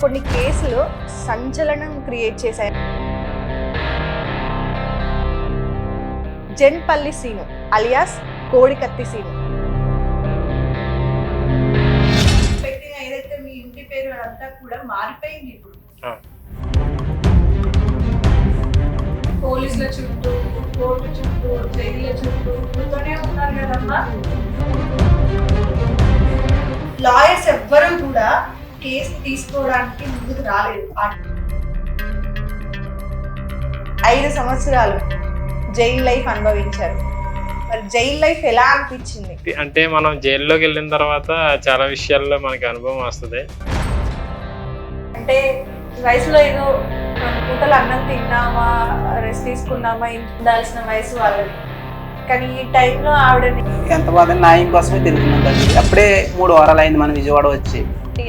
కొన్ని కేసులు సంచలనం క్రియేట్ చేశాయి. జెన్పల్లి సీను అలియాస్ కోడికత్తి సీను. పెట్టిన ఏదైతే మీ ఇంటి పేరు అదంతా కూడా మారిపోయింది ఇప్పుడు. పోలీసుల చుట్టూ, కోర్టు చుట్టూ, జైళ్ళ చుట్టూ కూర్చొనే ఉన్నారు కదమ్మా. లాయర్స్ ఎవ్వరూ కూడా కేసు తీసుకోవడానికి ముందుకు రాలేదు. 5 సంవత్సరాలు జైలు లైఫ్ అనుభవించారు. మరి జైలు లైఫ్ ఎలా అనిపించింది? అంటే మనం జైల్లోకి వెళ్ళిన తర్వాత చాలా విషయాల్లో మనకి అనుభవం వస్తుంది. అంటే వయసులో ఏదో 2 పూటలు అన్నం తిన్నామా, రెస్ట్ తీసుకున్నామా, ఉండాల్సిన వయసు వాళ్ళని. కానీ ఈ టైంలో ఆవిడని ఎంత బాధ న్యాయం కోసమే తిరుగుతుందండి. అప్పుడే 3 వారాలు అయింది మనం విజయవాడ వచ్చి.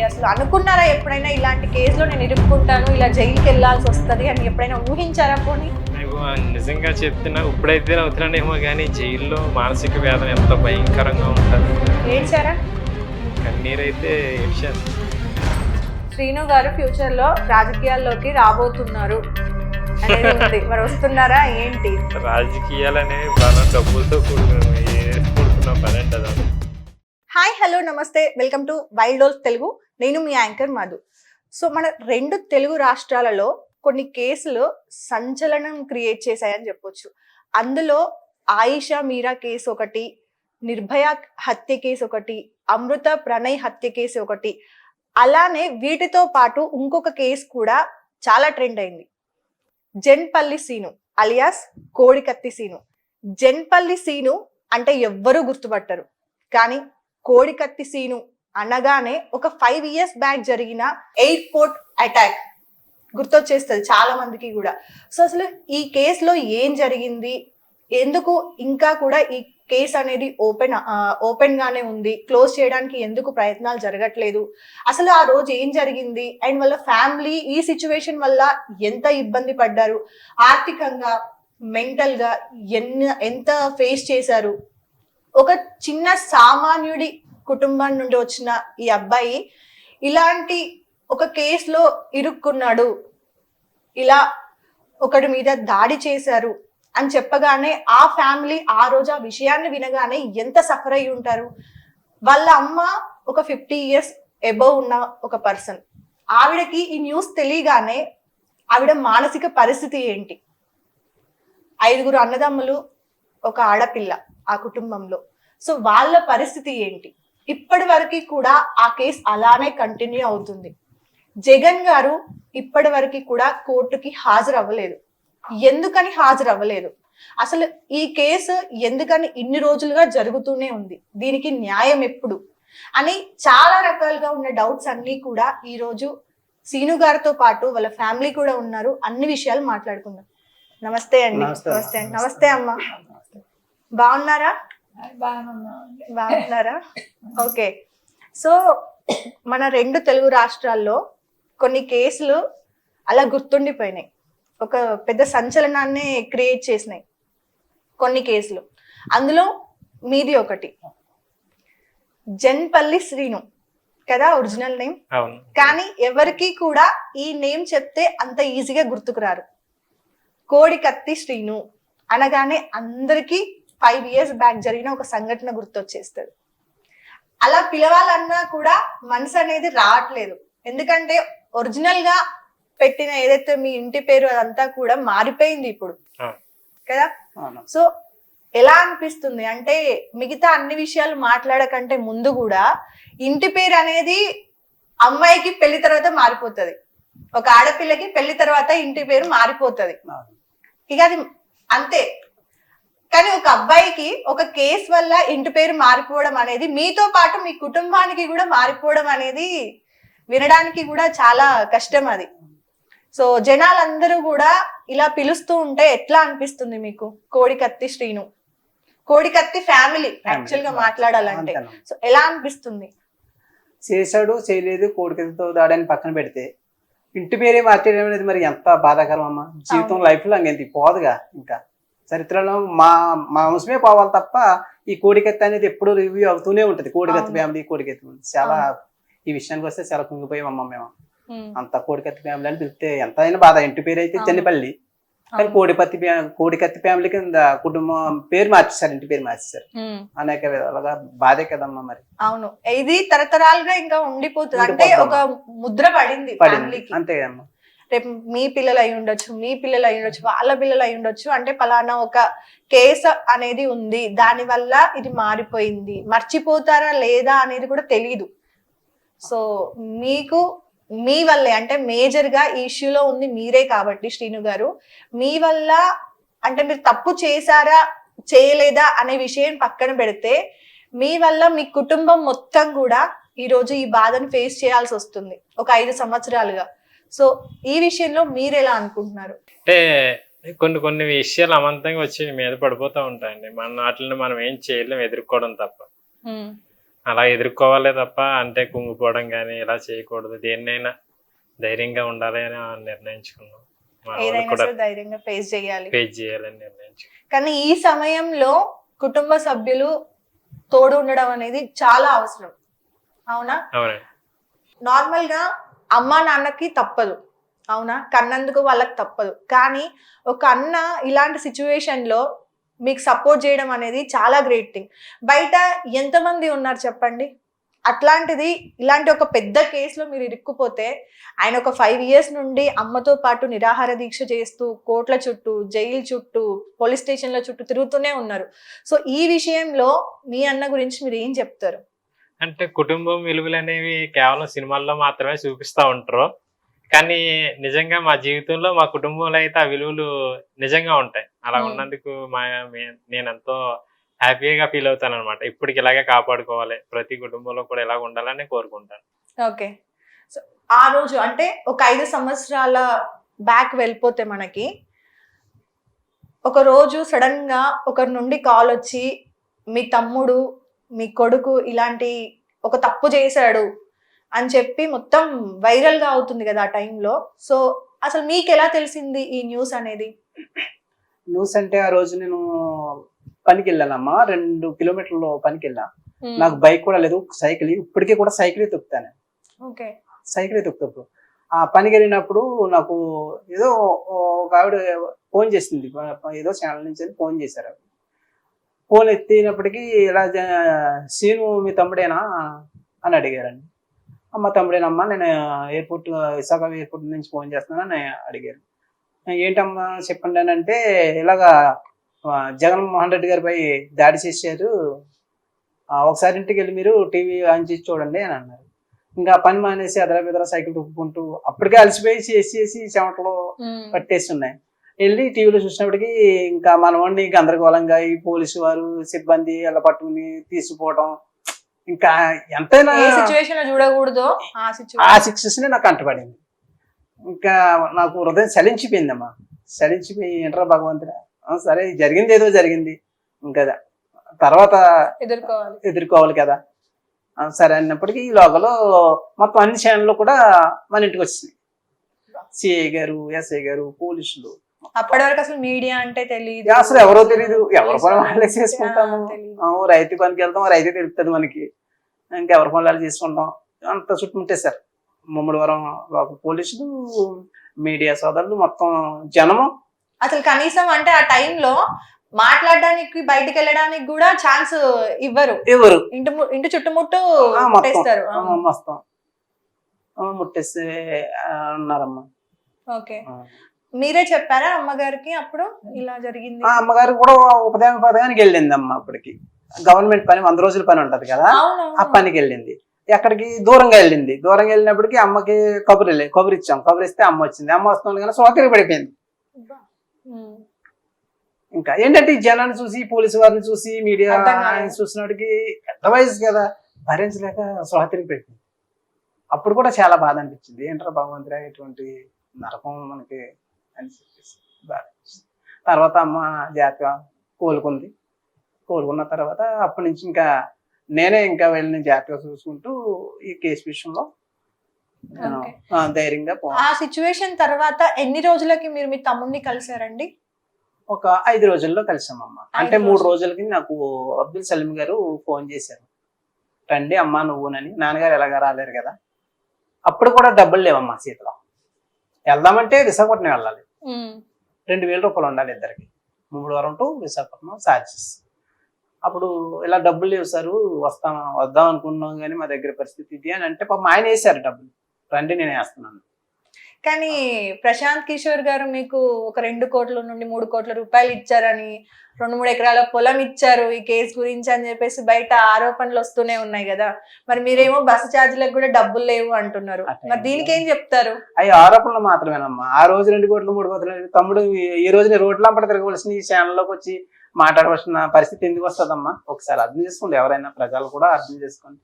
అసలు అనుకున్నారా ఎప్పుడైనా ఇలాంటి కేసులో నేను ఇరుక్కుంటాను, ఇలా జైలుకి వెళ్ళాల్సి వస్తుంది అని ఎప్పుడైనా ఊహించారా? పోనీ నిజంగా చెప్తున్నా, ఇప్పుడైతే అవుతున్నానేమో కానీ జైల్లో మానసిక వేదన ఎంత భయంకరంగా ఉంటుంది. ఏడ్చారా? కన్నీరైతే ఏడ్చాను. శ్రీను గారు ఫ్యూచర్ లో రాజకీయాల్లోకి రాబోతున్నారు అనేది ఉంది. మరి వస్తున్నారా ఏంటి? రాజకీయాలు అనేవి బాగా డబ్బులతో కూడుకున్న పని అంటది. హాయ్, హలో, నమస్తే, welcome to wild dolls Telugu. నేను మీ యాంకర్ మధు. సో మన 2 తెలుగు రాష్ట్రాలలో కొన్ని కేసులు సంచలనం క్రియేట్ చేశాయని చెప్పొచ్చు. అందులో ఆయిషా మీరా కేసు ఒకటి, నిర్భయ హత్య కేసు ఒకటి, అమృత ప్రణయ్ హత్య కేసు ఒకటి. అలానే వీటితో పాటు ఇంకొక కేసు కూడా చాలా ట్రెండ్ అయింది. జెన్పల్లి సీను అలియాస్ కోడికత్తి సీను. జెన్పల్లి సీను అంటే ఎవ్వరూ గుర్తుపట్టరు, కానీ కోడికత్తి సీను అనగానే ఒక 5 years బ్యాక్ జరిగిన ఎయిర్పోర్ట్ అటాక్ గుర్తొచ్చేస్తుంది చాలా మందికి కూడా. సో అసలు ఈ కేసులో ఏం జరిగింది, ఎందుకు ఇంకా కూడా ఈ కేసు అనేది ఓపెన్ గానే ఉంది, క్లోజ్ చేయడానికి ఎందుకు ప్రయత్నాలు జరగట్లేదు, అసలు ఆ రోజు ఏం జరిగింది, అండ్ వాళ్ళ ఫ్యామిలీ ఈ సిచ్యువేషన్ వల్ల ఎంత ఇబ్బంది పడ్డారు, ఆర్థికంగా, మెంటల్ గా ఎంత ఫేస్ చేశారు. ఒక చిన్న సామాన్యుడి కుటుంబం నుండి వచ్చిన ఈ అబ్బాయి ఇలాంటి ఒక కేసులో ఇరుక్కున్నాడు, ఇలా ఒకడి మీద దాడి చేశారు అని చెప్పగానే ఆ ఫ్యామిలీ ఆ రోజు ఆ విషయాన్ని వినగానే ఎంత సఫర్ అయి ఉంటారు. వాళ్ళ అమ్మ ఒక 50 years అబౌవ్ ఉన్న ఒక పర్సన్. ఆవిడకి ఈ న్యూస్ తెలియగానే ఆవిడ మానసిక పరిస్థితి ఏంటి? 5 అన్నదమ్ములు, ఒక ఆడపిల్ల ఆ కుటుంబంలో. సో వాళ్ళ పరిస్థితి ఏంటి? ఇప్పటి వరకు కూడా ఆ కేసు అలానే కంటిన్యూ అవుతుంది. జగన్ గారు ఇప్పటి వరకు కూడా కోర్టుకి హాజరు అవ్వలేదు. ఎందుకని హాజరు అవ్వలేదు? అసలు ఈ కేసు ఎందుకని ఇన్ని రోజులుగా జరుగుతూనే ఉంది? దీనికి న్యాయం ఎప్పుడు అని చాలా రకాలుగా ఉన్న డౌట్స్ అన్ని కూడా ఈ రోజు సీను గారితో పాటు వాళ్ళ ఫ్యామిలీ కూడా ఉన్నారు. అన్ని విషయాలు మాట్లాడుకుందాం. నమస్తే అండి. నమస్తే అండి. నమస్తే అమ్మ. బాగున్నారా? బాగున్నారా? ఓకే. సో మన 2 తెలుగు రాష్ట్రాల్లో కొన్ని కేసులు అలా గుర్తుండిపోయినాయి, ఒక పెద్ద సంచలనాన్ని క్రియేట్ చేసినాయి కొన్ని కేసులు. అందులో మీది ఒకటి. జెన్పల్లి శ్రీను కదా ఒరిజినల్ నేమ్, కానీ ఎవరికి కూడా ఈ నేమ్ చెప్తే అంత ఈజీగా గుర్తుకురారు. కోడికత్తి శ్రీను అనగానే అందరికీ 5 years బ్యాక్ జరిగిన ఒక సంఘటన గుర్తొచ్చేస్తుంది. అలా పిలవాలన్నా కూడా మనసు అనేది రావట్లేదు, ఎందుకంటే ఒరిజినల్ గా పెట్టిన ఏదైతే మీ ఇంటి పేరు అదంతా కూడా మారిపోయింది ఇప్పుడు కదా. సో ఎలా అనిపిస్తుంది అంటే మిగతా అన్ని విషయాలు మాట్లాడకంటే ముందు కూడా ఇంటి పేరు అనేది అమ్మాయికి పెళ్లి తర్వాత మారిపోతుంది, ఒక ఆడపిల్లకి పెళ్లి తర్వాత ఇంటి పేరు మారిపోతుంది, ఇక అది అంతే. కానీ ఒక అబ్బాయికి ఒక కేసు వల్ల ఇంటి పేరు మారిపోవడం అనేది, మీతో పాటు మీ కుటుంబానికి కూడా మారిపోవడం అనేది వినడానికి కూడా చాలా కష్టం అది. సో జనాలందరూ కూడా ఇలా పిలుస్తూ ఉంటే ఎట్లా అనిపిస్తుంది మీకు? కోడికత్తి శ్రీను, కోడికత్తి ఫ్యామిలీ యాక్చువల్ గా మాట్లాడాలంటే సో ఎలా అనిపిస్తుంది? చేశాడు చేయలేదు, కోడికత్తితో దాడని పక్కన పెడితే ఇంటి పేరే మార్చేయడం అనేది మరి ఎంత బాధాకరం అమ్మా. జీవితం లైఫ్ లో ఇంకెంత పోదుగా, ఇంకా చరిత్రలో మా వంశమే పోవాలి తప్ప ఈ కోడికత్తి అనేది ఎప్పుడు రివ్యూ అవుతూనే ఉంటది. కోడికత్తి ఫ్యామిలీ, కోడికత్తి చాలా ఈ విషయానికి వస్తే చాలా కుంగిపోయామమ్మా మేము. అంత కోడికత్తి ఫ్యామిలీ అని పిలిస్తే ఎంత అయినా బాధ. ఇంటి పేరు అయితే చెన్నిపల్లి, కానీ కోడికత్తి ఫ్యామిలీ కింద కుటుంబం పేరు మార్చేశారు, ఇంటి పేరు మార్చేశారు. అనేక విధాలుగా బాధే కదమ్మా మరి. అవును, ఇది తరతరాలుగా ఇంకా ఉండిపోతుంది, అంటే ఒక ముద్ర పడింది ఫ్యామిలీకి. అంతే అమ్మా. రేపు మీ పిల్లలు అయి ఉండొచ్చు, మీ పిల్లలు అయి ఉండొచ్చు, వాళ్ళ పిల్లలు అయి ఉండొచ్చు, అంటే పలానా ఒక కేసు అనేది ఉంది, దాని వల్ల ఇది మారిపోయింది. మర్చిపోతారా లేదా అనేది కూడా తెలీదు. సో మీకు మీ వల్లే, అంటే మేజర్ గా ఈ ఇష్యూలో ఉంది మీరే కాబట్టి శ్రీను గారు, మీ వల్ల అంటే మీరు తప్పు చేశారా చేయలేదా అనే విషయం పక్కన పెడితే, మీ వల్ల మీ కుటుంబం మొత్తం కూడా ఈ రోజు ఈ బాధను ఫేస్ చేయాల్సి వస్తుంది ఒక 5 సంవత్సరాలుగా. సో ఈ విషయంలో మీరు ఎలా అనుకుంటున్నారు? అంటే కొన్ని విషయాలు అమాంతంగా వచ్చి మీద పడిపోతూ ఉంటాయండి. మన వాటిని మనం ఏం చేయలేం, ఎదుర్కోవడం తప్ప. అలా ఎదుర్కోవాలే తప్ప అంటే కుంగిపోవడం కానీ ఇలా చేయకూడదు. దేన్నైనా ధైర్యంగా ఉండాలి అని నిర్ణయించుకున్నాం. ధైర్యంగా ఫేస్ చేయాలని నిర్ణయించుకున్నాం. కానీ ఈ సమయంలో కుటుంబ సభ్యులు తోడు ఉండడం అనేది చాలా అవసరం, అవునా? అవునండి. నార్మల్ గా అమ్మా నాన్నకి తప్పదు, అవునా, కన్నందుకు వాళ్ళకి తప్పదు. కానీ ఒక అన్న ఇలాంటి సిచ్యువేషన్ లో మీకు సపోర్ట్ చేయడం అనేది చాలా గ్రేట్ థింగ్. బయట ఎంతమంది ఉన్నారు చెప్పండి. అట్లాంటిది ఇలాంటి ఒక పెద్ద కేసులో మీరు ఇరుక్కుపోతే, ఆయన ఒక 5 years నుండి అమ్మతో పాటు నిరాహార దీక్ష చేస్తూ కోర్టుల చుట్టూ, జైలు చుట్టూ, పోలీస్ స్టేషన్ల చుట్టూ తిరుగుతూనే ఉన్నారు. సో ఈ విషయంలో మీ అన్న గురించి మీరు ఏం చెప్తారు? అంటే కుటుంబం విలువలు అనేవి కేవలం సినిమాల్లో మాత్రమే చూపిస్తూ ఉంటారు, కానీ నిజంగా మా జీవితంలో మా కుటుంబంలో అయితే ఆ విలువలు నిజంగా ఉంటాయి. అలా ఉన్నందుకు నేను ఎంతో హ్యాపీగా ఫీల్ అవుతాను అనమాట. ఇప్పటికి ఇలాగే కాపాడుకోవాలి, ప్రతి కుటుంబంలో కూడా ఇలాగ ఉండాలని కోరుకుంటాను. ఓకే, సో ఆ రోజు అంటే ఒక 5 సంవత్సరాల బ్యాక్ వెళ్ళిపోతే మనకి ఒక రోజు సడన్ గా ఒకరి నుండి కాల్ వచ్చి మీ తమ్ముడు, మీ కొడుకు ఇలాంటి ఒక తప్పు చేశాడు అని చెప్పి మొత్తం వైరల్ గా అవుతుంది కదా ఆ టైంలో. సో అసలు మీకు ఎలా తెలిసింది ఈ న్యూస్ అనేది? న్యూస్ అంటే ఆ రోజు నేను పనికి వెళ్ళానమ్మా, 2 kilometerలు పనికి వెళ్ళా. నాకు బైక్ కూడా లేదు, సైకిల్. ఇప్పటికీ కూడా సైకిల్ తొక్కుతాను. ఓకే, సైకిల్ తొక్కుతాప్పుడు ఆ పనికి వెళ్ళినప్పుడు నాకు ఏదో ఒక ఆవిడ ఫోన్ చేసింది, ఏదో ఛానల్ నుంచి ఫోన్ చేశారు. ఫోన్ ఎత్తినప్పటికీ ఇలా సీను మీ తమ్ముడేనా అని అడిగారండి. మా తమ్ముడేనమ్మా, నేను విశాఖ ఎయిర్పోర్ట్ నుంచి ఫోన్ చేస్తున్నానని అడిగారు. ఏంటమ్మా చెప్పండి అని అంటే, ఇలాగా జగన్మోహన్ రెడ్డి గారిపై దాడి చేశారు, ఒకసారి ఇంటికి వెళ్ళి మీరు టీవీ ఆన్ చేసి చూడండి అని అన్నారు. ఇంకా పని మానేసి అదరా సైకిల్ తొక్కుకుంటూ అప్పటికే అలసిపోయి చేసి చెమటలు పట్టేసి ఉన్నాయి. వెళ్ళి టీవీలో చూసినప్పటికీ ఇంకా మన వాడిని గందరగోళంగా ఈ పోలీసు వారు సిబ్బంది అలా పట్టుకుని తీసుకుపోవడం, ఇంకా ఎంతైనా చూడకూడదు ఆ సిచ్యువేషన్ నాకు అంటపడింది. ఇంకా నాకు హృదయం చలించిపోయిందమ్మా. చలించిపోయి ఏంట్రా భగవంతుడా, సరే జరిగింది ఏదో జరిగింది, ఇంకా తర్వాత ఎదుర్కోవాలి కదా, సరే అన్నప్పటికీ ఈ లోకలో మొత్తం అన్ని ఛానళ్ళు కూడా మన ఇంటికి వచ్చినాయి. సిఐ గారు, ఎస్ఐ గారు, పోలీసులు. అప్పటి వరకు అసలు మీడియా అంటే తెలియదు, అసలు ఎవరో తెలియదు, ఎవరి పని వాళ్ళే చేసుకుంటాము. రైతు పనికి వెళ్తాం, రైతే తెలుస్తుంది మనకి, ఇంకెవరి పనులు వాళ్ళు చేసుకుంటాం. అంత చుట్టుముట్టేశారు ముమ్మడివరం పోలీసులు, మీడియా సోదరులు, మొత్తం జనము. అసలు కనీసం అంటే ఆ టైంలో మాట్లాడడానికి బయటికి వెళ్ళడానికి కూడా ఛాన్స్ ఇవ్వరు. ఇంటి చుట్టుముట్టు ముట్టేస్తారు, మొత్తం ముట్టేస్తే అన్నారమ్మా. ఓకే, మీరే చెప్పారా అమ్మగారికి అప్పుడు ఇలా జరిగింది? అమ్మగారు కూడా ఉపదేశ పథకానికి వెళ్ళింది అమ్మ. అప్పటికి గవర్నమెంట్ పని 100 రోజుల పని ఉంటది కదా, ఆ పనికి వెళ్ళింది. ఎక్కడికి దూరంగా వెళ్ళింది. దూరంగా వెళ్ళినప్పటికీ అమ్మకి కబురు ఇచ్చాం. కబురు ఇస్తే అమ్మ వచ్చింది. అమ్మ వస్తుంది కానీ సోకరి పడిపోయింది. ఇంకా ఏంటంటే ఈ జనాన్ని చూసి, పోలీసు వారిని చూసి, మీడియా చూసినప్పటికి పెద్ద వయసు కదా, భరించలేక సోకరికి పడిపోయింది. అప్పుడు కూడా చాలా బాధ అనిపించింది. ఏంట్రా భగవంతుడా ఇటువంటి నరకం మనకి అని చెప్పేసి బాధ. తర్వాత అమ్మ జాగ్రత్తగా కోలుకున్న తర్వాత అప్పటి నుంచి ఇంకా నేనే ఇంకా వెళ్ళిన జాగ్రత్తగా చూసుకుంటూ ఈ కేసు విషయంలో ధైర్యంగా. ఆ సిచ్యువేషన్ తర్వాత ఎన్ని రోజులకి మీరు మీ తమ్ముడిని కలిసారండి? ఒక 5 రోజుల్లో కలిసామమ్మ. అంటే 3 రోజులకి నాకు అబ్దుల్ సలీం గారు ఫోన్ చేశారు, రండి అమ్మా నువ్వునని. నాన్నగారు ఎలాగా రాలేరు కదా. అప్పుడు కూడా డబ్బులు లేవమ్మా సీతలో. వెళ్దామంటే విశాఖపట్నం వెళ్ళాలి, ఉమ్. 2,000 రూపాయలు ఉండాలి ఇద్దరికి, 3 వారం టు విశాఖపట్నం ఛార్జెస్. అప్పుడు ఇలా డబ్బులు లేవు సార్, వద్దాం అనుకున్నాం కానీ మా దగ్గర పరిస్థితి ఇది అని అంటే పాపం ఆయన వేసారు డబ్బులు, రండి నేను వేస్తున్నాను. కానీ ప్రశాంత్ కిషోర్ గారు మీకు ఒక 2 కోట్ల నుండి 3 కోట్ల రూపాయలు ఇచ్చారని, 2-3 ఎకరాల పొలం ఇచ్చారు ఈ కేసు గురించి అని చెప్పేసి బయట ఆరోపణలు వస్తూనే ఉన్నాయి కదా. మరి మీరేమో బస్సు ఛార్జీలకు కూడా డబ్బులు లేవు అంటున్నారు. మరి దీనికి ఏం చెప్తారు? అవి ఆరోపణలు మాత్రమేనమ్మా. ఆ రోజు 2 కోట్లు 3 కోట్లు తమ్ముడు ఈ రోజున రోడ్లు అంపట తిరగవలసిన, ఈ ఛానల్లోకి వచ్చి మాట్లాడవలసిన పరిస్థితి ఎందుకు వస్తుందమ్మా? ఒకసారి అర్థం చేసుకోండి, ఎవరైనా ప్రజలు కూడా అర్థం చేసుకోండి.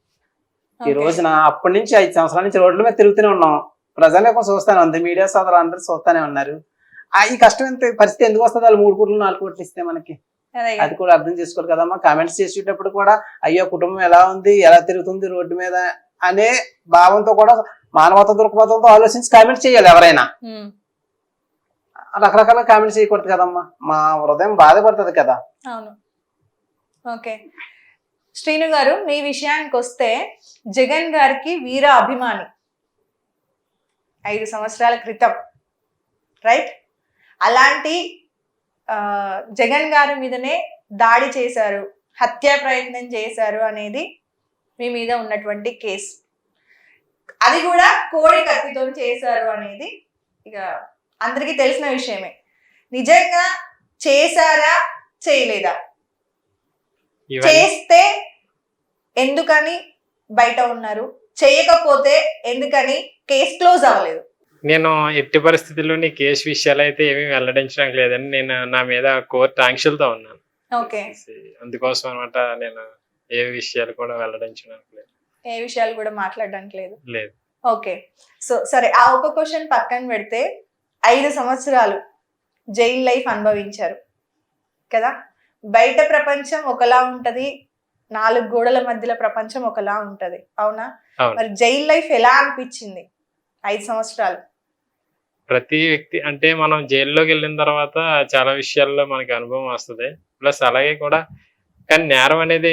ఈ రోజున అప్పటి నుంచి 5 సంవత్సరాల నుంచి రోడ్ల మీద తిరుగుతూనే ఉన్నాం, ప్రజల యొక్క చూస్తానే ఉంది, మీడియా సోదరులు అందరూ చూస్తానే ఉన్నారు. ఈ కష్టం ఎంత పరిస్థితి ఎందుకు వస్తుంది? వాళ్ళు 3 కోట్లు 4 కోట్లు ఇస్తే మనకి అది కూడా అర్థం చేసుకోవాలి కదమ్మా. కామెంట్స్ చేసేటప్పుడు కూడా అయ్యో కుటుంబం ఎలా ఉంది, ఎలా తిరుగుతుంది రోడ్డు మీద అనే భావంతో కూడా మానవత దృక్పథంతో ఆలోచించి కామెంట్ చేయాలి ఎవరైనా. రకరకాల కామెంట్స్ చేయకూడదు కదమ్మా, మా హృదయం బాధపడుతుంది కదా. అవును. ఓకే శ్రీను గారు, మీ విషయానికి వస్తే జగన్ గారికి వీర అభిమాని 5 సంవత్సరాల క్రితం, రైట్? అలాంటి జగన్ గారి మీదనే దాడి చేశారు, హత్యా ప్రయత్నం చేశారు అనేది మీ మీద ఉన్నటువంటి కేసు. అది కూడా కోడి కత్తితో చేశారు అనేది ఇక అందరికీ తెలిసిన విషయమే. నిజంగా చేశారా చేయలేదా? చేస్తే ఎందుకని బయట ఉన్నారు, చేయకపోతే ఎందుకని కేసు క్లోజ్ అవ్వలేదు? నేను ఎట్టి పరిస్థితుల్లో నీ కేసు విషయాలు అయితే ఏమీ వెల్లడించడానికి లేదని నేను నా మీద కోర్టు ఆంక్షలతో ఉన్నాను. ఓకే, అందుకోసం అనమాట నేను ఏ విషయాలు కూడా వెల్లడించడానికి లేదు, ఏ విషయాలు కూడా మాట్లాడడానికి లేదు. లేదు. ఓకే, సో సరే, ఆ ఒక క్వశ్చన్ పక్కన పెడితే 5 సంవత్సరాలు జైలు లైఫ్ అనుభవించారు కదా. బయట ప్రపంచం ఒకలా ఉంటది, 4 గోడల మధ్యలో ప్రపంచం ఒకలా ఉంటది, అవునా? మరి జైలు లైఫ్ ఎలా అనిపించింది 5 సంవత్సరాలు? ప్రతి వ్యక్తి అంటే మనం జైల్లోకి వెళ్ళిన తర్వాత చాలా విషయాల్లో మనకి అనుభవం వస్తుంది. ప్లస్ అలాగే కూడా కానీ నేరం అనేది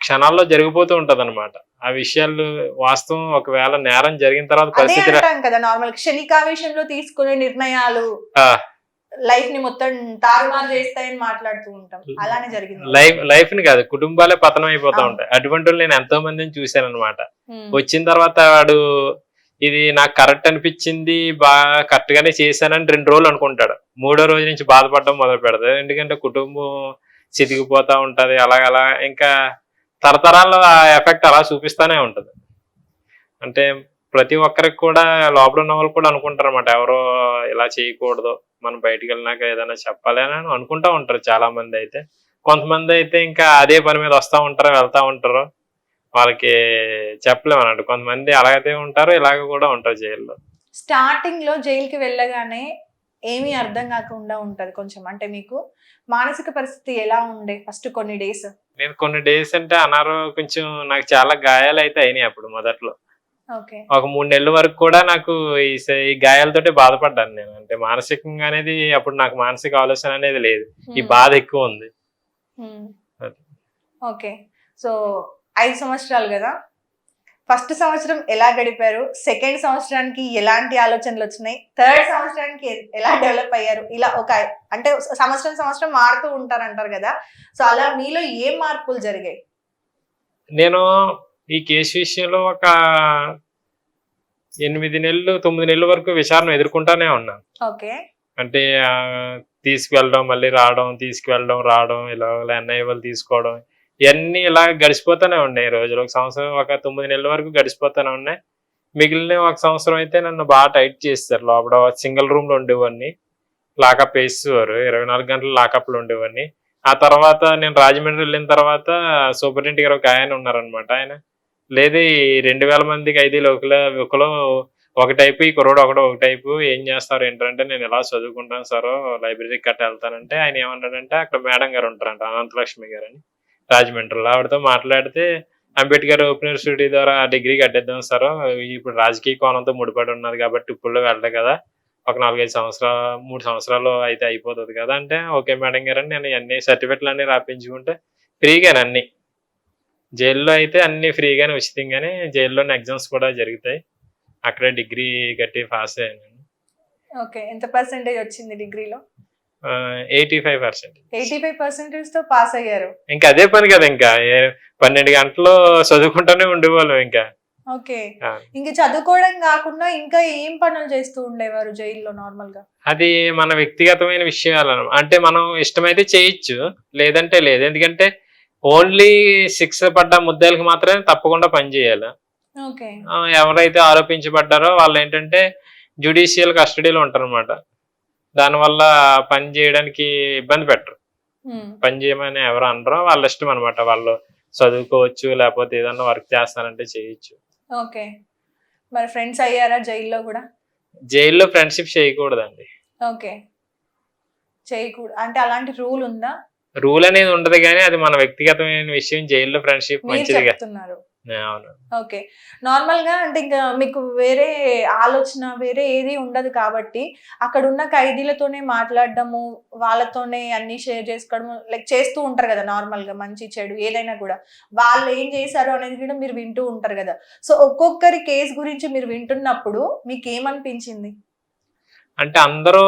క్షణాల్లో జరిగిపోతూ ఉంటది అనమాట. ఆ విషయాలు వాస్తవం. ఒకవేళ నేరం జరిగిన తర్వాత పరిస్థితి కదా, నార్మల్ క్షణికావేశంలో తీసుకునే నిర్ణయాలు లైఫ్ ని మొత్తం తారుమారు చేస్తాయని మాట్లాడుతూ ఉంటాం. అలానే జరిగింది. లైఫ్ ని కాదు, కుటుంబాలే పతనం అయిపోతా ఉంటాయి. అటువంటి వాళ్ళు నేను ఎంతో మందిని చూశాను అనమాట. వచ్చిన తర్వాత వాడు ఇది నాకు కరెక్ట్ అనిపించింది, బాగా కరెక్ట్ గానే చేశానని 2 రోజులు అనుకుంటాడు, 3వ రోజు నుంచి బాధపడడం మొదలు పెడతాడు. ఎందుకంటే కుటుంబం చితికిపోతా ఉంటది. అలా ఇంకా తరతరాల్లో ఆ ఎఫెక్ట్ అలా చూపిస్తానే ఉంటది. అంటే ప్రతి ఒక్కరికి కూడా లోపల ఉన్న వాళ్ళు కూడా అనుకుంటారు అనమాట, ఎవరో ఇలా చేయకూడదు, మనం బయటికి వెళ్ళినాక ఏదైనా చెప్పాలి అని అనుకుంటా ఉంటారు చాలా మంది. అయితే కొంతమంది అయితే ఇంకా అదే పని మీద వస్తూ ఉంటారు, వెళ్తా ఉంటారు, వాళ్ళకి చెప్పలేము అన్నట్టు. కొంతమంది అలాగే ఉంటారు, ఇలాగ కూడా ఉంటారు జైల్లో. స్టార్టింగ్ లో జైలుకి వెళ్ళగానే ఏమీ అర్థం కాకుండా ఉంటది కొంచెం. అంటే మీకు మానసిక పరిస్థితి ఎలా ఉండే ఫస్ట్ కొన్ని డేస్? నేను కొన్ని డేస్ అంటే కొంచెం నాకు చాలా గాయాలు అయితే అయినాయి అప్పుడు మొదట్లో. ఒక 3 నెలల వరకు కూడా నాకు ఈ గాయాలతోటి బాధపడ్డాను నేను. అంటే మానసికంగా అనేది అప్పుడు నాకు మానసిక ఆలోచన అనేది లేదు, ఈ బాధ ఎక్కువ ఉంది. ఓకే, సో 5 సంవత్సరాలు కదా. ఫస్ట్ సంవత్సరం ఎలా గడిపారు? సెకండ్ సంవత్సరానికి ఎలాంటి ఆలోచనలు వచ్చినాయి? థర్డ్ సంవత్సరానికి ఎలా డెవలప్ అయ్యారు? ఇలా అంటే సంవత్సరం మారుతూ ఉంటారంటారు కదా, సో అలా మీలో ఏం మార్పులు జరిగాయి? నేను ఈ కేసు విషయంలో ఒక 8 నెలలు 9 నెలల వరకు విచారణ ఎదుర్కొంటానే ఉన్నాను. ఓకే, అంటే తీసుకువెళ్ళడం, మళ్ళీ రావడం, తీసుకువెళ్ళడం, రావడం, ఇలా ఎన్ఐ వాళ్ళు తీసుకోవడం, ఇవన్నీ ఇలా గడిచిపోతూనే ఉన్నాయి రోజులు. ఒక సంవత్సరం, ఒక 9 నెలల వరకు గడిచిపోతూనే ఉన్నాయి. మిగిలిన ఒక సంవత్సరం అయితే నన్ను బాగా టైట్ చేస్తారు. లోపల సింగిల్ రూమ్ లో ఉండేవాడిని, లాకప్ వేసేవారు, 24 గంటలు లాకప్ లో ఉండేవాడిని. ఆ తర్వాత నేను రాజమండ్రి వెళ్ళిన తర్వాత సూపరింటెండెంట్ గారు ఒక ఆయన ఉన్నారనమాట. ఆయన లేదు 2000 మంది ఖైదీలు ఒకలో ఒక టైపు, ఈ కుర్రోడు ఒక టైపు, ఏం చేస్తారు ఏంటంటే నేను ఇలా చదువుకుంటాను సార్, లైబ్రరీకి కట్ట వెళ్తానంటే ఆయన ఏమన్నాడంటే అక్కడ మేడం గారు ఉంటారంట, అనంతలక్ష్మి గారు అని, రాజమండ్రిలో. ఆవిడతో మాట్లాడితే అంబేద్కర్ ఓపెన్ యూనివర్సిటీ ద్వారా డిగ్రీ కట్టేద్దాం సార్, ఇప్పుడు రాజకీయ కోణంతో ముడిపడి ఉన్నది కాబట్టి ఇప్పుడు వెళ్ళదు కదా, ఒక 4-5 సంవత్సరాలు 3 సంవత్సరాలు అయితే అయిపోతుంది కదా అంటే, ఓకే మేడం గారు అని నేను అన్ని సర్టిఫికెట్లు అన్ని రాపించుకుంటే ఫ్రీగానే అన్ని. జైల్లో అయితే అన్ని ఫ్రీగానే, ఉచితంగానే. జైల్లోనే ఎగ్జామ్స్ కూడా జరుగుతాయి. అక్కడే డిగ్రీ కట్టి పాస్ అయ్యాను. ఓకే, ఎంత పర్సెంటేజ్ వచ్చింది డిగ్రీలో? 85%. 85% తో పాస్ అయ్యారు. ఇంకా అదే పని కదా, ఇంకా 12 గంటలు చదువుకుంటూనే ఉండేవాళ్ళు ఇంకా. ఓకే, ఇంకా చదువుకోవడం కాకుండా ఇంకా ఏం పనులు చేస్తూ ఉండేవారు జైల్లో నార్మల్ గా? అది మన వ్యక్తిగతమైన విషయాలు. అంటే మనం ఇష్టమైతే చేయొచ్చు, లేదంటే లేదు. ఎందుకంటే ఓన్లీ శిక్ష పడ్డ ముద్దాయిలకు మాత్రమే తప్పకుండా పని చేయాలి. ఓకే, ఎవరైతే ఆరోపించబడ్డారో వాళ్ళు ఏంటంటే జ్యుడిషియల్ కస్టడీలో ఉంటారు అనమాట. దానివల్ల పని చేయడానికి ఇబ్బంది పెట్టరు. పని చేయమని ఎవరు అనరో, వాళ్ళ ఇష్టం అనమాట. వాళ్ళు చదువుకోవచ్చు, లేకపోతే ఏదన్నా వర్క్ చేస్తానంటే చేయొచ్చు. ఓకే, మరి ఫ్రెండ్స్ అయ్యారా జైల్లో కూడా? జైల్లో ఫ్రెండ్షిప్ చేయకూడదండి. ఓకే, చేయకూడదు అంటే అలాంటి రూల్ ఉందా? రూల్ అనేది ఉండదు, కానీ అది మన వ్యక్తిగతమైన విషయం. జైల్లో ఫ్రెండ్షిప్ మీరు మంచిదిగా. చెప్తున్నారు. అవును. ఓకే, నార్మల్ గా అంటే ఇంకా మీకు వేరే ఆలోచన వేరే ఏది ఉండదు కాబట్టి అక్కడ ఉన్న ఖైదీలతోనే మాట్లాడడము, వాళ్ళతోనే అన్ని షేర్ చేసుకోవడము లైక్ చేస్తూ ఉంటారు కదా నార్మల్ గా, మంచి చెడు ఏదైనా కూడా వాళ్ళు ఏం చేశారు అనేది కూడా మీరు వింటూ ఉంటారు కదా. సో ఒక్కొక్కరి కేసు గురించి మీరు వింటున్నప్పుడు మీకు ఏమనిపించింది? అంటే అందరూ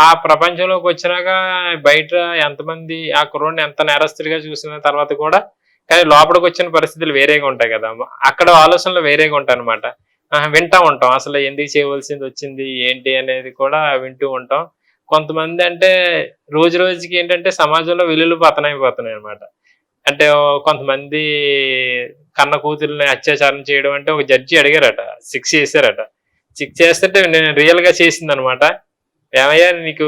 ఆ ప్రపంచంలోకి వచ్చినాక బయట ఎంతమంది ఆ కుర్రోడిని ఎంత నేరస్తుడిగా చూసిన తర్వాత కూడా, కానీ లోపలికి వచ్చిన పరిస్థితులు వేరేగా ఉంటాయి కదా, అక్కడ ఆలోచనలు వేరేగా ఉంటాయి అనమాట. వింటా ఉంటాం అసలు ఎందుకు చేయవలసింది వచ్చింది ఏంటి అనేది కూడా వింటూ ఉంటాం. కొంతమంది అంటే రోజు రోజుకి ఏంటంటే సమాజంలో విలువలు పతనైపోతున్నాయి అనమాట. అంటే కొంతమంది కన్న కూతుర్ని అత్యాచారం చేయడం అంటే ఒక జడ్జి అడిగారట, 6 చేశారట. 6 చేస్తుంటే నేను రియల్ గా చేసింది అనమాట. ఏమయ్యా నీకు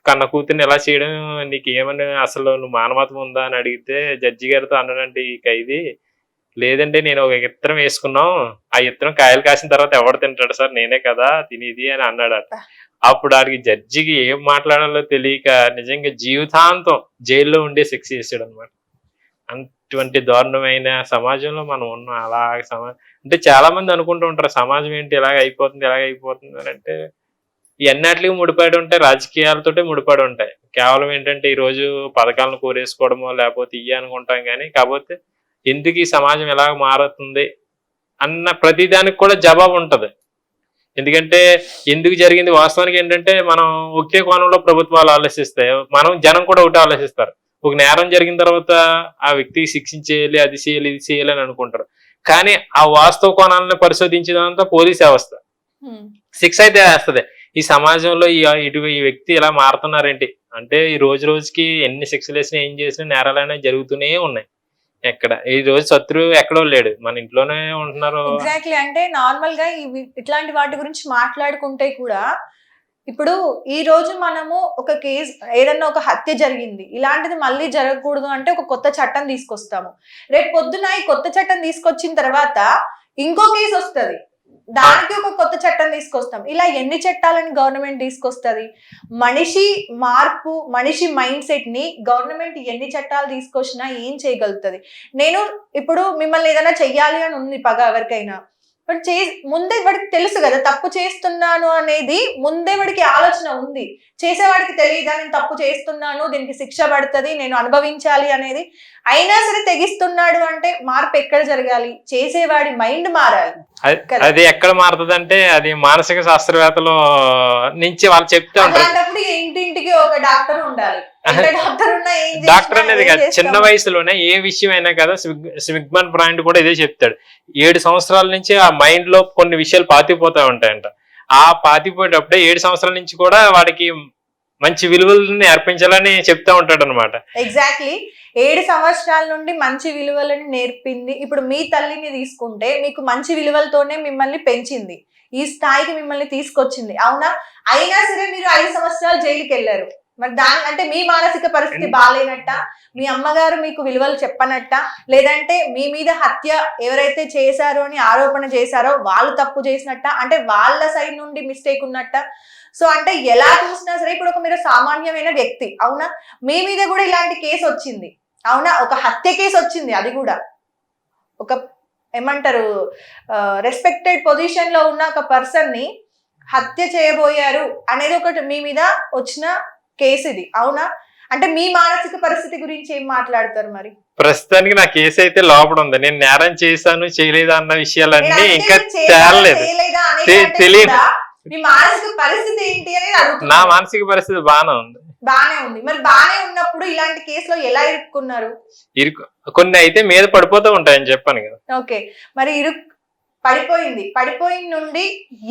కన్న కూతుర్ని ఎలా చేయడం, నీకు ఏమని అసలు నువ్వు మానవత్వం ఉందా అని అడిగితే జడ్జి గారితో అన్నాడంటే ఈ ఖైదీ, లేదంటే నేను ఒక ఇత్తనం వేసుకున్నాం, ఆ ఇత్తనం కాయలు కాసిన తర్వాత ఎవడు తింటాడు సార్, నేనే కదా తినేది అని అన్నాడట. అప్పుడు ఆడికి జడ్జికి ఏం మాట్లాడాలో తెలియక నిజంగా జీవితాంతం జైల్లో ఉండే శిక్ష చేసాడు అనమాట. అటువంటి దారుణమైన సమాజంలో మనం ఉన్నాం. అలా అంటే చాలా మంది అనుకుంటూ ఉంటారు సమాజం ఏంటి ఇలాగ అయిపోతుంది అని. అంటే ఇవన్నిటికి ముడిపడి ఉంటాయి, రాజకీయాలతోటే ముడిపడి ఉంటాయి. కేవలం ఏంటంటే ఈ రోజు పథకాలను కోరేసుకోవడమో లేకపోతే ఇయ్య అనుకుంటాం, కానీ కాకపోతే ఎందుకు ఈ సమాజం ఎలాగ మారుతుంది అన్న ప్రతిదానికి కూడా జవాబు ఉంటది. ఎందుకంటే ఎందుకు జరిగింది వాస్తవానికి ఏంటంటే మనం ఒకే కోణంలో ప్రభుత్వాలు ఆలోచిస్తాయి, మనం జనం కూడా ఒకటి ఆలోచిస్తారు. ఒక నేరం జరిగిన తర్వాత ఆ వ్యక్తికి శిక్షించేయాలి, అది చేయాలి ఇది చేయాలి అని అనుకుంటారు. కానీ ఆ వాస్తవ కోణాలను పరిశోధించడంతో పోలీస్ వ్యవస్థ శిక్ష అయితే వేస్తుంది. ఈ సమాజంలో ఈ వ్యక్తి ఇలా మారుతున్నారేంటి అంటే ఈ రోజు రోజుకి ఎన్ని శిక్షలు వేసినా ఏం చేసినా నేరాలు అనేవి జరుగుతూనే ఉన్నాయి. ఎక్కడ ఈ రోజు శత్రువు ఎక్కడో లేడు, మన ఇంట్లోనే ఉంటున్నారు. ఎగ్జాక్ట్లీ, అంటే నార్మల్ గా ఇట్లాంటి వాటి గురించి మాట్లాడుకుంటే కూడా ఇప్పుడు ఈ రోజు మనము ఒక కేసు ఏదన్నా ఒక హత్య జరిగింది, ఇలాంటిది మళ్ళీ జరగకూడదు అంటే ఒక కొత్త చట్టం తీసుకొస్తాము. రేపు పొద్దున ఈ కొత్త చట్టం తీసుకొచ్చిన తర్వాత ఇంకో కేసు వస్తుంది, దానికి ఒక కొత్త చట్టం తీసుకొస్తాం. ఇలా ఎన్ని చట్టాలని గవర్నమెంట్ తీసుకొస్తుంది? మనిషి మార్పు, మనిషి మైండ్ సెట్ ని గవర్నమెంట్ ఎన్ని చట్టాలు తీసుకొచ్చినా ఏం చేయగలుగుతుంది? నేను ఇప్పుడు మిమ్మల్ని ఏదైనా చెయ్యాలి అని ఉంది పగ ఎవరికైనా, బట్ ముందే వాడికి తెలుసు కదా తప్పు చేస్తున్నాను అనేది, ముందే వాడికి ఆలోచన ఉంది. చేసేవాడికి తెలియదా నేను తప్పు చేస్తున్నాను, దీనికి శిక్ష పడుతుంది, నేను అనుభవించాలి అనేది. అయినా సరే తెగిస్తున్నాడు అంటే మార్పు ఎక్కడ జరగాలి? చేసేవాడి మైండ్ మారాలి. అది ఎక్కడ మారుతుంది అంటే అది మానసిక శాస్త్రవేత్తలు నుంచి వాళ్ళు చెప్తా ఉంటారు. అలాంటప్పుడు ఇంటింటికి ఒక డాక్టర్ ఉండాలి. డాక్టర్ అనేది కాదు, చిన్న వయసులోనే ఏ విషయం అయినా కదా. సిగ్మండ్ ఫ్రాయిడ్ కూడా ఇదే చెప్తాడు. 7 సంవత్సరాల నుంచి ఆ మైండ్ లో కొన్ని విషయాలు పాతిపోతా ఉంటాయంట. ఆ పాతిపోయేటప్పుడే 7 సంవత్సరాల నుంచి కూడా వాడికి మంచి విలువలను అర్పించాలని చెప్తా ఉంటాడు అనమాట. ఎగ్జాక్ట్లీ, 7 సంవత్సరాల నుండి మంచి విలువలను నేర్పింది. ఇప్పుడు మీ తల్లిని తీసుకుంటే మీకు మంచి విలువలతోనే మిమ్మల్ని పెంచింది, ఈ స్థాయికి మిమ్మల్ని తీసుకొచ్చింది, అవునా? అయినా సరే మీరు 5 సంవత్సరాలు జైలుకి వెళ్ళారు. మరి దాని అంటే మీ మానసిక పరిస్థితి బాగాలేనట్ట, మీ అమ్మగారు మీకు విలువలు చెప్పనట్ట, లేదంటే మీ మీద హత్య ఎవరైతే చేశారో అని ఆరోపణ చేశారో వాళ్ళు తప్పు చేసినట్ట, అంటే వాళ్ళ సైడ్ నుండి మిస్టేక్ ఉన్నట్ట. సో అంటే ఎలా చూసినా సరే ఇప్పుడు ఒక మీరు సామాన్యమైన వ్యక్తి, అవునా? మీ మీద కూడా ఇలాంటి కేసు వచ్చింది, అవునా? ఒక హత్య కేసు వచ్చింది, అది కూడా ఒక ఏమంటారు రెస్పెక్టెడ్ పొజిషన్ లో ఉన్న ఒక పర్సన్ ని హత్య చేయబోయారు అనేది ఒకటి మీ మీద వచ్చిన కేసు ఇది, అవునా? అంటే మీ మానసిక పరిస్థితి గురించి ఏం మాట్లాడతారు మరి? ప్రస్తుతానికి నా కేసు అయితే లోపల ఉంది. నేను నేరం చేశాను చేయలేదు అన్న నేను విషయాలన్నీ అంటే ఇంకా చేశారా, తేలలేదు. చేయలేదా అనే తె- కంటే తెలియదు. కూడా మీ మానసిక పరిస్థితి ఏంటి అని నా అడుగుతున్నా. మానసిక పరిస్థితి బాగానే ఉంది. బానే ఉంది. మరి బానే ఉన్నప్పుడు ఇలాంటి కేసులో ఎలా ఇరుక్కున్నారు? ఇరుకు కొన్ని అయితే మీద పడిపోతూ ఉంటాయని చెప్పాను కదా. ఓకే, మరి పడిపోయిన నుండి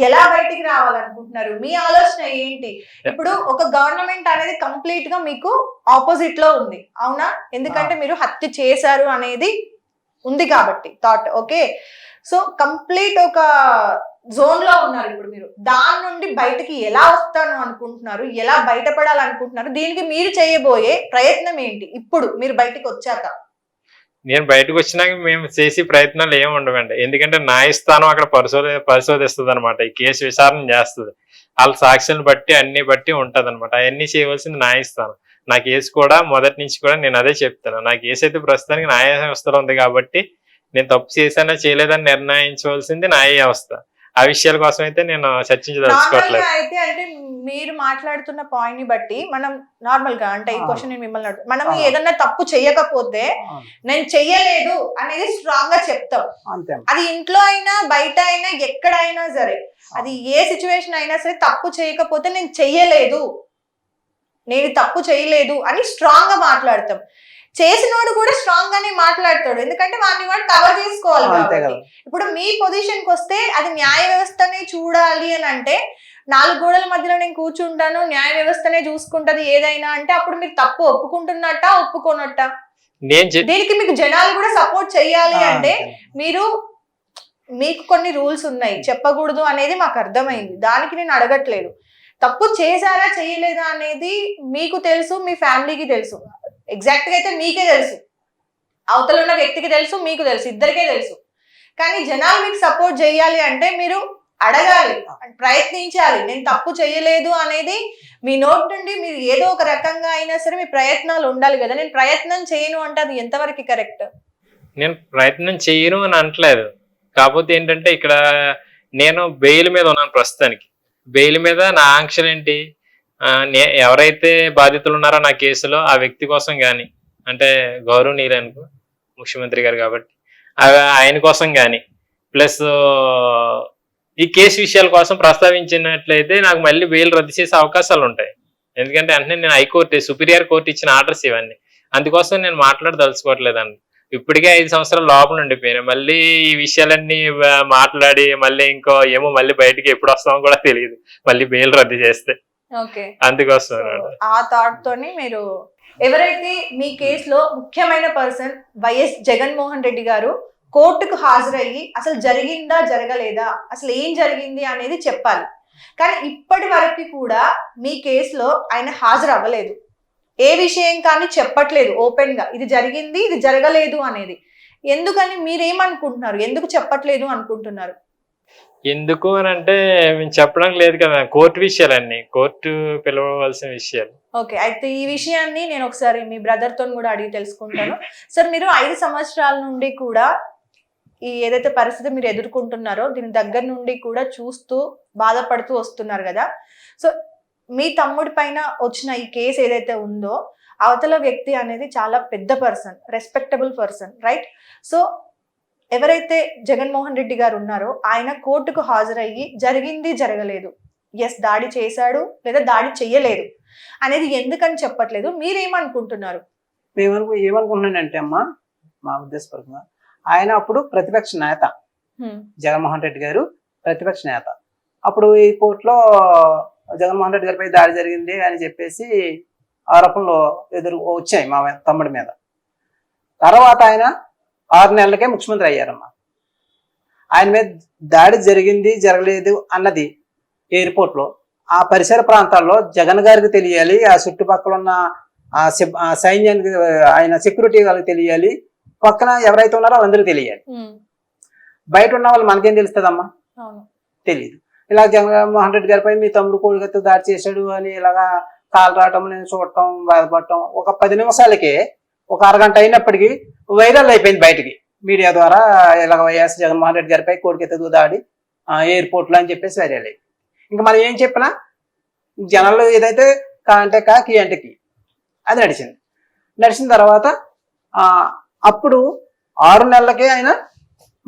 ఎలా బయటికి రావాలనుకుంటున్నారు? మీ ఆలోచన ఏంటి? ఇప్పుడు ఒక గవర్నమెంట్ అనేది కంప్లీట్ గా మీకు ఆపోజిట్ లో ఉంది, అవునా? ఎందుకంటే మీరు హత్య చేశారు అనేది ఉంది కాబట్టి థాట్. ఓకే, సో కంప్లీట్ ఒక జోన్ లో ఉన్నారు ఇప్పుడు మీరు. దాని నుండి బయటకి ఎలా వస్తాను అనుకుంటున్నారు? ఎలా బయటపడాలనుకుంటున్నారు? దీనికి మీరు చేయబోయే ప్రయత్నం ఏంటి ఇప్పుడు మీరు బయటకు వచ్చాక? నేను బయటకు వచ్చినాక మేము చేసే ప్రయత్నాలు ఏమి ఉండవండి. ఎందుకంటే న్యాయస్థానం అక్కడ పరిశోధిస్తుంది అనమాట. ఈ కేసు విచారణ చేస్తుంది. వాళ్ళ సాక్ష్యాలను బట్టి అన్ని బట్టి ఉంటది అనమాట. అవన్నీ చేయవలసింది న్యాయస్థానం. నా కేసు కూడా మొదటి నుంచి కూడా నేను అదే చెప్తాను. నా కేసు అయితే ప్రస్తుతానికి న్యాయ వ్యవస్థలో ఉంది కాబట్టి నేను తప్పు చేశానా చేయలేదని నిర్ణయించవలసింది న్యాయ వ్యవస్థ. ఆ విషయాల కోసం అయితే నేను నార్మల్ చర్చించదలుచుకోవట్లేదు. గా అయితే అంటే మీరు మాట్లాడుతున్న పాయింట్ ని బట్టి మనం నార్మల్ గా అంటే ఈ క్వశ్చన్ నేను మిమ్మల్ని అడుగు, మనం ఏదన్నా తప్పు చేయకపోతే నేను చెయ్యలేదు అనేది స్ట్రాంగ్ గా చెప్తాం. అంతే. అది ఇంట్లో అయినా బయట అయినా ఎక్కడైనా సరే, అది ఏ సిచ్యువేషన్ అయినా సరే, తప్పు చేయకపోతే నేను చెయ్యలేదు, నేను తప్పు చేయలేదు అని స్ట్రాంగ్ గా మాట్లాడతాం. చేసినోడు కూడా స్ట్రాంగ్ గానే మాట్లాడతాడు, ఎందుకంటే వాడు కవర్ చేసుకోవాలి కాబట్టి. ఇప్పుడు మీ పొజిషన్ కి వస్తే అది న్యాయ వ్యవస్థనే చూడాలి అని అంటే, 4 గోడల మధ్యలో నేను కూర్చుంటాను, న్యాయ వ్యవస్థనే చూసుకుంటది ఏదైనా అంటే, అప్పుడు మీరు తప్పు ఒప్పుకుంటున్నట్ట ఒప్పుకోనట్ట? దీనికి మీకు జనాలు కూడా సపోర్ట్ చెయ్యాలి అంటే మీకు కొన్ని రూల్స్ ఉన్నాయి, చెప్పకూడదు అనేది మాకు అర్థమైంది. దానికి నేను అడగట్లేదు. తప్పు చేశారా చేయలేదా అనేది మీకు తెలుసు, మీ ఫ్యామిలీకి తెలుసు. ఎగ్జాక్ట్ గా అయితే మీకే తెలుసు, అవతల ఉన్న వ్యక్తికి తెలుసు, మీకు తెలుసు, ఇద్దరికే తెలుసు. కానీ జనాలు మీకు సపోర్ట్ చేయాలి అంటే మీరు అడగాలి, ప్రయత్నించాలి. నేను తప్పు చేయలేదు అనేది మీ నోట్ నుండి మీరు ఏదో ఒక రకంగా అయినా సరే మీ ప్రయత్నాలు ఉండాలి కదా. నేను ప్రయత్నం చేయను అంటే అది ఎంతవరకు కరెక్ట్? నేను ప్రయత్నం చేయను అని అనట్లేదు. కాకపోతే ఏంటంటే ఇక్కడ నేను బెయిల్ మీద ఉన్నాను ప్రస్తుతానికి. బెయిల్ మీద నా ఆంక్షలు ఏంటి, ఎవరైతే బాధితులు ఉన్నారో నా కేసులో ఆ వ్యక్తి కోసం కానీ, అంటే గౌరవనీయులకు ముఖ్యమంత్రి గారు కాబట్టి ఆయన కోసం కానీ, ప్లస్ ఈ కేసు విషయాల కోసం ప్రస్తావించినట్లయితే నాకు మళ్ళీ బెయిల్ రద్దు చేసే అవకాశాలు ఉంటాయి. ఎందుకంటే అంటే నేను హైకోర్టు సుపీరియర్ కోర్టు ఇచ్చిన ఆర్డర్స్ ఇవన్నీ. అందుకోసం నేను మాట్లాడదలుచుకోవట్లేదండి. ఇప్పటికే 5 సంవత్సరాల లోపల ఉండిపోయినాయి. మళ్ళీ ఈ విషయాలన్నీ మాట్లాడి మళ్ళీ ఇంకో ఏమో మళ్ళీ బయటికి ఎప్పుడు వస్తామో కూడా తెలియదు, మళ్ళీ బెయిల్ రద్దు చేస్తే. అందుకోసం ఆ థాట్ తోని మీరు ఎవరైతే మీ కేసులో ముఖ్యమైన పర్సన్ వైఎస్ జగన్మోహన్ రెడ్డి గారు కోర్టుకు హాజరయ్యి అసలు జరిగిందా జరగలేదా, అసలు ఏం జరిగింది అనేది చెప్పాలి. కానీ ఇప్పటి వరకు కూడా మీ కేసులో ఆయన హాజరు అవ్వలేదు. ఏ విషయం కానీ చెప్పట్లేదు ఓపెన్ గా, ఇది జరిగింది ఇది జరగలేదు అనేది. ఎందుకని మీరేమనుకుంటున్నారు? ఎందుకు చెప్పట్లేదు అనుకుంటున్నారు? ఎందుకు అని అంటే మేము చెప్పడం లేదు కదా, కోర్టు విషయాలన్నీ కోర్టు పిలవవలసిన విషయాలు. ఓకే, అయితే ఈ విషయాన్ని నేను ఒకసారి మీ బ్రదర్ తో కూడా అడిగి తెలుసుకుంటాను. సార్, మీరు 5 సంవత్సరాల నుండి కూడా ఈ ఏదైతే పరిస్థితి మీరు ఎదుర్కొంటున్నారో దీని దగ్గర నుండి కూడా చూస్తూ బాధపడుతూ వస్తున్నారు కదా. సో మీ తమ్ముడి పైన వచ్చిన ఈ కేసు ఏదైతే ఉందో, అవతల వ్యక్తి అనేది చాలా పెద్ద person, respectable person, right? So ఎవరైతే జగన్మోహన్ రెడ్డి గారు ఉన్నారో ఆయన కోర్టుకు హాజరయ్యి జరిగింది జరగలేదు, ఎస్ దాడి చేశాడు లేదా దాడి చెయ్యలేదు అనేది ఎందుకని చెప్పట్లేదు? మీరేమనుకుంటున్నారు? ఏమనుకుంటున్నానంటే అమ్మా, మా ఉద్దేశపరంగా ఆయన అప్పుడు ప్రతిపక్ష నేత, జగన్మోహన్ రెడ్డి గారు ప్రతిపక్ష నేత. అప్పుడు ఈ కోర్టులో జగన్మోహన్ రెడ్డి గారిపై దాడి జరిగింది అని చెప్పేసి ఆరోపణలు వచ్చాయి మా తమ్ముడి మీద. తర్వాత ఆయన 6 నెలలకే ముఖ్యమంత్రి అయ్యారమ్మా. ఆయన మీద దాడి జరిగింది జరగలేదు అన్నది ఎయిర్పోర్ట్ లో ఆ పరిసర ప్రాంతాల్లో జగన్ గారికి తెలియాలి, ఆ చుట్టుపక్కల ఉన్న సైన్యానికి ఆయన సెక్యూరిటీ వాళ్ళకి తెలియాలి, పక్కన ఎవరైతే ఉన్నారో వాళ్ళందరికీ తెలియాలి. బయట ఉన్న వాళ్ళు మనకేం తెలుస్తుందమ్మా? తెలియదు. ఇలా జగన్మోహన్ రెడ్డి గారిపై మీ తమ్ముడు కోడికత్తో దాడి చేశాడు అని ఇలాగా కాలు రావటం, నేను చూడటం, బాధపడటం, ఒక 10 నిమిషాలకే ఒక అరగంట అయినప్పటికీ వైరల్ అయిపోయింది బయటికి మీడియా ద్వారా. ఇలాగ వైఎస్ జగన్మోహన్ రెడ్డి గారిపై కోడికత్తో దాడి ఎయిర్పోర్ట్లో అని చెప్పేసి వైరల్ అయింది. ఇంకా మనం ఏం చెప్పినా జనాలు ఏదైతే కా అంటే కా, కి అంటే కి అది నడిచిన తర్వాత అప్పుడు 6 నెలలకే ఆయన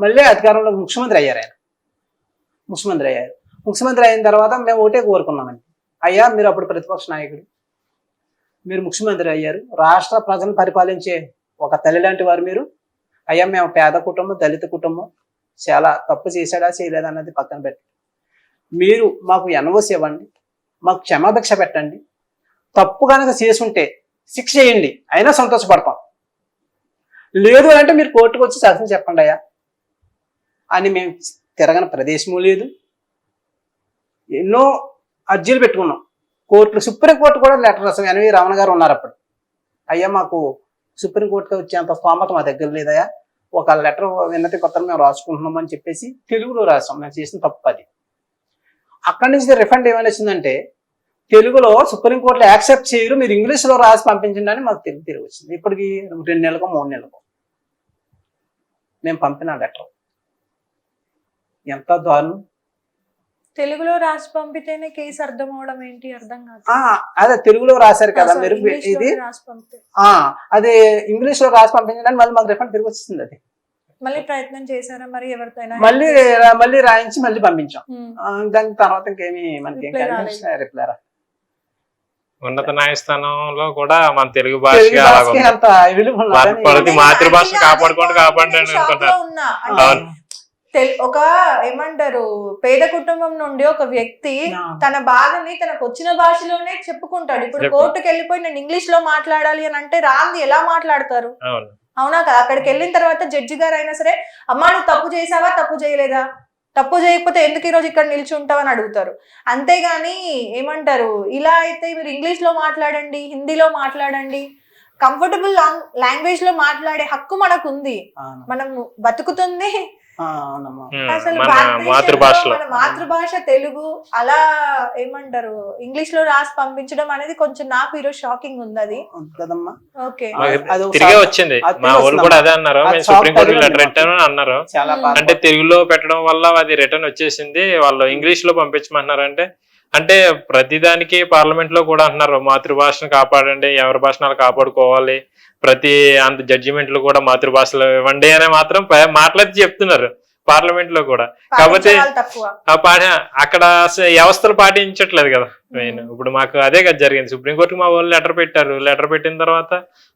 మళ్ళీ అధికారంలో ముఖ్యమంత్రి అయ్యారు. ముఖ్యమంత్రి అయిన తర్వాత మేము ఒకటే కోరుకున్నామండి, అయ్యా మీరు అప్పుడు ప్రతిపక్ష నాయకుడు, మీరు ముఖ్యమంత్రి అయ్యారు, రాష్ట్ర ప్రజలను పరిపాలించే ఒక తల్లి లాంటి వారు మీరు. అయ్యా మేము పేద కుటుంబం, దళిత కుటుంబం, చాలా తప్పు చేశాడా చేయలేదా అన్నది పక్కన పెట్టి మీరు మాకు ఎన్ఓసి ఇవ్వండి, మాకు క్షమాభిక్ష పెట్టండి, తప్పు కనుక చేసుంటే శిక్ష చేయండి, అయినా సంతోషపడతాం, లేదు అంటే మీరు కోర్టుకు వచ్చి సాక్ష్యం చెప్పండి అయ్యా అని. మేము తిరగని ప్రదేశము లేదు, ఎన్నో అర్జీలు పెట్టుకున్నాం కోర్టులు, సుప్రీంకోర్టు కూడా లెటర్ రాసాం. ఎన్వి రమణ గారు ఉన్నారు అప్పుడు, అయ్యా మాకు సుప్రీంకోర్టుకి వచ్చేంత స్తోమత మా దగ్గర లేదయ్యా, ఒక లెటర్ విన్నతి పత్రం మేము రాసుకుంటున్నాం అని చెప్పేసి తెలుగులో రాసాం. మేము చేసిన తప్పు అది. అక్కడి నుంచి రిఫండ్ ఏమైనా వచ్చిందంటే, తెలుగులో సుప్రీంకోర్టులో యాక్సెప్ట్ చేయరు, మీరు ఇంగ్లీష్లో రాసి పంపించండి అని మాకు తిరిగి వచ్చింది. ఇప్పటికి 2 నెలలకు 3 నెలలకు మేము పంపిన లెటర్. ఎంత దారుణం. తెలుగులో రాసి పంపితేనే కేసు అర్థం అవడం ఏంటి, అర్థం కాదు. అదే తెలుగులో రాశారు కదా మీరు, ఇది అదే ఇంగ్లీష్ లో రాసి పంపించండి మళ్ళీ మాకు రిఫండ్ తిరిగి వచ్చింది. అది మళ్ళీ ప్రయత్నం చేశారా మరి ఎవరితోనైనా? మళ్ళీ రాయించి మళ్ళీ పంపించాం. దాని తర్వాత ఇంకేమి మనకి రిప్లై రా. ఉన్నత న్యాయస్థానంలో కూడా మన తెలుగు భాష అంత విలువ, మాతృభాష కాపాడండి అనుకుంటున్నారు. ఒక ఏమంటారు, పేద కుటుంబం నుండి ఒక వ్యక్తి తన బాధని తనకు వచ్చిన భాషలోనే చెప్పుకుంటాడు. ఇప్పుడు కోర్టుకు వెళ్ళిపోయి నేను ఇంగ్లీష్ లో మాట్లాడాలి అని అంటే రాంది ఎలా మాట్లాడతారు? అవునా కదా? అక్కడికి వెళ్ళిన తర్వాత జడ్జి గారు అయినా సరే, అమ్మా నువ్వు తప్పు చేసావా, తప్పు చేయలేదా, తప్పు చేయకపోతే ఎందుకు ఈరోజు ఇక్కడ నిల్చుంటావు అని అడుగుతారు. అంతేగాని ఏమంటారు, ఇలా అయితే మీరు ఇంగ్లీష్ లో మాట్లాడండి, హిందీలో మాట్లాడండి, కంఫర్టబుల్ లాంగ్వేజ్ లో మాట్లాడే హక్కు మనకు ఉంది. మనం బతుకుతుంది అసలు మన మాతృభాష తెలుగు. అలా ఏమంటారు ఇంగ్లీష్ లో రాసి పంపించడం అనేది కొంచెం నాకు ఈరోజు షాకింగ్ ఉంది. అది ఓకే, తిరిగే వచ్చింది. మా వాళ్ళు కూడా అదే అన్నారు, మేము సుప్రీంకోర్టు లెటర్ పెట్టాను అన్నారు. అంటే తెలుగులో పెట్టడం వల్ల అది రిటర్న్ వచ్చేసింది, వాళ్ళు ఇంగ్లీష్ లో పంపించమంటున్నారు. అంటే ప్రతిదానికి పార్లమెంట్ లో కూడా అంటున్నారు మాతృభాషను కాపాడండి, ఎవరి భాషను కాపాడుకోవాలి, ప్రతి అంత జడ్జిమెంట్లు కూడా మాతృభాషలో ఇవ్వండి అని మాత్రం మాట్లాడి చెప్తున్నారు పార్లమెంట్ లో కూడా. కాకపోతే అక్కడ వ్యవస్థలు పాటించట్లేదు కదా మెయిన్. ఇప్పుడు మాకు అదే కదా జరిగింది, సుప్రీంకోర్టుకి మా వాళ్ళు లెటర్ పెట్టారు, లెటర్ పెట్టిన తర్వాత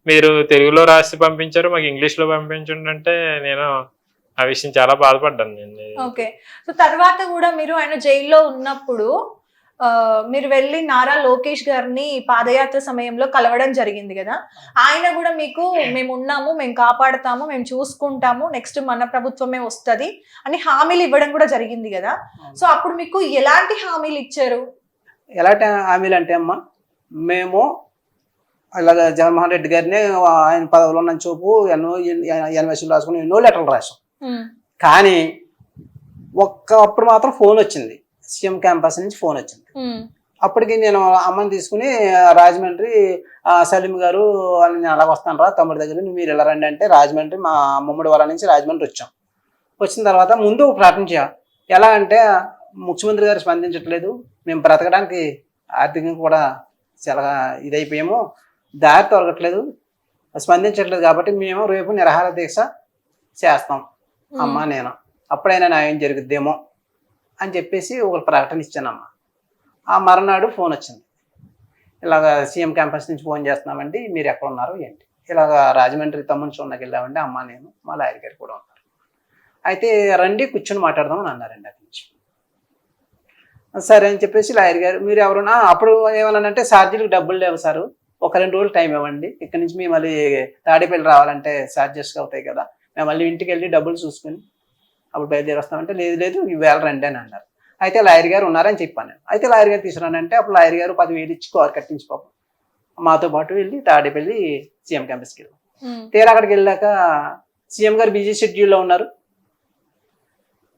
మీరు తెలుగులో రాసి పంపించారు, మాకు ఇంగ్లీష్ లో పంపించండి అంటే నేను ఆ విషయం చాలా బాధపడ్డాను నేను. ఓకే, సో తర్వాత కూడా మీరు ఆయన జైల్లో ఉన్నప్పుడు మీరు వెళ్ళి నారా లోకేష్ గారిని పాదయాత్ర సమయంలో కలవడం జరిగింది కదా, ఆయన కూడా మీకు మేము ఉన్నాము, మేము కాపాడుతాము, మేము చూసుకుంటాము, నెక్స్ట్ మన ప్రభుత్వమే వస్తుంది అని హామీలు ఇవ్వడం కూడా జరిగింది కదా. సో అప్పుడు మీకు ఎలాంటి హామీలు ఇచ్చారు? ఎలాంటి హామీలు అంటే అమ్మా, మేము ఇలాగ జగన్మోహన్ రెడ్డి గారిని ఆయన పదవిలో ఉన్న చూపు ఎన్వైసీలు రాసుకుని ఎన్నో లెటర్లు రాసాం. కానీ అప్పుడు మాత్రం ఫోన్ వచ్చింది, సీఎం క్యాంపస్ నుంచి ఫోన్ వచ్చింది. అప్పటికి నేను అమ్మని తీసుకుని రాజమండ్రి, సలీం గారు నేను అలాగ వస్తాను రా తమ్ముడి దగ్గర, మీరు ఇలా రండి అంటే రాజమండ్రి, మా ముమ్మడి వాళ్ళ నుంచి రాజమండ్రి వచ్చాం. వచ్చిన తర్వాత ముందు ప్రకటన చేయాలి, ఎలా అంటే ముఖ్యమంత్రి గారు స్పందించట్లేదు, మేము బ్రతకడానికి ఆర్థికంగా కూడా చాలా ఇదైపోయాము, దారి తొలగట్లేదు, స్పందించట్లేదు, కాబట్టి మేము రేపు నిరాహార దీక్ష చేస్తాం అమ్మ నేను, అప్పుడైనా న్యాయం జరుగుద్దేమో అని చెప్పేసి ఒక ప్రకటన ఇచ్చానమ్మా. ఆ మరునాడు ఫోన్ వచ్చింది, ఇలాగ సీఎం క్యాంపస్ నుంచి ఫోన్ చేస్తున్నామండి, మీరు ఎక్కడ ఉన్నారు ఏంటి, ఇలాగ రాజమండ్రి తమ్ముని చూడకి వెళ్ళామండి అమ్మ నేను, మా లాయర్ గారు కూడా ఉన్నారు, అయితే రండి కూర్చొని మాట్లాడదామని అన్నారండి. అక్కడి నుంచి సరే అని చెప్పేసి లాయర్ గారు మీరు ఎవరున్నా, అప్పుడు ఏమన్నానంటే ఛార్జీలకు డబ్బులు లేవు సార్, ఒక 2 రోజులు టైం ఇవ్వండి, ఇక్కడ నుంచి మేము మళ్ళీ తాడేపల్లి రావాలంటే ఛార్జెస్ అవుతాయి కదా, మేము మళ్ళీ ఇంటికి వెళ్ళి డబ్బులు చూసుకుని అప్పుడు బయలుదేరి వస్తామంటే లేదు ఈవేళ రండి అని అన్నారు. అయితే లాయర్ గారు ఉన్నారని చెప్పాను నేను. అయితే లాయర్ గారు తీసుకురానంటే అప్పుడు లాయర్ గారు 10,000 ఇచ్చి కారు కట్టించి పాపం మాతో పాటు వెళ్ళి తాడేపల్లి సీఎం క్యాంపస్కి వెళ్ళాం. తీరా అక్కడికి వెళ్ళాక సీఎం గారు బిజీ షెడ్యూల్లో ఉన్నారు,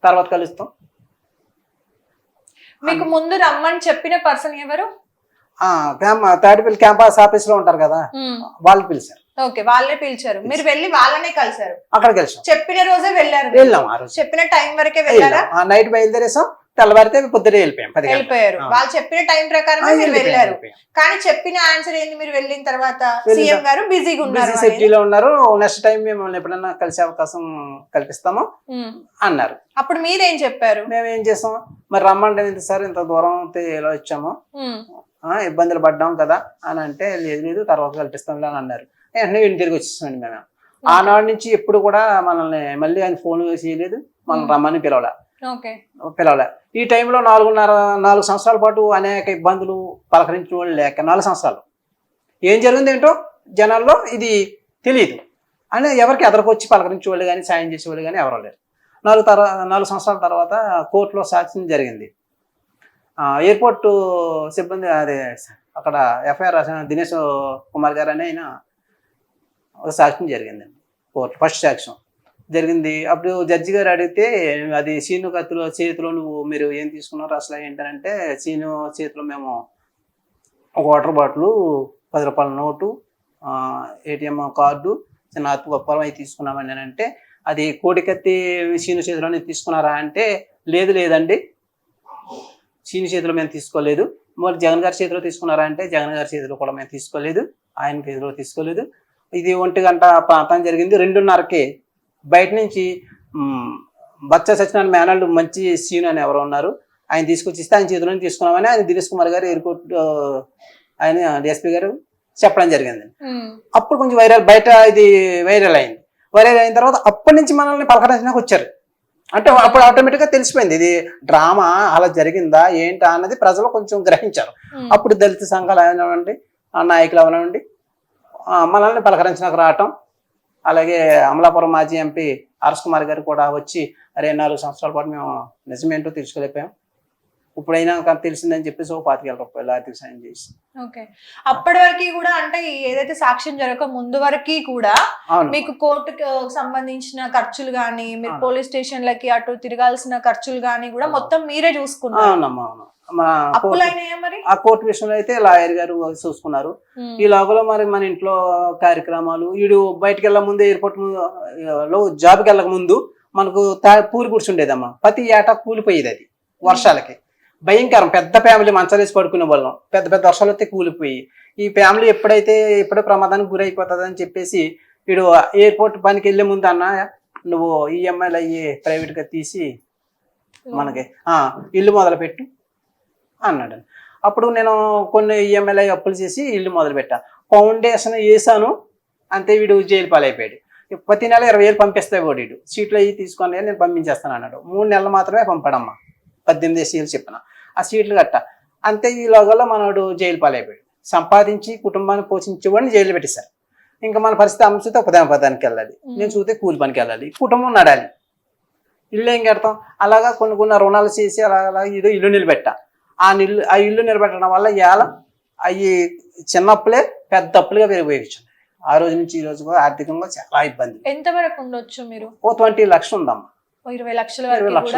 తర్వాత కలుస్తాం. మీకు ముందు రమ్మని చెప్పిన పర్సన్ ఎవరు? తాడేపల్లి క్యాంపస్ ఆఫీస్ లో ఉంటారు కదా, వాళ్ళు పిలిచారు. ఓకే, వాళ్ళే పిలిచారు, మీరు వెళ్ళి వాళ్ళనే కలిసారు? అక్కడ కలిసాం, చెప్పిన రోజే వెళ్ళారు, వెళ్ళాం. ఆ రోజు చెప్పిన టైం వరకే వెళ్ళారా? నైట్ బయలుదేరేసాం, తెల్లవారితే పొద్దునే వెళ్ళిపోయాం 10 గంటలకు. వెళ్ళిపోయారు. ఆ. వాళ్ళు చెప్పిన టైం ప్రకారమే మీరు వెళ్ళారు. కానీ చెప్పిన ఆన్సర్ ఏంది, మీరు వెళ్ళిన తర్వాత సీఎం గారు బిజీగా ఉన్నారు బిజీ షెడ్యూల్ ఉన్నారు, నెక్స్ట్ టైం మేము ఎప్పుడైనా కలిసే అవకాశం కల్పిస్తాము అన్నారు. అప్పుడు మీరేం చెప్పారు? మేము ఏం చేసాం, మరి రమ్మంటే ఎంత సార్ ఇంత దూరం ఎలా వచ్చాము, ఇబ్బందులు పడ్డాం కదా అని అంటే, లేదు తర్వాత కల్పిస్తాం అని అన్నారు. వెంటనే ఇంటి తిరిగి వచ్చేసామండి మేము. ఆనాడు నుంచి ఎప్పుడు కూడా మనల్ని మళ్ళీ ఆయన ఫోన్ చేయలేదు, మనం రమ్మని పిలవలే. ఈ టైంలో 4 సంవత్సరాల పాటు అనేక ఇబ్బందులు, పలకరించిన వాళ్ళు లేక 4 సంవత్సరాలు ఏం జరిగింది ఏంటో జనాల్లో ఇది తెలియదు అని ఎవరికి ఎదరికొచ్చి పలకరించే వాళ్ళు కానీ సాయం చేసేవాళ్ళు కానీ ఎవరో లేరు. 4 సంవత్సరాల తర్వాత కోర్టులో సాక్ష్యం జరిగింది. ఎయిర్పోర్ట్ సిబ్బంది అదే అక్కడ ఎఫ్ఐఆర్ రాసిన దినేష్ కుమార్ గారు అని ఆయన ఒక సాక్ష్యం జరిగిందండి. కోర్టు ఫస్ట్ సాక్ష్యం జరిగింది. అప్పుడు జడ్జి గారు అడిగితే, అది సీను కత్తులో చేతిలో మీరు ఏం తీసుకున్నారు అసలు ఏంటంటే, సీను చేతిలో మేము ఒక వాటర్ బాటిల్, 10 రూపాయల నోటు, ఏటీఎం కార్డు, చిన్న అప్పుగొప్పలం అవి తీసుకున్నామని అని అంటే, అది కోడికత్తి సీను చేతిలోనే తీసుకున్నారా అంటే, లేదండి సీను చేతిలో మేము తీసుకోలేదు. మరి జగన్ గారి చేతిలో తీసుకున్నారా అంటే, జగన్ గారి చేతిలో కూడా మేము తీసుకోలేదు, ఆయన చేతిలో తీసుకోలేదు. ఇది 1 గంట ప్రాంతం జరిగింది. 2:30కి బయట నుంచి బచ్చ సత్యనారాయణ మేనల్డ్ మంచి సీన్ అని ఎవరు ఉన్నారు, ఆయన తీసుకొచ్చి ఇస్తే ఆయన చేతిలో తీసుకున్నామని ఆయన దినేష్ కుమార్ గారు ఎయిర్పోర్ట్ ఆయన డిఎస్పీ గారు చెప్పడం జరిగింది. అప్పుడు కొంచెం బయట ఇది వైరల్ అయింది. వైరల్ అయిన తర్వాత అప్పటి నుంచి మనల్ని పలకరించడానికి వచ్చారు. అంటే అప్పుడు ఆటోమేటిక్గా తెలిసిపోయింది ఇది డ్రామా అలా జరిగిందా ఏంటా అన్నది ప్రజలు కొంచెం గ్రహించారు. అప్పుడు దళిత సంఘాలు అవనివ్వండి, నాయకులు అవనివ్వండి, మనల్ని పలకరించడానికి రావటం. అలాగే అమలాపురం మాజీ ఎంపీ ఆర్ఎస్ కుమార్ గారు కూడా వచ్చి, అరే 4 సంవత్సరాల పాటు మేము నిజమేంటో తెలుసుకోలేకపోయాం, ఇప్పుడైనా తెలిసిందని చెప్పేసి 25,000 రూపాయలు ఆర్థిక సాయం చేసి. అప్పటి వరకు కూడా, అంటే ఏదైతే సాక్ష్యం జరగక ముందు వరకు కూడా మీకు కోర్టుకు సంబంధించిన ఖర్చులు గానీ, మీరు పోలీస్ స్టేషన్లకి అటు తిరగాల్సిన ఖర్చులు గానీ కూడా మొత్తం మీరే చూసుకున్నారు? అవునమ్మా. మరి ఆ కోర్టు విషయంలో అయితే లాయర్ గారు చూసుకున్నారు. ఈ లోపల మరి మన ఇంట్లో కార్యక్రమాలు, వీడు బయటకు వెళ్ళక ముందు, ఎయిర్పోర్ట్ లో జాబ్కి వెళ్ళక ముందు మనకు పూరి కూర్చుండేదమ్మా. ప్రతి ఏటా కూలిపోయేది అది వర్షాలకి. భయంకరం, పెద్ద ఫ్యామిలీ మంచాలేసి పడుకునే వాళ్ళం. పెద్ద వర్షాలు వస్తే కూలిపోయి, ఈ ఫ్యామిలీ ఎప్పుడే ప్రమాదానికి గురైపోతుంది అని చెప్పేసి, వీడు ఎయిర్పోర్ట్ పనికి వెళ్ళే ముందు, అన్న నువ్వు ఈఎంఐలు అయ్యి ప్రైవేట్గా తీసి మనకి ఇల్లు మొదలుపెట్టు అన్నాడు. అప్పుడు నేను కొన్ని ఈఎంఐలు అప్పులు చేసి ఇల్లు మొదలుపెట్టా. ఫౌండేషన్ వేసాను, అంతే వీడు జైలు పాలైపోయాడు. ప్రతి నెల 20,000 పంపిస్తాయి వీడు, సీట్లు అవి తీసుకొని నేను పంపించేస్తాను అన్నాడు. 3 నెలలు మాత్రమే పంపాడమ్మా, 18 సీట్లు చెప్పిన ఆ సీట్లు కట్ట. అంతే ఈ లోగల్లో మనవాడు జైలు పాలైపోయాడు. సంపాదించి కుటుంబాన్ని పోషించేవాడిని జైలు పెట్టేశారు. ఇంకా మన పరిస్థితి అంశతో పదానికి వెళ్ళాలి, నేను చూస్తే కూలి పనికి వెళ్ళాలి, కుటుంబం నడాలి, ఇల్లు ఏం కడతాం. అలాగా కొన్ని రుణాలు చేసి అలా ఇల్లు నిలబెట్టా. ఆ ఇల్లు నిలబెట్టడం వల్ల ఇవాళ అవి చిన్న అప్పులే పెద్ద అప్పులుగా పెరిగిపోయింది. ఆ రోజు నుంచి ఈ రోజు కూడా ఆర్థికంగా చాలా ఇబ్బంది. ఎంత వరకు ఉండొచ్చు మీరు? 20 లక్షలు ఉందమ్మా. 20 లక్షలు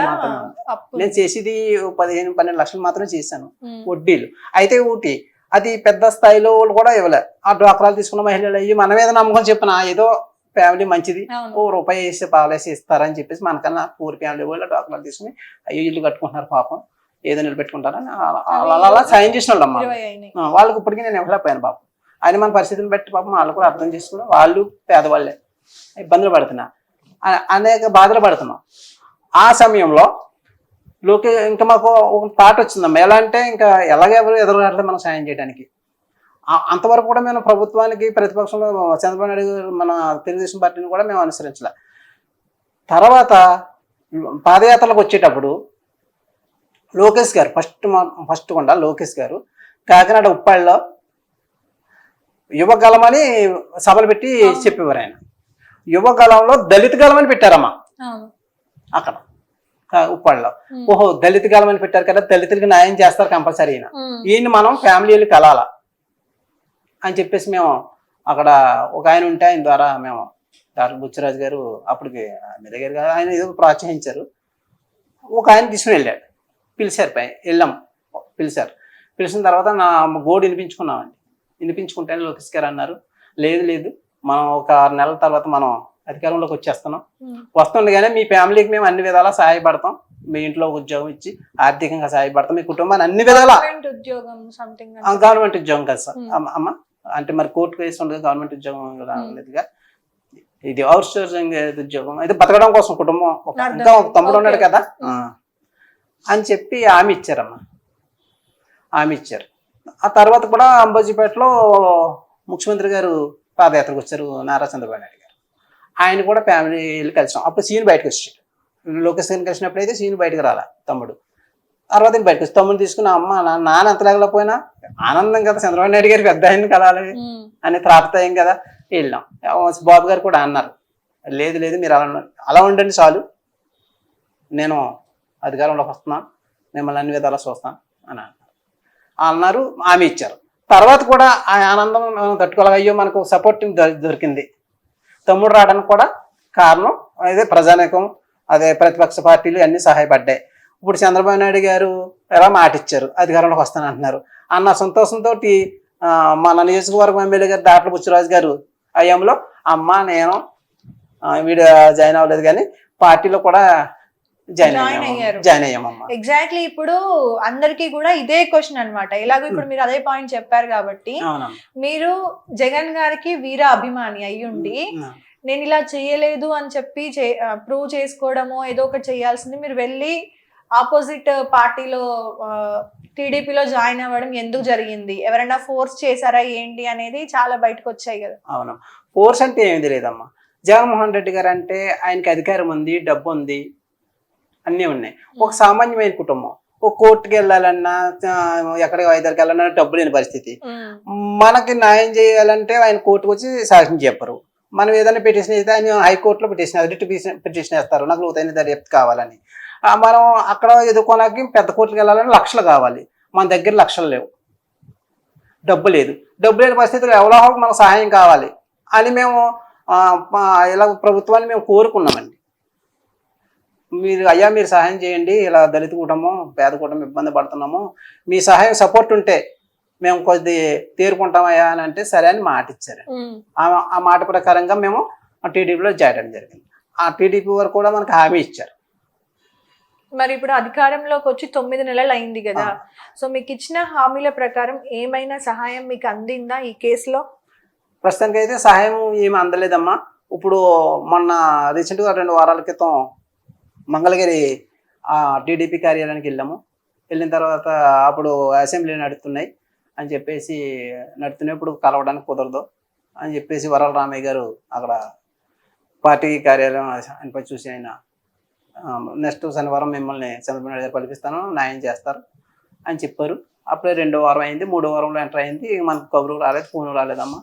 మాత్రమే. నేను చేసేది 15-12 లక్షలు మాత్రమే చేశాను వడ్డీలు. అయితే ఒకటి, అది పెద్ద స్థాయిలో వాళ్ళు కూడా ఇవ్వలే. ఆ డ్వాక్రాలు తీసుకున్న మహిళలు అయ్యి మన మీద నమ్మకం చెప్పిన, ఏదో ఫ్యామిలీ మంచిది, ₹1 వేసి పాలేసి ఇస్తారని చెప్పేసి మనకన్నా పూర్ ఫ్యామిలీ వాళ్ళు డ్వాక్రాలు తీసుకుని అయ్యో ఇల్లు కట్టుకుంటున్నారు పాపం, ఏదో నిలబెట్టుకుంటారని అలా సాయం చేసిన వాళ్ళు అమ్మా. వాళ్ళకి ఇప్పటికీ నేను ఇవ్వలేకపోయాను పాపం. ఆయన మన పరిస్థితిని బట్టి పాపం వాళ్ళు కూడా అర్థం చేసుకుని, వాళ్ళు పేదవాళ్ళే, ఇబ్బందులు పడుతున్నా, అనేక బాధలు పడుతున్నాం. ఆ సమయంలో ఇంకా మాకు ఒక థాట్ వచ్చిందమ్మా, ఎలా అంటే ఇంకా ఎలాగెవరు ఎదురుగాడలే మనం సాయం చేయడానికి. అంతవరకు కూడా మేము ప్రభుత్వానికి, ప్రతిపక్షంలో చంద్రబాబు నాయుడు మన తెలుగుదేశం పార్టీని కూడా మేము అనుసరించలే. తర్వాత పాదయాత్రలకు వచ్చేటప్పుడు లోకేష్ గారు ఫస్ట్ కొండ లోకేష్ గారు కాకినాడ ఉప్పాళ్ళలో యువగలమని సభలు పెట్టి చెప్పేవారు. ఆయన యువగలంలో దళిత గలం అని పెట్టారమ్మా అక్కడ ఉప్పాళ్ళలో. ఓహో దళిత గలం అని పెట్టారు కదా, దళితులకి న్యాయం చేస్తారు కంపల్సరీ, ఈయన మనం ఫ్యామిలీలు కలాల అని చెప్పేసి మేము అక్కడ ఒక ఆయన ఉంటే ఆయన ద్వారా మేము డాక్టర్ బుచ్చిరాజు గారు అప్పటికి ఎమ్మెల్యే గారు కదా, ఆయన ఏదో ప్రోత్సహించారు. ఒక ఆయన తీసుకుని వెళ్ళాడు, పిలిచారు, వెళ్ళాం, పిలిచిన తర్వాత నా గోడు వినిపించుకున్నామండి. వినిపించుకుంటే లోకేష్ గారు అన్నారు, లేదు మనం ఒక 6 నెలల తర్వాత మనం అధికారంలోకి వచ్చేస్తున్నాం, వస్తుండగానే మీ ఫ్యామిలీకి మేము అన్ని విధాలా సహాయపడతాం, మీ ఇంట్లో ఒక ఉద్యోగం ఇచ్చి ఆర్థికంగా సహాయపడతాం, మీ కుటుంబాన్ని అన్ని విధాలా. గవర్నమెంట్ ఉద్యోగం సంథింగ్ గవర్నమెంట్ ఉద్యోగం కదా సార్. Hmm. అమ్మ అంటే మరి కోర్టు కేసు ఉండదు, గవర్నమెంట్ ఉద్యోగం రాలేదుగా. ఇది అవుట్ సోర్సింగ్ ఉద్యోగం అయితే బతకడం కోసం కుటుంబం ఇంకా ఒక తమ్ముడు ఉన్నాడు కదా అని చెప్పి హామీ ఇచ్చారమ్మా, హామీ ఇచ్చారు. ఆ తర్వాత కూడా అంబాజీపేటలో ముఖ్యమంత్రి గారు పాదయాత్రకు వచ్చారు, నారా చంద్రబాబు నాయుడు గారు. ఆయన కూడా ఫ్యామిలీ వెళ్ళి కలిసాం. అప్పుడు సీన్ బయటకు వచ్చాడు, లోకేష్ గారిని కలిసినప్పుడు అయితే సీన్ బయటకు రాలా తమ్ముడు. తర్వాత బయటకు వచ్చి తమ్ముడు తీసుకున్న అమ్మ నాన్న అంత లేకపోయినా ఆనందం కదా, చంద్రబాబు నాయుడు గారికి పెద్ద ఆయన కలాలి అని త్రాపతాయం కదా, వెళ్ళాం. బాబు గారు కూడా అన్నారు, లేదు లేదు మీరు అలా ఉండండి చాలు, నేను అధికారంలోకి వస్తున్నాను, మిమ్మల్ని అన్ని విధాలా చూస్తాను అని అన్నారు, హామీ ఇచ్చారు. తర్వాత కూడా ఆ ఆనందం తట్టుకోవాలి, అయ్యో మనకు సపోర్టింగ్ దొరికింది. తమ్ముడు రావడానికి కూడా కారణం అదే ప్రజానీకం, అదే ప్రతిపక్ష పార్టీలు అన్నీ సహాయపడ్డాయి. ఇప్పుడు చంద్రబాబు నాయుడు గారు ఎలా మాట ఇచ్చారు, అధికారంలోకి వస్తానంటున్నారు అన్న సంతోషంతో మన నియోజకవర్గం ఎమ్మెల్యే గారు దాట్ల బుచ్చిరాజు గారు అయ్యంలో అమ్మ నేను వీడు జాయిన్ అవ్వలేదు కానీ పార్టీలో కూడా జాయిన్ అయ్యామమ్మా. ఎగ్జాక్ట్లీ. ఇప్పుడు అందరికి కూడా ఇదే క్వశ్చన్ అన్నమాట. ఎలాగో ఇప్పుడు మీరు అదే పాయింట్ చెప్పారు కాబట్టి, మీరు జగన్ గారికి వీర అభిమాని అయ్యుండి నేను ఇలా చేయలేదు అని చెప్పి ప్రూవ్ చేసుకోవడమో ఏదో ఒకటి చేయాల్సింది, మీరు వెళ్ళి ఆపోజిట్ పార్టీలో టీడీపీలో జాయిన్ అవ్వడం ఎందుకు జరిగింది, ఎవరైనా ఫోర్స్ చేశారా ఏంటి అనేది చాలా బయటకు వచ్చాయి కదా. అవును, ఫోర్స్ అంటే ఏమిది లేదమ్మా. జగన్మోహన్ రెడ్డి గారు అంటే ఆయనకి అధికారం ఉంది, డబ్బు ఉంది, అన్నీ ఉన్నాయి. ఒక సామాన్యమైన కుటుంబం, ఒక కోర్టుకి వెళ్ళాలన్నా ఎక్కడికి వైద్యానికి వెళ్ళాలన్నా డబ్బు లేని పరిస్థితి. మనకి న్యాయం చేయాలంటే ఆయన కోర్టుకు వచ్చి సాక్ష్యం చెప్పరు. మనం ఏదైనా పిటిషన్ అయితే ఆయన హైకోర్టులో పిటిషన్ వేస్తారు, నాకు లోతైన దర్యాప్తు కావాలని. మనం అక్కడ ఎదుర్కోవడానికి పెద్ద కోర్టుకి వెళ్ళాలని లక్షలు కావాలి, మన దగ్గర లక్షలు లేవు, డబ్బు లేదు. డబ్బు లేని పరిస్థితుల్లో ఎవరో మనకు సహాయం కావాలి అని మేము ఇలా ప్రభుత్వాన్ని మేము కోరుకున్నామండి. మీరు సహాయం చేయండి, ఇలా దళిత కుటుంబం పేద కుటుంబం ఇబ్బంది పడుతున్నాము, మీ సహాయం సపోర్ట్ ఉంటే మేము కొద్ది తేరుకుంటామయ్యా అని అంటే సరే అని మాట ఇచ్చారు. ఆ మాట ప్రకారంగా మేము టీడీపీలో జాయిన్ జరిగింది. ఆ టీడీపీ వారు కూడా మనకు హామీ ఇచ్చారు. మరి ఇప్పుడు అధికారంలోకి వచ్చి 9 నెలలు అయింది కదా, సో మీకు ఇచ్చిన హామీల ప్రకారం ఏమైనా సహాయం మీకు అందిందా ఈ కేసులో? ప్రస్తుతానికి అయితే సహాయం ఏమి అందలేదమ్మా. ఇప్పుడు మొన్న రీసెంట్గా 2 వారాల క్రితం మంగళగిరి టీడీపీ కార్యాలయానికి వెళ్ళాము. వెళ్ళిన తర్వాత అప్పుడు అసెంబ్లీ నడుస్తున్నాయి అని చెప్పేసి నడుతున్నప్పుడు కలవడానికి కుదరదు అని చెప్పేసి వరాల రామయ్య గారు అక్కడ పార్టీ కార్యాలయం ఆయనపై చూసి ఆయన నెక్స్ట్ శనివారం మిమ్మల్ని చంద్రబాబు నాయుడు గారు పిలిపిస్తాను, న్యాయం చేస్తారు అని చెప్పారు. అప్పుడే 2వ వారం అయింది, 3వ వారంలో ఎంటర్ అయింది. మనకు కబురు రాలేదు, ఫోన్ రాలేదమ్మా.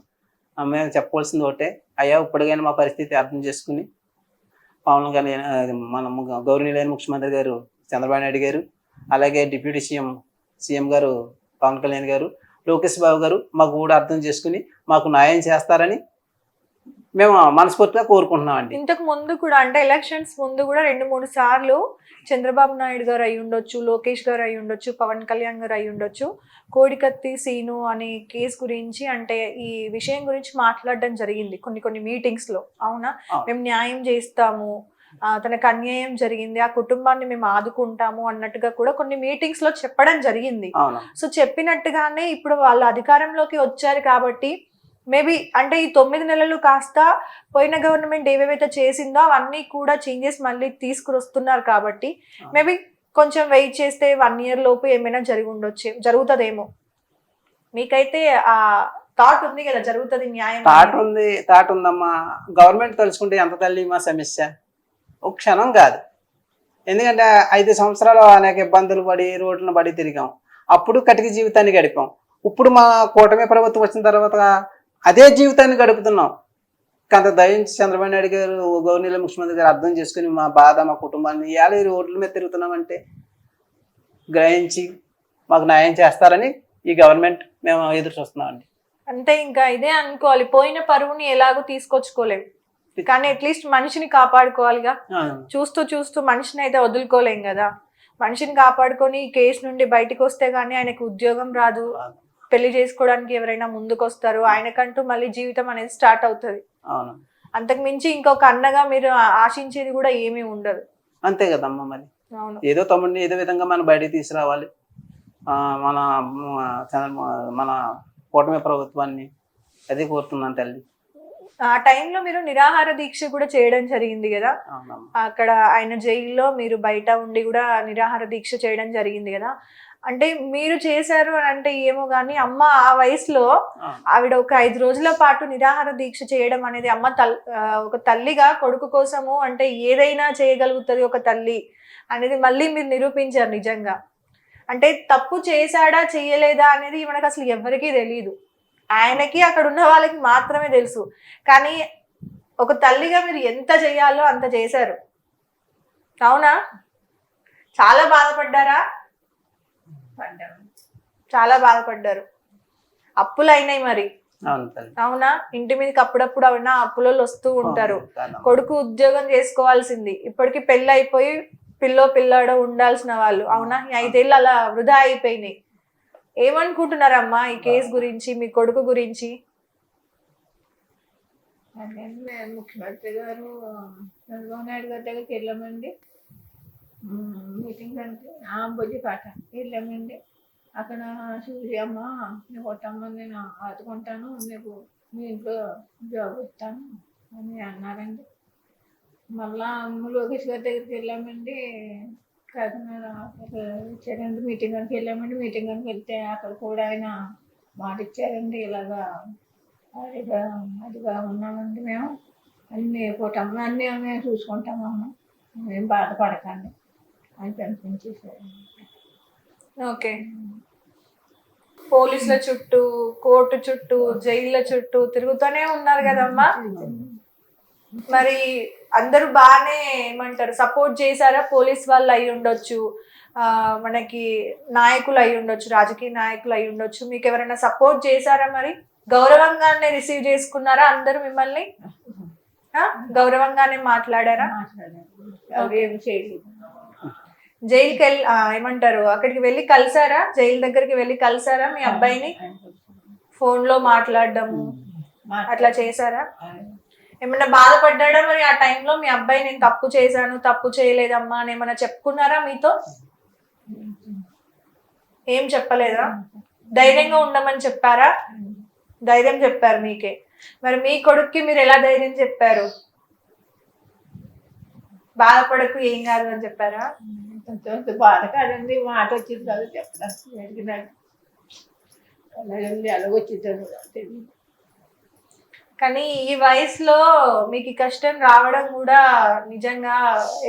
మేము చెప్పవలసింది ఒకటే, అయ్యా ఇప్పటికైనా మా పరిస్థితి అర్థం చేసుకుని పవన్ కళ్యాణ్ మన గౌరవనీయులైన ముఖ్యమంత్రి గారు చంద్రబాబు నాయుడు గారు, అలాగే డిప్యూటీ సీఎం గారు పవన్ కళ్యాణ్ గారు, లోకేష్ బాబు గారు మాకు కూడా అర్థం చేసుకుని మాకు న్యాయం చేస్తారని మేము మనస్ఫూర్తిగా కోరుకుంటున్నామండి. ఇంతకు ముందు కూడా అంటే ఎలక్షన్స్ ముందు కూడా 2-3 సార్లు చంద్రబాబు నాయుడు గారు అయి ఉండొచ్చు, లోకేష్ గారు అయి ఉండొచ్చు, పవన్ కళ్యాణ్ గారు అయి ఉండొచ్చు, కోడికత్తి సీను అనే కేసు గురించి అంటే ఈ విషయం గురించి మాట్లాడడం జరిగింది కొన్ని మీటింగ్స్ లో. అవునా, మేము న్యాయం చేస్తాము, తనకు అన్యాయం జరిగింది, ఆ కుటుంబాన్ని మేము ఆదుకుంటాము అన్నట్టుగా కూడా కొన్ని మీటింగ్స్ లో చెప్పడం జరిగింది. సో చెప్పినట్టుగానే ఇప్పుడు వాళ్ళు అధికారంలోకి వచ్చారు కాబట్టి మేబీ అంటే ఈ 9 నెలలు కాస్త పోయిన గవర్నమెంట్ ఏవేవైతే చేసిందో అవన్నీ కూడా చేంజెస్ మళ్ళీ తీసుకురొస్తున్నారు కాబట్టి మేబీ కొంచెం వెయిట్ చేస్తే 1 year లోపు ఏమైనా జరుగుతుందేమో. మీకైతే ఆ థాట్ ఉంది కదా, జరుగుతుంది న్యాయం? థాట్ ఉందమ్మా. గవర్నమెంట్ తలుచుకుంటే ఎంత తల్లి మా సమస్య, ఒక క్షణం కాదు. ఎందుకంటే 5 సంవత్సరాలు అనేక ఇబ్బందులు పడి రోడ్లను పడి తిరిగాం, అప్పుడు కటిక జీవితాన్ని గడిపాం. ఇప్పుడు మా కూటమి ప్రభుత్వం వచ్చిన తర్వాత అదే జీవితాన్ని గడుపుతున్నాం. కొంత దయించి చంద్రబాబు నాయుడు గారు గవర్నీల ముఖ్యమంత్రి గారు అర్థం చేసుకుని మా బాధ, మా కుటుంబాన్ని ఇవాళ రోడ్ల మీద తిరుగుతున్నామంటే గ్రహించి మాకు న్యాయం చేస్తారని ఈ గవర్నమెంట్ మేము ఎదురు చూస్తున్నామండి. అంటే ఇంకా ఇదే అనుకోవాలి, పోయిన పరువుని ఎలాగో తీసుకొచ్చుకోలేము కానీ అట్లీస్ట్ మనిషిని కాపాడుకోవాలిగా. చూస్తూ మనిషిని అయితే వదులుకోలేం కదా. మనిషిని కాపాడుకొని కేసు నుండి బయటకు వస్తే గానీ ఆయనకు ఉద్యోగం రాదు, పెళ్లి చేసుకోవడానికి ఎవరైనా ముందుకు వస్తారు, ఆయనకంటూ మళ్ళీ జీవితం అనేది స్టార్ట్ అవుతుంది. అంతకు మించి ఇంకొక అన్నగా మీరు ఆశించేది కూడా ఏమీ ఉండదు. అంతే కదమ్మా. మరి అవును. ఏదో తమ్ముడిని ఏదో విధంగా మనం బయటికి తీసుకురావాలి. మన మన కూటమి ప్రభుత్వాన్ని అదే కోరుతున్నాను తల్లి. ఆ టైంలో మీరు నిరాహార దీక్ష కూడా చేయడం జరిగింది కదా, అవునమ్మా. అక్కడ ఆయన జైల్లో మీరు బయట ఉండి కూడా నిరాహార దీక్ష చేయడం జరిగింది కదా. అంటే మీరు చేశారు అని అంటే ఏమో కానీ అమ్మ ఆ వయసులో ఆవిడ ఒక 5 రోజుల పాటు నిరాహార దీక్ష చేయడం అనేది అమ్మ ఒక తల్లిగా కొడుకు కోసము అంటే ఏదైనా చేయగలుగుతుంది ఒక తల్లి అనేది మళ్ళీ మీరు నిరూపించారు నిజంగా. అంటే తప్పు చేశాడా చేయలేదా అనేది మనకు అసలు ఎవరికీ తెలియదు, ఆయనకి అక్కడ ఉన్న వాళ్ళకి మాత్రమే తెలుసు. కానీ ఒక తల్లిగా మీరు ఎంత చేయాలో అంత చేశారు. అవునా? చాలా బాధపడ్డారా? చాలా బాధపడ్డారు. అప్పులు అయినాయి మరి. అవునా? ఇంటి మీదకి అప్పుడప్పుడు అవునా అప్పులలో వస్తూ ఉంటారు. కొడుకు ఉద్యోగం చేసుకోవాల్సింది, ఇప్పటికి పెళ్ళి అయిపోయి పిల్లాడో ఉండాల్సిన వాళ్ళు. అవునా? 5 ఏళ్ళు అలా వృధా అయిపోయినాయి. ఏమనుకుంటున్నారమ్మా ఈ కేసు గురించి, మీ కొడుకు గురించి? ముఖ్యమంత్రి గారు చంద్రబాబు నాయుడు గారి దగ్గరికి వెళ్ళామండి, మీటింగ్ అంటే బొజ్జి పాట వెళ్ళామండి. అక్కడ చూసి అమ్మ నీ కొట్టమ్మ నేను ఆదుకుంటాను, నీకు మీ ఇంట్లో జాబ్ ఇస్తాను అని అన్నారండి. మళ్ళా లోకేష్ గారి దగ్గరికి వెళ్ళామండి, కాకినాడ ఇచ్చారండి. మీటింగ్ అని వెళ్ళామండి, మీటింగ్ అని వెళ్తే అక్కడ కూడా ఆయన మాట ఇచ్చారండి, ఇలాగా అదిగా ఉన్నామండి మేము, అన్నీ పోతాము, అన్నీ మేము చూసుకుంటామమ్మా, మేము బాధపడకండి అని కనిపించేసారు. ఓకే. పోలీసుల చుట్టూ, కోర్టు చుట్టూ, జైళ్ళ చుట్టూ తిరుగుతూనే ఉన్నారు కదమ్మా. మరి అందరూ బాగానే ఏమంటారు సపోర్ట్ చేశారా? పోలీస్ వాళ్ళు అయి ఉండొచ్చు, మనకి నాయకులు అయి ఉండొచ్చు, రాజకీయ నాయకులు అయి ఉండొచ్చు, మీకు ఎవరైనా సపోర్ట్ చేశారా? మరి గౌరవంగానే రిసీవ్ చేసుకున్నారా అందరూ మిమ్మల్ని? గౌరవంగానే మాట్లాడారా? జైలుకి వెళ్ళి ఏమంటారు అక్కడికి వెళ్ళి కలిసారా? జైలు దగ్గరికి వెళ్ళి కలిసారా మీ అబ్బాయిని? ఫోన్ లో మాట్లాడడము అట్లా చేశారా? ఏమన్నా బాధపడ్డా మరి ఆ టైంలో మీ అబ్బాయి నేను తప్పు చేశాను, తప్పు చేయలేదమ్మా అని ఏమన్నా చెప్పుకున్నారా మీతో? ఏం చెప్పలేదా? ధైర్యంగా ఉండమని చెప్పారా? ధైర్యం చెప్పారు మీకే. మరి మీ కొడుక్కి మీరు ఎలా ధైర్యం చెప్పారు? బాధపడకు ఏం కాదు అని చెప్పారా? బాధ కాదండి, మాట వచ్చింది కాదు చెప్పడానికి, అలాగొచ్చింది. కానీ ఈ వయసులో మీకు కష్టం రావడం కూడా నిజంగా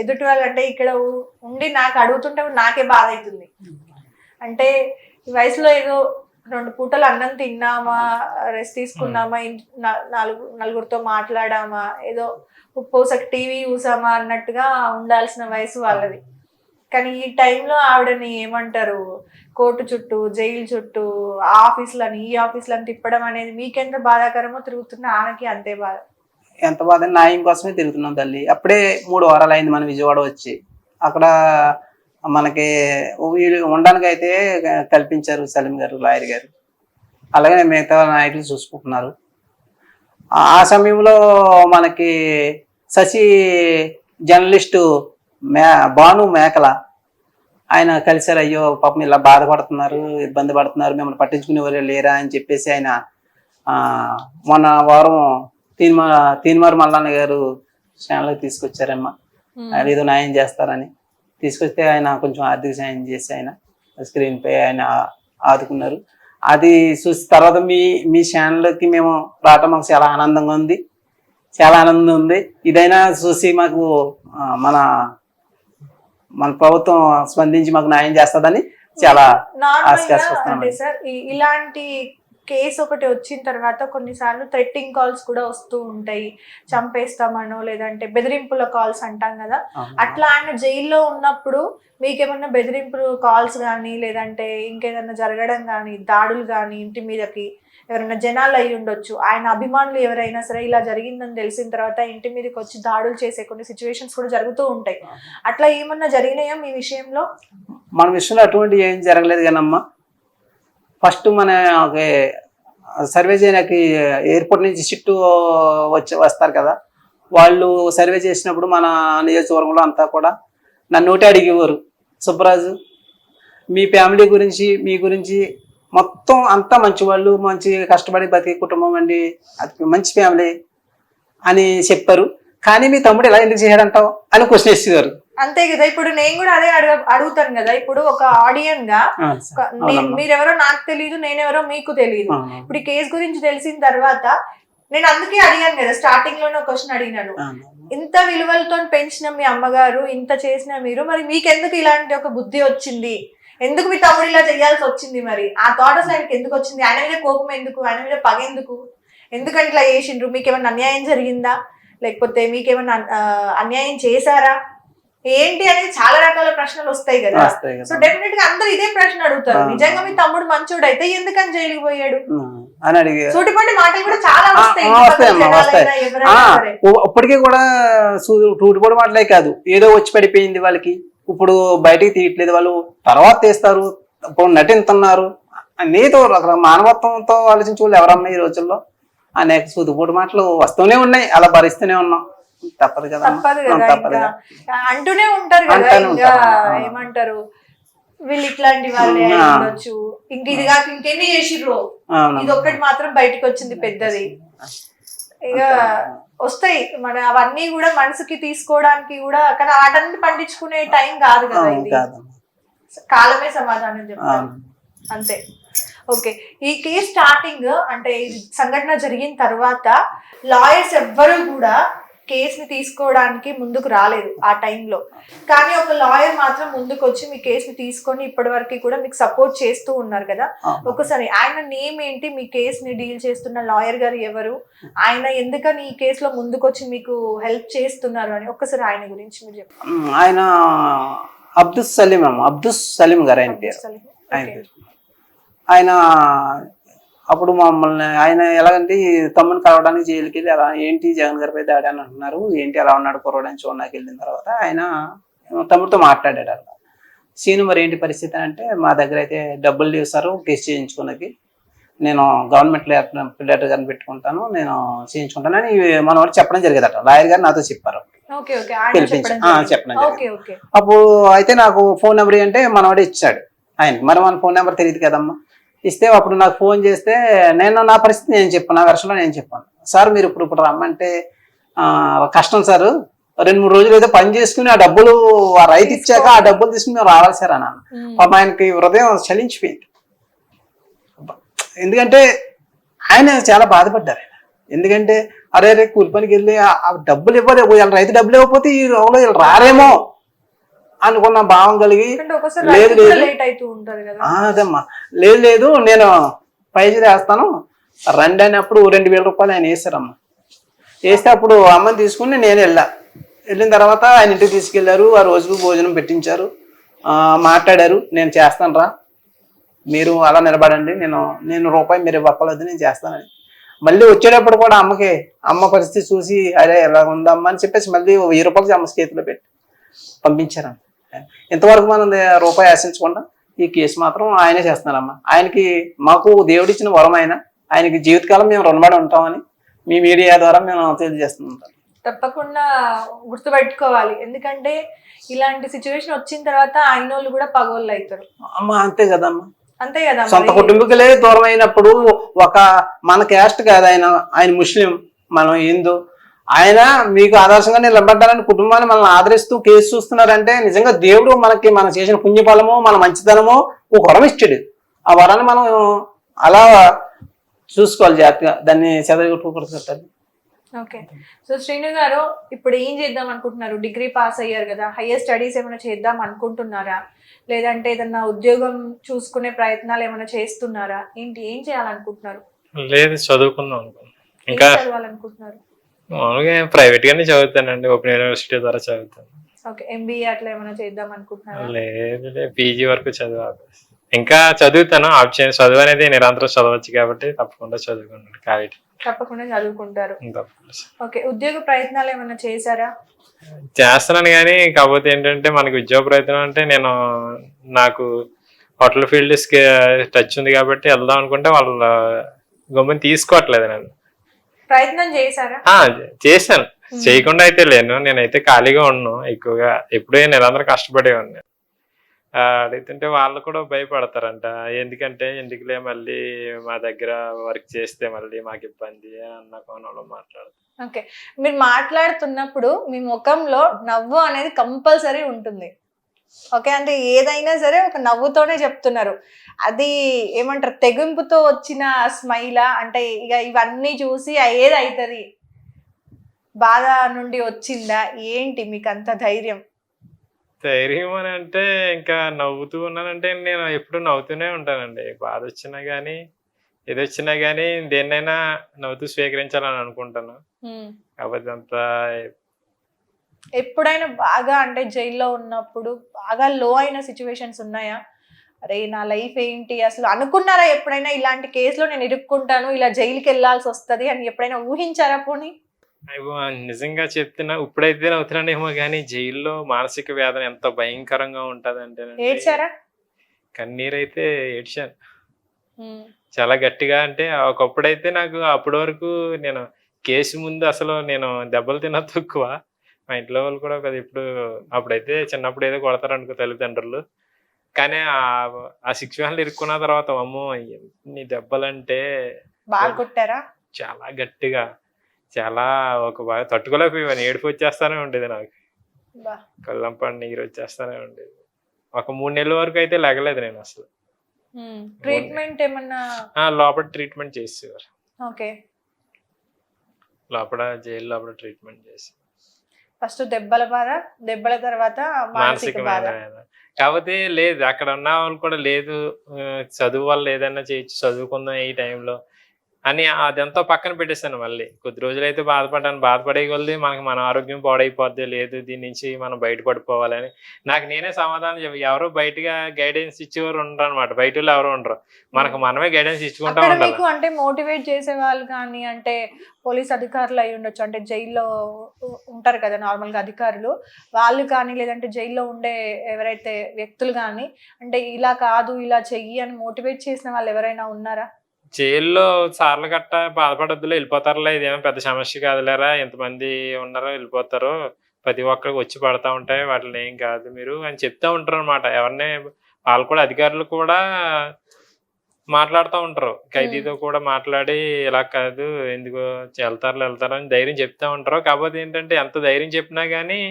ఎదుటి వాళ్ళంటే ఇక్కడ ఉండి నాకు అడుగుతుంటే నాకే బాధ అవుతుంది. అంటే ఈ వయసులో ఏదో 2 పూటలు అన్నం తిన్నామా, రెస్ట్ తీసుకున్నామా, నలుగురితో మాట్లాడామా, ఏదో ఉప్పోసకి టీవీ చూసామా అన్నట్టుగా ఉండాల్సిన వయసు వాళ్ళది. కానీ ఈ టైంలో ఆవిడని ఏమంటారు కోర్టు చుట్టూ, జైలు చుట్టూ, ఆఫీసులని ఈ ఆఫీసులని తిప్పడం అనేది మీకెంత బాధాకరమో తిరుగుతున్న ఆమెకి అంతే బాధ. ఎంత బాధ, న్యాయం కోసమే తిరుగుతున్నాం తల్లి. అప్పుడే 3 వారాలు అయింది మన విజయవాడ వచ్చి. అక్కడ మనకి ఉండడానికి అయితే కల్పించారు సలీం గారు, లాయర్ గారు, అలాగే మిగతా నాయకులు చూసుకుంటున్నారు. ఆ సమయంలో మనకి శశి జర్నలిస్టు భాను మేకల ఆయన కలిసారు. అయ్యో పాపం ఇలా బాధపడుతున్నారు, ఇబ్బంది పడుతున్నారు, మిమ్మల్ని పట్టించుకునేవారు లేరా అని చెప్పేసి ఆయన మొన్న వారం తీన్మార్ మల్లన్న గారు ఛానల్కి తీసుకొచ్చారమ్మా, ఆయన ఏదో న్యాయం చేస్తారని తీసుకొస్తే ఆయన కొంచెం ఆర్థిక సాయం చేసి ఆయన స్క్రీన్ పై ఆయన ఆదుకున్నారు. అది చూసి తర్వాత మీ ఛానల్కి మేము రావటం మాకు చాలా ఆనందంగా ఉంది, చాలా ఆనందం ఉంది. ఇదైనా చూసి మాకు మన ప్రభుత్వం స్పందించి మాకు న్యాయం చేస్తుందని చాలా అంటే సార్ ఇలాంటి కేసు ఒకటి వచ్చిన తర్వాత కొన్నిసార్లు థ్రెట్టింగ్ కాల్స్ కూడా వస్తూ ఉంటాయి, చంపేస్తామనో లేదంటే బెదిరింపుల కాల్స్ అంటాం కదా. అట్లా ఆయన జైల్లో ఉన్నప్పుడు మీకేమన్నా బెదిరింపులు కాల్స్ కానీ లేదంటే ఇంకేదన్నా జరగడం కానీ, దాడులు కానీ, ఇంటి మీదకి ఎవరైనా జనాలు అయి ఉండొచ్చు, ఆయన అభిమానులు ఎవరైనా సరే ఇలా జరిగిందని తెలిసిన తర్వాత ఇంటి మీదకి వచ్చి దాడులు చేసే కొన్ని సిచ్యువేషన్స్ కూడా జరుగుతూ ఉంటాయి. అట్లా ఏమన్నా జరిగినాయా మీ విషయంలో? మన విషయంలో అటువంటి ఏం జరగలేదు కానమ్మా. ఫస్ట్ మన సర్వే చేయడానికి ఎయిర్పోర్ట్ నుంచి షిఫ్ట్ వస్తారు కదా, వాళ్ళు సర్వే చేసినప్పుడు మన నియోజకవర్గంలో అంతా కూడా నన్ను ఒకటి అడిగేవారు, సుబ్బరాజు మీ ఫ్యామిలీ గురించి, మీ గురించి మొత్తం అంతా మంచివాళ్ళు, మంచి కష్టపడి బతికే కుటుంబం అండి, అది మంచి ఫ్యామిలీ అని చెప్పారు. కానీ మీ తమ్ముడు ఎలా ఎందుకు చేశాడంటావు అని క్వశ్చన్ వేసేవారు. అంతే కదా. ఇప్పుడు నేను కూడా అదే అడుగుతాను కదా. ఇప్పుడు ఒక ఆడియన్ గా మీరెవరో నాకు తెలియదు, నేనెవరో మీకు తెలియదు. ఇప్పుడు ఈ కేసు గురించి తెలిసిన తర్వాత నేను అందుకే అడిగాను కదా, స్టార్టింగ్ లోనే ఒక క్వశ్చన్ అడిగినాను. ఇంత విలువలతో పెంచిన మీ అమ్మగారు, ఇంత చేసిన మీరు, మరి మీకెందుకు ఇలాంటి ఒక బుద్ధి వచ్చింది? ఎందుకు మీ తమ్ముడు ఇలా చేయాల్సి వచ్చింది? మరి ఆ థాట్ అసలు ఆయనకి ఎందుకు వచ్చింది? ఆయన మీద కోపం ఎందుకు? ఆయన మీద పగ ఎందుకు? ఎందుకంటే ఇట్లా చేసిండ్రు? మీకేమన్నా అన్యాయం జరిగిందా, లేకపోతే మీకేమన్నా అన్యాయం చేశారా ఏంటి అనేది చాలా రకాల ప్రశ్నలు వస్తాయి కదా. సో డెఫినెట్ గా అందరూ ఇదే ప్రశ్న అడుగుతారు. నిజంగా మీ తమ్ముడు మంచోడు అయితే ఎందుకని జైలుకి పోయాడు అని అడిగి సూటిపట్టి మాటలు కూడా చాలా వస్తాయి. ఇప్పటికీ కూడా సూటిపడి మాటలే కాదు, ఏదో వచ్చి పడిపోయింది వాళ్ళకి, ఇప్పుడు బయటికి తీయట్లేదు, వాళ్ళు తర్వాత తీస్తారు, ఇప్పుడు నటిస్తున్నారు. నీతో మానవత్వంతో ఆలోచించే వాళ్ళు ఎవరన్నా ఈ రోజుల్లో? అనేక సూటిపోటు మాటలు వస్తూనే ఉన్నాయి, అలా భరిస్తూనే ఉన్నాం. తప్పదు కదా, అంటూనే ఉంటారు కదా. ఇంకా ఏమంటారు, వీళ్ళు ఇట్లాంటి వాళ్ళే ఉండొచ్చు, ఇంక ఇది కాక ఇంకెన్ని చేసిర్రు, ఇది ఒక్కటి మాత్రం బయటకు వచ్చింది పెద్దది. ఇక వస్తాయి మన అవన్నీ కూడా మనసుకి తీసుకోవడానికి కూడా, కానీ ఆటన్ని పండించుకునే టైం కాదు కదా ఇది. కాలమే సమాధానం చెప్తాను అంతే. ఓకే, ఈ కేసు స్టార్టింగ్ అంటే సంఘటన జరిగిన తర్వాత లాయర్స్ ఎవ్వరూ కూడా కేసుని తీసుకోవడానికి ముందుకు రాలేదు ఆ టైంలో. కానీ ఒక లాయర్ మాత్రం ముందుకు వచ్చి మీ కేసుని తీసుకొని ఇప్పటి వరకు కూడా మీకు సపోర్ట్ చేస్తూ ఉన్నారు కదా. ఒకసారి ఆయన నేమ్ ఏంటి, మీ కేసుని డీల్ చేస్తున్న లాయర్ గారు ఎవరు, ఆయన ఎందుకని ఈ కేసులో ముందుకు వచ్చి మీకు హెల్ప్ చేస్తున్నారు అని ఒక్కసారి ఆయన గురించి మీరు చెప్పండి. ఆయన అబ్దుల్ సలీం గారు ఆయన పేరు. ఆయన అప్పుడు మమ్మల్ని ఆయన ఎలాగంటే తమ్ముని కలవడానికి జైలుకి వెళ్ళి అలా ఏంటి జగన్ గారిపై దాడి అని అంటున్నారు, ఏంటి అలా ఉన్నాడు కుర్రోడని చూడడానికి వెళ్ళిన తర్వాత ఆయన తమ్ముడితో మాట్లాడాడు. అలా సీను మరి ఏంటి పరిస్థితి అంటే, మా దగ్గర అయితే డబ్బులు లేవు సార్ కేసు చేయించుకున్నది, నేను గవర్నమెంట్ లెటర్ గారిని పెట్టుకుంటాను, నేను చేయించుకుంటాను అని మనవాడు చెప్పడం జరిగేదట. లాయర్ గారు నాతో చెప్పారు, చెప్పడం జరిగింది. అప్పుడు అయితే నాకు ఫోన్ నెంబర్ అంటే మనవాడు ఇచ్చాడు ఆయనకి. మరి మన ఫోన్ నెంబర్ తెలియదు కదమ్మా. ఇస్తే అప్పుడు నాకు ఫోన్ చేస్తే నేను నా పరిస్థితి నేను చెప్పాను, నా వెర్షన్లో నేను చెప్పాను. సార్ మీరు ఇప్పుడు రమ్మంటే కష్టం సార్, 2-3 రోజులు ఏదో పని చేసుకుని ఆ డబ్బులు ఆ రైతు ఇచ్చాక ఆ డబ్బులు తీసుకుని మేము రావాలి సార్ అన్నాను. పాప ఆయనకి హృదయం చలించిపోయింది. ఎందుకంటే ఆయన చాలా బాధపడ్డారు. ఎందుకంటే అరే కూలి పనికి వెళ్ళి ఆ డబ్బులు ఇవ్వలేదు, వీళ్ళ రైతు డబ్బులు ఇవ్వకపోతే ఈ రోజులో వీళ్ళు రారేమో అనుకున్న భావం కలిగి, లేదు అదమ్మా లేదు నేను పైసలు వేస్తాను రండి అన్నప్పుడు 2,000 రూపాయలు ఆయన వేస్తారమ్మా. వేస్తే అప్పుడు అమ్మని తీసుకుని నేను వెళ్ళిన తర్వాత ఆయన ఇంటికి తీసుకెళ్లారు, ఆ రోజుకు భోజనం పెట్టించారు, మాట్లాడారు. నేను చేస్తాను రా, మీరు అలా నిలబడండి, నేను రూపాయి మీరు ఇవ్వలేదు, నేను చేస్తానని. మళ్ళీ వచ్చేటప్పుడు కూడా అమ్మ పరిస్థితి చూసి అరే ఎలా ఉందమ్మా అని చెప్పేసి మళ్ళీ 1000 రూపాయలు అమ్మ చేతిలో పెట్టి పంపించారు. ఇంతవరకు మనం రూపాయి ఆశించకుండా ఈ కేసు మాత్రం ఆయనే చేస్తున్నారమ్మా. ఆయనకి మాకు దేవుడిచ్చిన వరం ఆయనకి జీవితకాలం మేము రుణపడి ఉంటామని మీ మీడియా ద్వారా మేము తెలియజేస్తున్నాం. తప్పకుండా గుర్తుపెట్టుకోవాలి, ఎందుకంటే ఇలాంటి సిచ్యువేషన్ వచ్చిన తర్వాత ఆయన వాళ్ళు కూడా పగోళ్ళు అవుతారు అమ్మా. అంతే కదమ్మా, అంతే కదా. సొంత కుటుంబీకులే దూరం అయినప్పుడు మన క్యాస్ట్ కాదు ఆయన ముస్లిం, మనం హిందూ, ఆయన మీకు ఆదర్శంగా నిలబడ్డారని కుటుంబాన్ని మనల్ని ఆదరిస్తూ కేసు చూస్తున్నారంటే నిజంగా దేవుడు మనం చేసిన పుణ్యఫలము, మన మంచితనము ఒక వరం ఇచ్చాడు. ఆ వరాన్ని మనం అలా చూసుకోవాలి జాగ్రత్తగా, దాన్ని చెదరగొట్టుకోకూడదు. ఓకే, సో శ్రీను గారు ఇప్పుడు ఏం చేద్దాం అనుకుంటున్నారు? డిగ్రీ పాస్ అయ్యారు కదా, హైయర్ స్టడీస్ ఏమైనా చేద్దాం అనుకుంటున్నారా, లేదంటే ఏదన్నా ఉద్యోగం చూసుకునే ప్రయత్నాలు ఏమైనా చేస్తున్నారా, ఏంటి ఏం చేయాలనుకుంటున్నారు? లేదు, చదువుకుందాం ఇంకా చదవాలనుకుంటున్నారు? మామూలుగా ప్రైవేట్ గానే చదువుతానండి, ఓపెన్ యూనివర్సిటీ ద్వారా చదువుతాను. ఓకే, ఎంబీఏ అట్లా ఏమైనా చేద్దాం అనుకుంటున్నారా? లేదు, పీజీ వరకు చదవాలి, ఇంకా చదువుతాను. ఆప్షన్ చదువు అనేది నిరంతరం చదవచ్చు కాబట్టి తప్పకుండా చదువుకుంటాను. కాబట్టి తప్పకుండా చదువుకుంటారు. ఓకే, ఉద్యోగ ప్రయత్నాలు ఏమైనా చేశారా? చేస్తున్నాను కానీ కాకపోతే ఏంటంటే మనకి ఉద్యోగ ప్రయత్నం అంటే నాకు హోటల్ ఫీల్డ్ టచ్ ఉంది కాబట్టి వెళ్దాం అనుకుంటే వాళ్ళ గమ్ముని తీసుకోవట్లేదు. నేను ప్రయత్నం చేశారా? చేశాను, చేయకుండా అయితే లేను, నేనైతే ఖాళీగా ఉన్నాను ఎక్కువగా, ఎప్పుడే నిరంతరం కష్టపడే ఉన్నాను. అడుగుతుంటే వాళ్ళు కూడా భయపడతారంట, ఎందుకంటే ఎందుకులే మళ్ళీ మా దగ్గర వర్క్ చేస్తే మళ్ళీ మాకు ఇబ్బంది అన్న కోణంలో మాట్లాడతారు. ఓకే, మీరు మాట్లాడుతున్నప్పుడు మీ ముఖంలో నవ్వు అనేది కంపల్సరీ ఉంటుంది. ఓకే, అంటే ఏదైనా సరే ఒక నవ్వుతోనే చెప్తున్నారు. అది ఏమంటారు, తెగింపుతో వచ్చిన స్మైలా, అంటే ఇక ఇవన్నీ చూసి ఏది అవుతుంది, బాధ నుండి వచ్చిందా ఏంటి మీకు అంత ధైర్యం? ధైర్యం అని అంటే ఇంకా నవ్వుతూ ఉన్నానంటే నేను ఎప్పుడు నవ్వుతూనే ఉంటానండి. బాధ వచ్చినా కానీ ఏదొచ్చినా కానీ దేన్నైనా నవ్వుతూ స్వీకరించాలని అనుకుంటాను. కాకపోతే అంత ఎప్పుడైనా బాగా అంటే జైల్లో ఉన్నప్పుడు బాగా లో అయిన సిచ్యువేషన్స్ ఉన్నాయా? అరే నా లైఫ్ ఏంటి అసలు అనుకున్నారా ఎప్పుడైనా, ఇలాంటి కేసులో నేను ఇరుక్కుంటాను, ఇలా జైలుకి వెళ్ళాల్సి వస్తుంది అని ఎప్పుడైనా ఊహించారా పోనీ? అయ్యో! నిజంగా చెప్తున్నా, ఇప్పుడైతే నవ్వుతున్నానేమో గానీ జైల్లో మానసిక వేదన ఎంత భయంకరంగా ఉంటదంటేనండి, ఏడ్చారా? కన్నీరైతే ఏడ్చాను. చాలా గట్టిగా. అంటే ఒకప్పుడైతే నాకు అప్పటి వరకు నేను కేసు ముందు అసలు నేను దెబ్బలు తిన్నా తక్కువ. మా ఇంట్లో వాళ్ళు కూడా ఎప్పుడు అప్పుడైతే చిన్నప్పుడు ఏదో కొడతారనుకో తల్లిదండ్రులు. కానీ ఆ సిట్యుయేషన్‌లో ఇరుక్కున్న తర్వాత అమ్మో! ఎన్ని దెబ్బలంటే బాగా కొట్టారా? చాలా గట్టిగా. చాలా బాగా తట్టుకోలేకపోయేవాడిని. ఏడుపొచ్చేస్తానే ఉండేది నాకు. బా. కళ్ళంపడి నీరొచ్చేస్తానే ఉండేది. ఒక 3 నెలల వరకు అయితే లెగలేదు నేనసలు. ట్రీట్మెంట్ ఏమన్నా? లోపల ట్రీట్మెంట్ చేసేవారు. ఓకే. జైలు లోపల ట్రీట్మెంట్ చేసి. ఫస్ట్ దెబ్బల బాధ, దెబ్బల తర్వాత మానసిక బాధ. మానసికమైన కాకపోతే లేదు, అక్కడ ఉన్న వాళ్ళు కూడా లేదు, చదువు వల్ల ఏదైనా చేయొచ్చు, చదువుకుందాం ఈ టైంలో అని అదంతా పక్కన పెట్టేసాను. మళ్ళీ కొద్ది రోజులైతే బాధపడ్డాను. బాధపడే కొద్దీ మన ఆరోగ్యం పాడైపోద్ది, లేదు దీని నుంచి మనం బయటపడిపోవాలని నాకు నేనే సమాధానం ఎవరు బయటగా గైడెన్స్ ఇచ్చేవారు ఉండరనమాట. బయటోళ్ళు ఎవరు ఉండరు, మనకు మనమే గైడెన్స్ ఇచ్చుకుంటా అక్కడ ఉండాలి. మీకు అంటే మోటివేట్ చేసే వాళ్ళు కానీ, అంటే పోలీస్ అధికారులు అయి ఉండొచ్చు, అంటే జైల్లో ఉంటారు కదా నార్మల్ గా అధికారులు, వాళ్ళు కానీ లేదంటే జైల్లో ఉండే ఎవరైతే వ్యక్తులు కానీ, అంటే ఇలా కాదు ఇలా చెయ్యి అని మోటివేట్ చేసిన వాళ్ళు ఎవరైనా ఉన్నారా? జైల్లో సార్లు గట్ట బాధపడొద్దులే, వెళ్ళిపోతారులే, ఇదేమో పెద్ద సమస్య కాదులేరా, ఎంతమంది ఉన్నారో వెళ్ళిపోతారు, ప్రతి ఒక్కరికి వచ్చి పడతా ఉంటాయి, వాటిని ఏం కాదు మీరు అని చెప్తా ఉంటారు అనమాట. ఎవరిని వాళ్ళు కూడా అధికారులు కూడా మాట్లాడుతూ ఉంటారు, ఖైదీతో కూడా మాట్లాడి ఇలా కాదు ఎందుకు వెళ్తారు అని ధైర్యం చెప్తా ఉంటారు. కాకపోతే ఏంటంటే ఎంత ధైర్యం చెప్పినా కానీ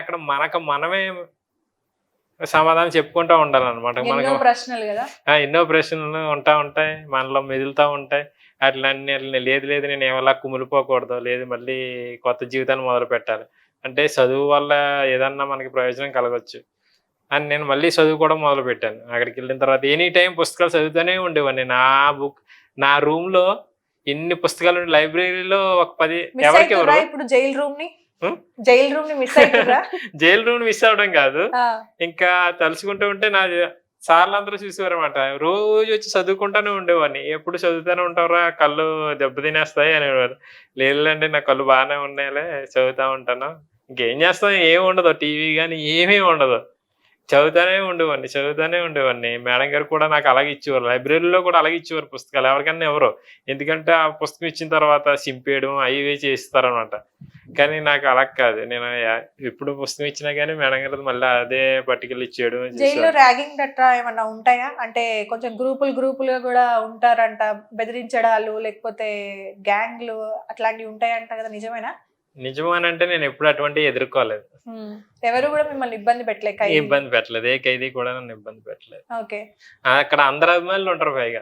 అక్కడ మనమే సమాధానం చెప్పుకుంటా ఉండాలన్నమాట. ఎన్నో ప్రశ్నలు కదా, ఎన్నో ప్రశ్నలు ఉంటాయి, మనలో మెదులుతూ ఉంటాయి. అట్లన్నీ లేదు నేను ఏమలా కుమిలిపోకూడదు, లేదు మళ్ళీ కొత్త జీవితాన్ని మొదలు పెట్టాలి అంటే చదువు వల్ల ఏదన్నా మనకి ప్రయోజనం కలగొచ్చు అని నేను మళ్ళీ చదువుకోవడం మొదలు పెట్టాను. అక్కడికి వెళ్ళిన తర్వాత ఎనీ టైం పుస్తకాలు చదువుతూనే ఉండేవాడిని. నా రూమ్ లో ఎన్ని పుస్తకాలు, లైబ్రరీలో ఒక 10 ఎవరికి ఇప్పుడు జైల్ రూమ్ ని మిస్ అవుతుందా? జైలు రూమ్ మిస్ అవడం కాదు, ఇంకా తలుచుకుంటూ ఉంటే నా సార్లు అందరూ చూసేవారు అనమాట. రోజు వచ్చి చదువుకుంటానే ఉండేవాడిని. ఎప్పుడు చదువుతూనే ఉంటారా, కళ్ళు దెబ్బ తినేస్తాయి అనేవారు. లేదులేండి నా కళ్ళు బాగానే ఉన్నాయిలే, చదువుతా ఉంటాను. ఇంకేం చేస్తాం, ఏమి ఉండదు, టీవీ కానీ ఏమీ ఉండదు, చదువుతానే ఉండేవాడిని. మేడం గారు కూడా నాకు అలాగే ఇచ్చేవారు, లైబ్రరీలో కూడా అలాగే ఇచ్చేవారు పుస్తకాలు ఎవరికన్నా ఎవరు. ఎందుకంటే ఆ పుస్తకం ఇచ్చిన తర్వాత సింపేయడం అవి చేయిస్తారనమాట. కానీ నాకు అలా కాదు, నేను ఎప్పుడు పుస్తకం ఇచ్చినా కానీ మేడం గారు మళ్ళీ అదే పట్టుకెళ్ళి ఇచ్చేయడం. జైల్లో ర్యాగింగ్ గట్రా ఏమన్నా ఉంటాయా? అంటే కొంచెం గ్రూపులుగా కూడా ఉంటారంట, బెదిరించడాలు లేకపోతే గ్యాంగ్లు అట్లాంటివి ఉంటాయంట కదా, నిజమేనా? నిజమేనంటే నేను ఎప్పుడు అటువంటి ఎదుర్కోలేదు. ఎవరు కూడా మిమ్మల్ని ఇబ్బంది పెట్టలేదు, ఏ ఖైదీ కూడా నన్ను ఇబ్బంది పెట్టలేదు. ఓకే. అక్కడ అందరు అభిమానులు ఉంటారు, పైగా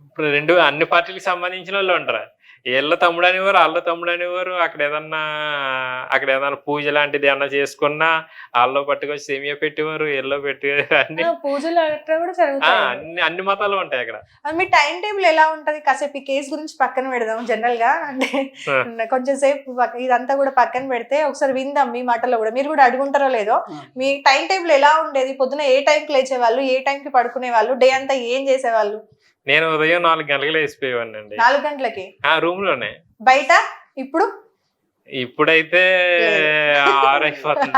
ఇప్పుడు అన్ని పార్టీలకు సంబంధించిన వాళ్ళు ఉంటారు. వీళ్ళ తమ్ముడు అనేవారు, వాళ్ళ తమ్ముడు అనేవారు. అక్కడ ఏదన్నా పూజ లాంటిది ఏమన్నా చేసుకున్నా వాళ్ళు పట్టుకొచ్చి సేమియా పెట్టేవారు, ఎల్లో పెట్టేవారు. అన్ని మతాలు ఉంటాయి అక్కడ. మీ టైం టేబుల్ ఎలా ఉంటది? కాసేపు ఈ కేసు గురించి పక్కన పెడదాం, జనరల్ గా అంటే కొంచెం సేపు ఇదంతా కూడా పక్కన పెడితే ఒకసారి విందాం మీ మాటల్లో కూడా, మీరు కూడా అడుగుంటారో లేదో. మీ టైం టేబుల్ ఎలా ఉండేది? పొద్దున ఏ టైంకి లేచేవాళ్ళు, ఏ టైంకి పడుకునే వాళ్ళు, డే అంతా ఏం చేసేవాళ్ళు? నేను ఉదయం 4 గంటలకు లేచిపోయేవాడిని అండి. 4 గంటలకి? రూమ్ లోనే. బయట ఇప్పుడైతే 6 అయిపోతుంది.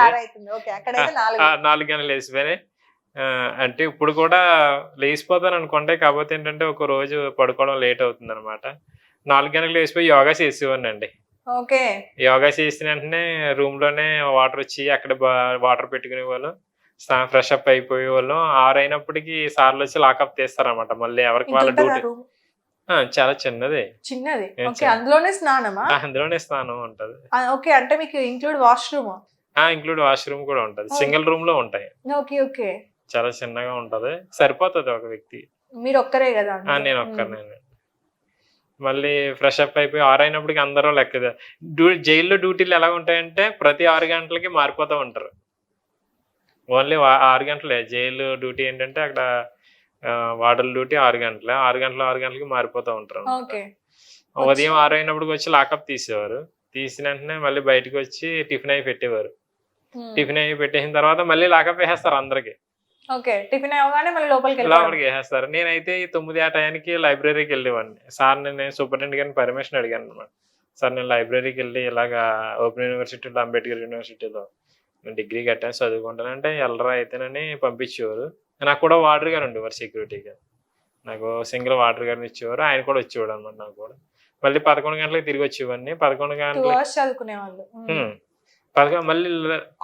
4 గంటలు లేచిపోయినాయి. అంటే ఇప్పుడు కూడా లేచిపోతాను అనుకోండి, కాకపోతే ఏంటంటే ఒక రోజు పడుకోవడం లేట్ అవుతుంది అనమాట. 4 గంటలకు లేచిపోయి యోగా చేసేవాడిని అండి. ఓకే. యోగా చేసిన వెంటనే రూమ్ లోనే వాటర్ వచ్చి అక్కడ వాటర్ పెట్టుకునే వాళ్ళు, ఫ్రెష్ అప్ అయిపోయే వాళ్ళం. 6 అయినప్పటికీ సార్లు వచ్చి లాకప్ తీస్తారన్నమాట. మళ్ళీ ఎవరికి ఇంత వాళ్ళ ఉంటదా డ్యూటీ. రూమ్? చాలా చిన్నది. చిన్నది. ఏం ఓకే. చిన్నది. అందులోనే స్నానమా? అందులోనే స్నానం ఉంటది. ఓకే. అంటే మీకు ఇంక్లూడ్ వాష్‌రూమ్. ఇంక్లూడ్ వాష్రూమ్ కూడా ఉంటది. ఓహ్! సింగిల్ రూమ్ లో ఉంటాయి. ఓకే. ఓకే. చాలా చిన్నగా ఉంటది. సరిపోతది ఒక వ్యక్తి. మీరొక్కరే గదా అందులో. నేను ఒక్కరినే. మళ్ళీ ఫ్రెష్ అప్ అయిపోయి 6 అయినప్పటికి అందరూ లెక్క జైల్లో డ్యూటీలు ఎలా ఉంటాయంటే ప్రతి 6 గంటలకి మారిపోతూ ఉంటారు. ఓన్లీ 6 గంటలే జైలు డ్యూటీ. ఏంటంటే అక్కడ వార్డర్ల డ్యూటీ 6 గంటలే. 6 గంటలకి మారిపోతూ ఉంటారు. ఓకే. ఉదయం 6 అయినప్పటికి వచ్చి లాకప్ తీసేవారు. తీసిన వెంటనే మళ్ళీ బయటకు వచ్చి టిఫిన్ అయి పెట్టేవారు. టిఫిన్ అయి పెట్టేసిన తర్వాత మళ్ళీ లాకప్ వేసేస్తారు అందరికి. ఓకే. టిఫిన్ అవ్వగానే మళ్ళీ లోపలికెళ్ళిపోవడం. లోపలికి వేసేస్తారు. నేనైతే 9 ఆ టయానికి లైబ్రరీకి వెళ్ళేవాడిని. సార్ నేను సూపరింటెండెంట్ గారిని పర్మిషన్ అడిగాను అనమాట. సార్ నేను లైబ్రరీకి వెళ్ళి ఇలాగా ఓపెన్ యూనివర్సిటీలో, అంబేద్కర్ యూనివర్సిటీలో నేను డిగ్రీ కట్టాను, చదువుకుంటాను అంటే వెళ్ళరా అయితేనని పంపించేవారు. నాకు కూడా వార్డర్ గారు ఉండేవారు సెక్యూరిటీగా. నాకు సింగిల్ వార్డర్ గారిని ఇచ్చేవారు. ఆయన కూడా వచ్చేవాడు అనమాట నాకు కూడా. మళ్ళీ 11 గంటలకు తిరిగి వచ్చేవాడిని. 11 2 గంటలకి అవర్స్ చదువుకునేవాళ్ళు. మళ్ళీ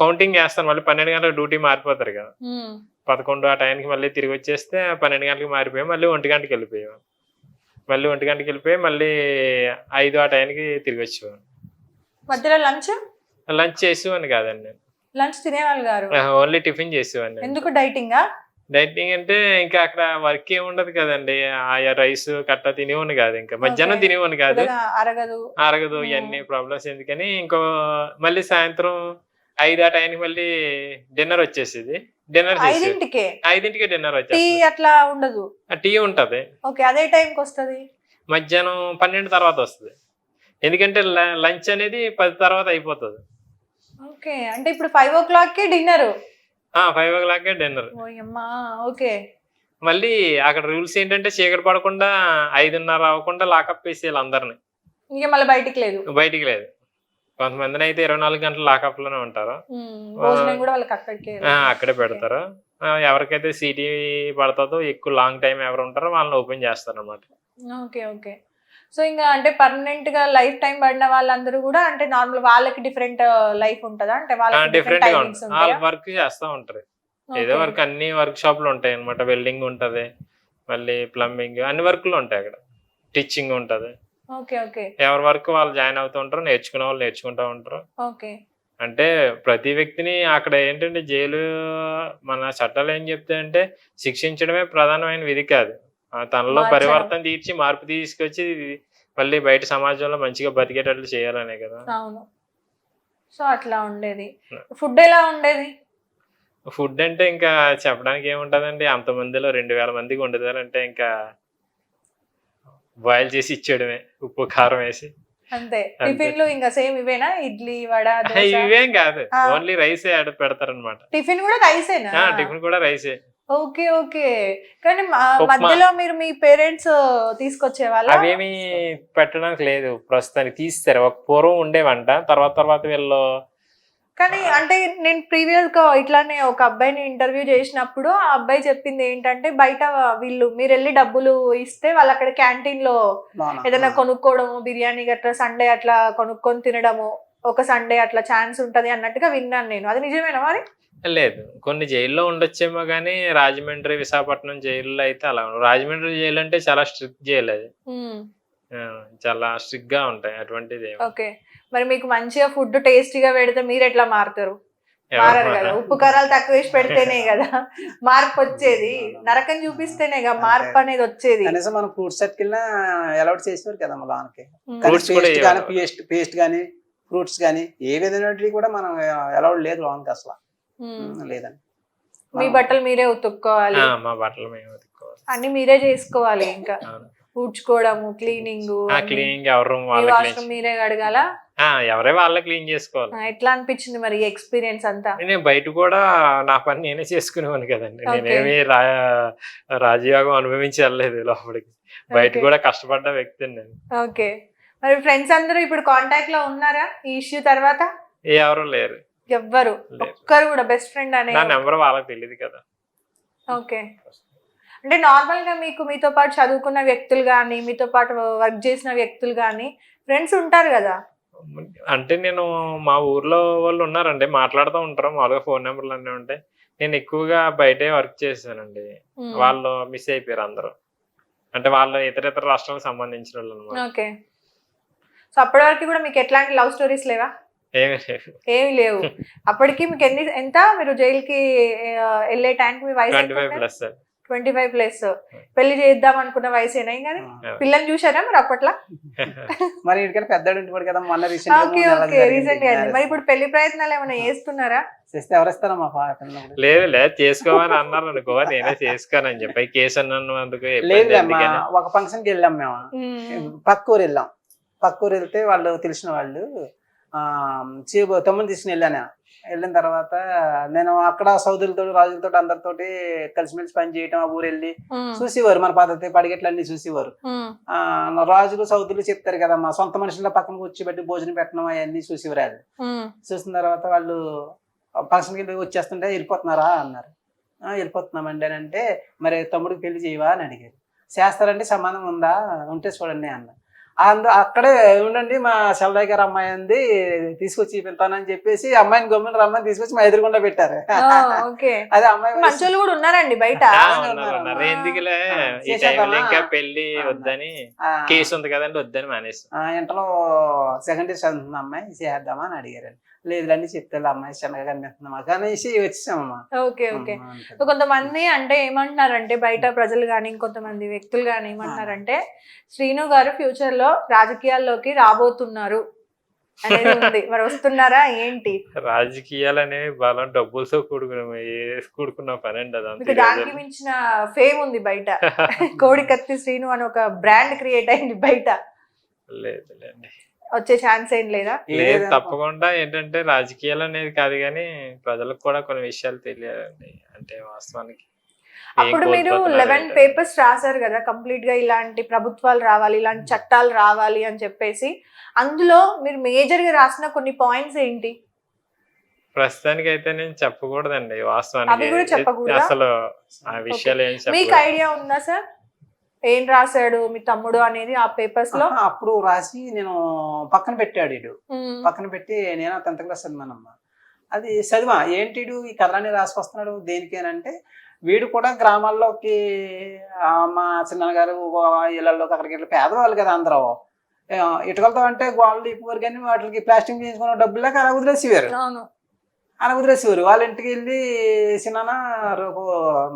కౌంటింగ్ చేస్తాను. మళ్ళీ 12 గంటలకు డ్యూటీ మారిపోతారు కదా. 11 ఆ టైంకి మళ్ళీ తిరిగి వచ్చేస్తే 12 గంటలకు మారిపోయాం. మళ్ళీ 1 గంటకి వెళ్ళిపోయాం. మళ్ళీ 1 గంటకి వెళ్ళిపోయి మళ్ళీ 5 ఆ టైంకి తిరిగి వచ్చేవాడిని. మధ్యలో లంచ్? లంచ్ చేసేవాడిని కాదండి నేను. లంచ్ తినేవాళ్ళు గారు. ఓన్లీ టిఫిన్ చేసేవాడిని. ఎందుకు డైటింగా? డైటింగ్ అంటే ఇంకా అక్కడ వర్క్ ఏముండదు కదండి. ఆయా రైస్ కట్ట తినేవాడిని కాదు. ఇంకా మధ్యాహ్నం తినేవాడిని కాదు. కొద్దిగా అరగదు. ఇవన్నీ ప్రాబ్లమ్స్ ఎందుకని ఇంకో మళ్ళీ సాయంత్రం 5 ఆ టైంకి మళ్ళీ డిన్నర్ వచ్చేసేది. డిన్నర్ 5కి డిన్నర్ టీ వచ్చేది. అట్లా ఉండదు. టీ ఉంటది. ఓకే. అదే టైంకి వస్తది. మధ్యాహ్నం 12 తర్వాత వస్తుంది. ఎందుకంటే లంచ్ అనేది 10 తర్వాత అయిపోతుంది. ఓకే. అంటే ఇప్పుడు 5:00కి డిన్నర్. 5:00కే డిన్నర్. ఓయమ్మా! ఓకే. మళ్ళీ అక్కడ రూల్స్ ఏంటంటే చీకటి పడకుండా 5:30 అవ్వకుండా లాకప్ వేసేయాలి అందరిని. ఇంక మళ్ళీ బయటికి లేదు. బయటికి లేదు. కొంతమందిని అయితే 24 గంటలు లాకప్ లోనే ఉంటారు. భోజనం కూడా వాళ్ళకి అక్కడే పెడతారు. ఎవరికైతే సిటీ పడుతుందో ఎక్కువ లాంగ్ టైం ఎవరు ఉంటారో వాళ్ళని ఓపెన్ చేస్తారు అన్నమాట. ఓకే. ఓకే. సో ఇంకా అంటే పర్మనెంట్ గా లైఫ్ టైం పడిన వాళ్ళందరూ కూడా అంటే నార్మల్ వాళ్ళకి డిఫరెంట్ లైఫ్ ఉంటదా? అంటే వాళ్ళకి డిఫరెంట్ గా టైమింగ్స్ ఉంటుంది. ఉంటాయా? వర్క్ చేస్తూ ఉంటారు. ఏదో వర్క్ అన్ని వర్క్ షాపులు ఉంటాయి అనమాట. వెల్డింగ్ ఉంటది, మళ్ళీ ప్లంబింగ్, అన్ని వర్క్లు ఉంటాయి అక్కడ. టీచింగ్ ఉంటది. ఓకే. ఓకే. ఎవరి వర్క్ వాళ్ళు జాయిన్ అవుతూ ఉంటారు. నేర్చుకునే వాళ్ళు నేర్చుకుంటూ ఉంటారు. ఓకే. అంటే ప్రతి వ్యక్తిని అక్కడ ఏంటంటే జైలు మన చట్టాలు ఏం చెప్తాయంటే శిక్షించడమే ప్రధానమైన విధి కాదు. తనలో మార్చడం. పరివర్తన తీర్చి మార్పు తీసుకొచ్చి మళ్ళీ బయట సమాజంలో మంచిగా బతికేటట్లు చేయాలనే కదా. అవును. సో అట్లా ఉండేది. ఫుడ్ ఎలా ఉండేది? ఫుడ్ అంటే ఇంకా చెప్పడానికి ఏముంటదండి. అంతమందిలో 2000 మందికి వండుతారంటే ఇంకా బాయిల్ చేసి ఇచ్చేయడమే, ఉప్పు కారం వేసి. అంతే. అంతే. టిఫిన్లు ఇంకా సేమ్ ఇవేనా? ఇడ్లీ, వడ, దోశ? ఇవేం కాదు, ఓన్లీ రైసే పెడతారనమాట. టిఫిన్ కూడా రైసేనా? టిఫిన్ కూడా రైసే. ఓకే. ఓకే. కానీ ఉప్మా. మధ్యలో మీరు మీ పేరెంట్స్ తీసుకొచ్చేవాళ్ళ? అవేమి పెట్టడానికి లేదు ప్రస్తుతానికి. తీస్తారు. ఒక పూర్వం ఉండేవంట, తర్వాత వీళ్ళు. కానీ అంటే నేను ప్రీవియస్ గా ఇట్లానే ఒక అబ్బాయిని ఇంటర్వ్యూ చేసినప్పుడు ఆ అబ్బాయి చెప్పింది ఏంటంటే బయట మీరు వెళ్ళి డబ్బులు ఇస్తే వాళ్ళు అక్కడ క్యాంటీన్ లో ఏదైనా కొనుక్కోవడము, బిర్యానీ గట్రా సండే అట్లా కొనుక్కొని తినడము, ఒక సండే అట్లా ఛాన్స్ ఉంటది అన్నట్టుగా విన్నాను నేను. అది నిజమేనా మరి? లేదు, కొన్ని జైల్లో ఉండొచ్చేమో కానీ రాజమండ్రి, విశాఖపట్నం జైల్లో అయితే అలా ఉండదు. రాజమండ్రి జైలు అంటే చాలా స్ట్రిక్ట్ జైలు అది. చాలా స్ట్రిక్ట్ గా ఉంటాయి అటువంటిది. ఓకే. మరి మీకు మంచిగా ఫుడ్ టేస్టీగా పెడితే మీరు ఎట్లా మారుతారు? మారరు కదా. ఉప్పు కారాలు తక్కువ వేసి పెడితేనే కదా మార్పు వచ్చేది. నరకం చూపిస్తేనే కదా మార్పు అనేది వచ్చేది. కనీసం మనం ఫ్రూట్స్ అట్టుకెళ్ళినా అలౌట్ చేసేవారు కదా లోనకి. పేస్ట్ కానీ ఫ్రూట్స్ కానీ ఏ విధంగా కూడా మనం అలౌడ్ లేదు లోనకి అసలు. లేదండి. మీ బట్టలు మీరే ఉతుక్కోవాలి. మా బట్టలు మేము ఉతుక్కోవాలి. అన్ని మీరే చేసుకోవాలి. ఇంకా ఊడ్చుకోవడము, క్లీనింగ్ ఎవరు వాష్రూమ్ మీరే కడగాల. ఎవరే వాళ్ళే క్లీన్ చేసుకోవాలి. ఎట్లా అనిపించింది మరి ఎక్స్పీరియన్స్ అంతా? నేను బయట కూడా నా పని నేనే చేసుకునేవాను కదండి. నేనేమి రాజయోగం అనుభవించి వెళ్ళలేదు లోపలికి. బయట కూడా కష్టపడ్డ వ్యక్తిని నేను. ఓకే. మరి ఫ్రెండ్స్ అందరూ ఇప్పుడు కాంటాక్ట్ లో ఉన్నారా ఈ ఇష్యూ తర్వాత? ఎవరు లేరు. ఎవ్వరు ఒక్కరు కూడా బెస్ట్ ఫ్రెండ్ అనే నెంబర్ వాళ్ళకి తెలియదు కదా. ఓకే. అంటే నార్మల్ గా మీతో పాటు చదువుకున్న వ్యక్తులు కానీ, మీతో పాటు వర్క్ చేసిన వ్యక్తులు కానీ ఫ్రెండ్స్ ఉంటారు కదా. అంటే నేను మా ఊర్లో వాళ్ళు ఉన్నారండి, మాట్లాడుతూ ఉంటారు. మామూలుగా ఫోన్ నెంబర్లు అన్నీ ఉంటాయి. నేను ఎక్కువగా బయటే వర్క్ చేశానండి. ఉమ్, వాళ్ళు మిస్ అయిపోయారు అందరూ. అంటే వాళ్ళు ఇతర రాష్ట్రాలకు సంబంధించిన వాళ్ళు అనమాట. ఓకే. సో అప్పటి వరకు కూడా మీకు ఎట్లాంటి లవ్ స్టోరీస్ లేవా? ఏమీ లేదు. ఏమి లేవు. అప్పటికి మీకు ఎంత మీరు జైలుకి వెళ్ళే టైంకి మీ వయసు 25+ సార్. 25+. పెళ్లి చేద్దాం అనుకున్న వయసేనా ఇంకా అది? పిల్లని చూసారా మరి అప్పట్లో? మరి ఇక్కడికి పెద్దడు ఉంటుంది కదా, మొన్న ఓకే ఓకే, రీసెంట్ గా మరి ఇప్పుడు పెళ్లి ప్రయత్నాలు ఏమైనా చేస్తున్నారా? చేస్తే ఎవరిస్తారమ్మా పిల్లలు? లేదు చేసుకోమని అన్నారు అనుకో, నేనే చేసుకోనని చెప్పి కేసు అన్నందుకు లేదమ్మా, ఒక ఫంక్షన్ కి వెళ్ళాం మేము. పక్క ఊరు వెళ్ళాం. పక్క ఊరు వెళ్తే వాళ్ళు తెలిసిన వాళ్ళు తమ్ముని తీసుకుని వెళ్ళాను. వెళ్ళిన తర్వాత నేను అక్కడ సౌదులతో రాజులతో అందరితోటి కలిసిమెలిసి పని చేయటం, ఆ ఊరు వెళ్ళి చూసేవారు మన పద్ధతి పడిగట్లు అన్ని చూసేవారు. రాజులు సౌదులు చెప్తారు కదమ్మా, సొంత మనుషుల పక్కన కూర్చోబెట్టి భోజనం పెట్టడం అవన్నీ చూసేవారు. వాళ్ళు చూసిన తర్వాత వాళ్ళు ఫంక్షన్కి వెళ్ళి వచ్చేస్తుంటే వెళ్ళిపోతున్నారా అన్నారు. వెళ్ళిపోతున్నామండి అని అంటే, మరి తమ్ముడికి పెళ్లి చేయవా అని అడిగారు. చేస్తారండి, సంబంధం ఉందా, ఉంటే చూడండి అన్న. అక్కడే ఉండండి, మా సెల్లాయి గారు అమ్మాయి ఉంది, తీసుకొచ్చి పెడతానని చెప్పేసి అమ్మాయిని గమ్మున రమ్మని తీసుకొచ్చి మా ఎదురుగుండా పెట్టారు. అదే అమ్మాయి మంచోళ్ళు కూడా ఉన్నారండి బయట. ఎందుకులే ఈ టైంలో ఇంకా పెళ్లి వద్దని, కేసు ఉంది కదండి వద్దని మానేసి. ఇంటర్లో సెకండ్ ఇయర్ చదువుతుంది అమ్మాయి, చేద్దామా అని అడిగారు. లేదులండి చెప్తే అమ్మాయి చిన్నగా కనిపిస్తుందమ్మా అనేసి వచ్చేసామమ్మా. Okay okay. కొంతమంది అంటే ఏమంటున్నారంటే, బయట ప్రజలు కానీ ఇంకొంతమంది వ్యక్తులు కానీ ఏమంటున్నారంటే, శ్రీను గారు ఫ్యూచర్ లో రాజకీయాల్లోకి రాబోతున్నారు అనేది ఉంది. మరి వస్తున్నారా ఏంటి? రాజకీయాలు అనేవి బలం డబ్బులతో కూడుకున్న పని అండి. మీకు దానికి మించిన ఫేమ్ ఉంది బయట. కోడి కత్తి శ్రీను అని ఒక బ్రాండ్ క్రియేట్ అయింది బయట. లేదులేండి, వచ్చే ఛాన్స్ ఏం లేదా? లేదు తప్పకుండా. ఏంటంటే రాజకీయాలు అనేది కాదు కానీ ప్రజలకు కూడా కొన్ని విషయాలు తెలియాలండి. అంటే వాస్తవానికి అప్పుడు మీరు 11 పేపర్స్ రాశారు కదా కంప్లీట్ గా, ఇలాంటి ప్రభుత్వాలు రావాలి, ఇలాంటి చట్టాలు రావాలి అని చెప్పేసి. అందులో మీరు మేజర్ గా రాసిన కొన్ని పాయింట్స్ ఏంటి? ప్రస్తుతానికి అయితే నేను చెప్పకూడదండి వాస్తవానికి. అవి కూడా చెప్పకూడదా? అసలు ఆ విషయాలు ఏం చెప్పకూడదు. మీకు ఐడియా ఉందా సార్ ఏం రాశాడు మీ తమ్ముడు అనేది ఆ పేపర్స్ లో? అప్పుడు రాసి నేను పక్కన పెట్టాడు. ఇడు పక్కన పెట్టి, నేను 10th క్లాస్ చదివానమ్మా. అది చదివా, ఏంటి ఈ కథలన్నీ రాసుకొస్తున్నాడు దేనికేనంటే, వీడు కూడా గ్రామాల్లోకి మా చిన్నగారు ఇళ్లలోకి అక్కడికి వెళ్ళి పేదవాళ్ళు కదా అందరూ, ఇటుకలతో అంటే గోడలు ఇప్పువారు కానీ వాటికి ప్లాస్టింగ్ చేయించుకున్న డబ్బులు లేక అలా వదిలేసేవారు. వాళ్ళ ఇంటికి వెళ్ళి, చిన్న రేపు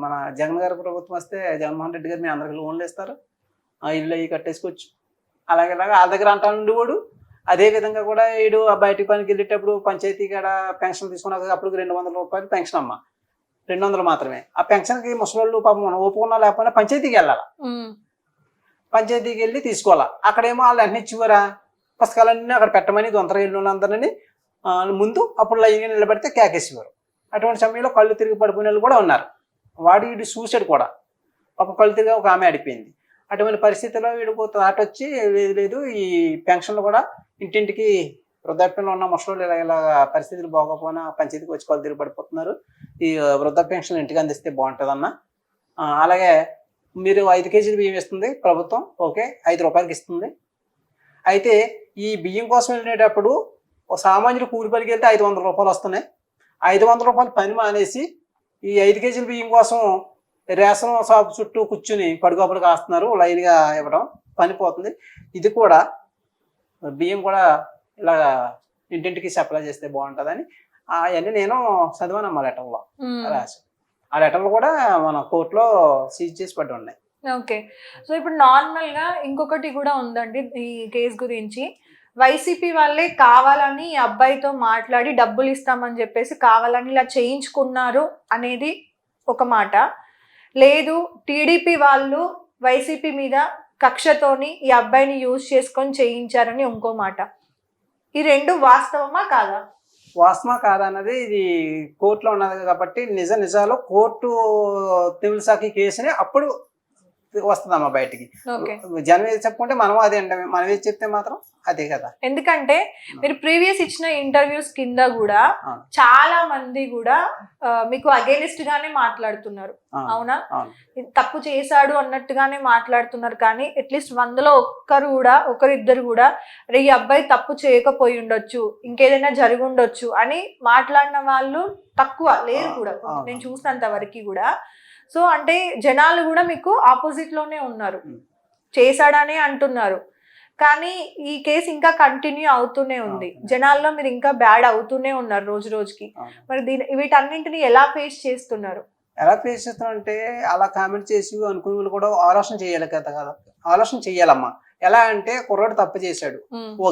మన జగన్ గారి ప్రభుత్వం వస్తే జగన్మోహన్ రెడ్డి గారు మీ అందరికి లోన్లు ఇస్తారు, ఆ ఇల్లు అవి కట్టేసుకోవచ్చు అలాగే వాళ్ళ దగ్గర అంటా ఉండేవాడు. అదే విధంగా కూడా వీడు బయటికి పనికి వెళ్ళేటప్పుడు పంచాయతీ కాడ పెన్షన్ తీసుకున్నాక అప్పుడు 200 రూపాయలు పెన్షన్ అమ్మ, 200 మాత్రమే. ఆ పెన్షన్కి ముసలోళ్ళు పాపం ఒప్పుకున్నా లేకపోయినా పంచాయతీకి వెళ్ళాలి. పంచాయతీకి వెళ్ళి తీసుకోవాలా. అక్కడేమో వాళ్ళు అన్ని ఇచ్చివరా పుస్తకాలన్నీ అక్కడ పెట్టమని దొంతర ఇల్లు అందరినీ ముందు అప్పుడు లైన్గా నిలబెడితే కేకేసేవారు. అటువంటి సమయంలో కళ్ళు తిరిగి పడిపోయిన వాళ్ళు కూడా ఉన్నారు. వాడు వీడు చూసాడు కూడా, ఒక కళ్ళు తిరిగి ఒక ఆమె అడిపోయింది. అటువంటి పరిస్థితుల్లో వీడికి తాట వచ్చి, లేదు ఈ పెన్షన్లు కూడా ఇంటింటికి వృద్ధాప్యంలో ఉన్న ముసలోళ్ళు ఇలా పరిస్థితులు బాగోకపోయినా పంచాయతీకి వచ్చి కళ్ళు తిరిగి పడిపోతున్నారు, ఈ వృద్ధాప్య పెన్షన్లు ఇంటికి అందిస్తే బాగుంటుందన్న. అలాగే మీరు 5 కేజీలు బియ్యం ఇస్తుంది ప్రభుత్వం, ఓకే 5 రూపాయలకి ఇస్తుంది. అయితే ఈ బియ్యం కోసం వెళ్ళేటప్పుడు ఒక సామాన్యుడు కూలి పనికి వెళ్తే 500 రూపాయలు వస్తున్నాయి. 500 రూపాయలు పని మానేసి ఈ 5 కేజీల బియ్యం కోసం రేషన్ షాప్ చుట్టూ కూర్చుని పడుకోపడి కాస్తున్నారు, లైన్గా ఇవ్వడం పని పోతుంది. ఇది కూడా బియ్యం కూడా ఇలా ఇంటింటికి సప్లై చేస్తే బాగుంటుందని అవన్నీ నేను చదివానమ్మా లెటర్లో రాసి. ఆ లెటర్లు కూడా మన కోర్టులో సీజ్ చేసి పడి ఉన్నాయి. ఓకే. సో ఇప్పుడు నార్మల్ గా ఇంకొకటి కూడా ఉందండి ఈ కేసు గురించి. వైసీపీ వాళ్ళే కావాలని ఈ అబ్బాయితో మాట్లాడి డబ్బులు ఇస్తామని చెప్పేసి కావాలని ఇలా చేయించుకున్నారు అనేది ఒక మాట. లేదు టీడీపీ వాళ్ళు వైసీపీ మీద కక్షతోని ఈ అబ్బాయిని యూజ్ చేసుకొని చేయించారని ఇంకో మాట. ఈ రెండు వాస్తవమా కాదా? వాస్తవమా కాదన్నది ఇది కోర్టులో ఉన్నది కాబట్టి నిజాలు కోర్టు తెలుసాకి కేసుని అప్పుడు వస్తుందమ్మా బయటికి. ఓకే. జనం ఏది చెప్పుకుంటే మనం అదే అంటాం, మనం ఏది చెప్తే మాత్రం అదే కదా. ఎందుకంటే మీరు ప్రీవియస్ ఇచ్చిన ఇంటర్వ్యూస్ కింద కూడా ఆ. చాలా మంది కూడా మీకు అగేనిస్ట్ గానే మాట్లాడుతున్నారు, అవును, అవునా? అవును. ఇది తప్పు చేశాడు అన్నట్టుగానే మాట్లాడుతున్నారు, కానీ అట్లీస్ట్ 100లో ఒక్కరు కూడా, ఒకరిద్దరు కూడా అరే ఈ అబ్బాయి తప్పు చేయకపోయి ఉండొచ్చు, ఇంకేదైనా జరిగి ఉండొచ్చు అని మాట్లాడిన వాళ్ళు తక్కువ లేరు కూడా, అవును. నేను చూసినంత వరకు కూడా. సో అంటే జనాలు కూడా మీకు ఆపోజిట్ లోనే ఉన్నారు, చేశాడనే అంటున్నారు, కానీ ఈ కేసు ఇంకా కంటిన్యూ అవుతూనే ఉంది, జనాల్లో మీరు ఇంకా బ్యాడ్ అవుతూనే ఉన్నారు రోజు రోజుకి. అవును. మరి వీటన్నింటిని ఎలా ఫేస్ చేస్తున్నారు? ఎలా ఫేస్ చేస్తామంటే అలా కామెంట్ చేసి అనుకునే వాళ్ళు కూడా ఆలోచన చేయాలి కదా, ఆలోచన చెయ్యాలమ్మా. ఎలా అంటే కుర్రాడు తప్పు చేశాడు,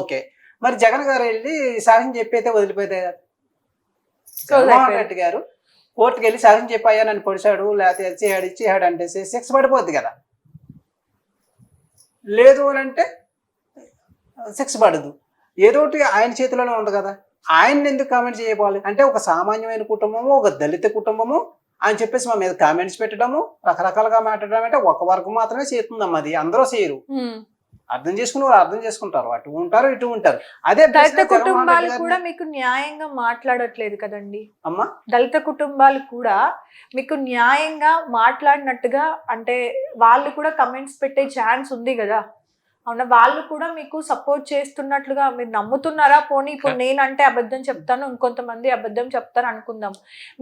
ఓకే, మరి జగన్ గారు వెళ్ళి సాక్ష్యం చెప్పైతే వదిలిపోతే కదా. జగన్మోహన్ రెడ్డి గారు కోర్టుకి వెళ్ళి సాక్ష్యం చెప్పాయా నన్ను పొడిచాడు లేకపోతే ఇచ్చేయాడు అంటే శిక్ష పడిపోద్ది కదా. లేదు అని అంటే శిక్ష పడదు, ఏదో ఒకటి ఆయన చేతిలోనే ఉంది కదా. ఆయన్ని ఎందుకు కామెంట్ చేయబోవాలి అంటే ఒక సామాన్యమైన కుటుంబము, ఒక దళిత కుటుంబము అని చెప్పేసి మా మీద కామెంట్స్ పెట్టడము, రకరకాలుగా మాట్లాడడం అంటే ఒక వర్గం మాత్రమే చేస్తుందమ్మా, అది అందరూ చేయరు. అర్థం చేసుకుని వాళ్ళు అర్థం చేసుకుంటారు, అటు ఉంటారు ఇటు ఉంటారు. అదే దళిత కుటుంబాలు కూడా మీకు న్యాయంగా మాట్లాడట్లేదు కదండి అమ్మా. దళిత కుటుంబాలు కూడా మీకు న్యాయంగా మాట్లాడినట్టుగా, అంటే వాళ్ళు కూడా కమెంట్స్ పెట్టే ఛాన్స్ ఉంది కదా, అవునా? వాళ్ళు కూడా మీకు సపోర్ట్ చేస్తున్నట్లుగా మీరు నమ్ముతున్నారా? పోనీ ఇప్పుడు నేనంటే అబద్ధం చెప్తాను, ఇంకొంతమంది అబద్ధం చెప్తారు అనుకుందాం,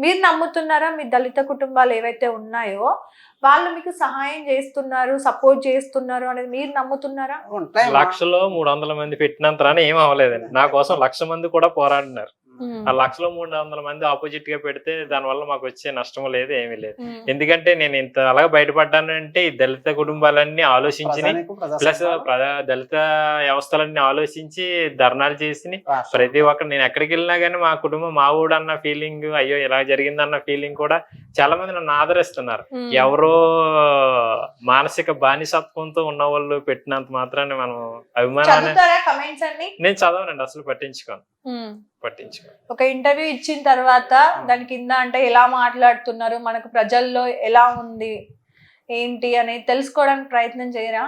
మీరు నమ్ముతున్నారా మీ దళిత కుటుంబాలు ఏవైతే ఉన్నాయో వాళ్ళు మీకు సహాయం చేస్తున్నారు, సపోర్ట్ చేస్తున్నారు అనేది మీరు నమ్ముతున్నారా? లక్షలో 300 మంది పెట్టినంత ఏం అవ్వలేదండి, నా కోసం 1,00,000 మంది కూడా పోరాడినారు. ఆ 1,00,000లో 300 మంది ఆపోజిట్ గా పెడితే దానివల్ల మాకు వచ్చే నష్టం లేదు, ఏమీ లేదు. ఎందుకంటే నేను ఇంత అలాగా బయటపడ్డాను అంటే ఈ దళిత కుటుంబాలన్నీ ఆలోచించి, ప్లస్ దళిత వ్యవస్థలన్నీ ఆలోచించి ధర్నాలు చేసి, ప్రతి ఒక్కరు నేను ఎక్కడికి వెళ్ళినా గానీ మా కుటుంబం మా ఊడు అన్న ఫీలింగ్, అయ్యో ఇలా జరిగిందన్న ఫీలింగ్ కూడా చాలా మంది నన్ను ఆదరిస్తున్నారు. ఎవరో మానసిక బానిసత్వంతో ఉన్న వాళ్ళు పెట్టినంత మాత్రాన్ని మనం అభిమానాన్ని నేను చదవనండి, అసలు పట్టించుకోను. ఒక ఇంటర్వ్యూ ఇచ్చిన తర్వాత దాని కింద అంటే ఎలా మాట్లాడుతున్నారు, మనకు ప్రజల్లో ఎలా ఉంది ఏంటి అనేది తెలుసుకోవడానికి ప్రయత్నం చేయరా?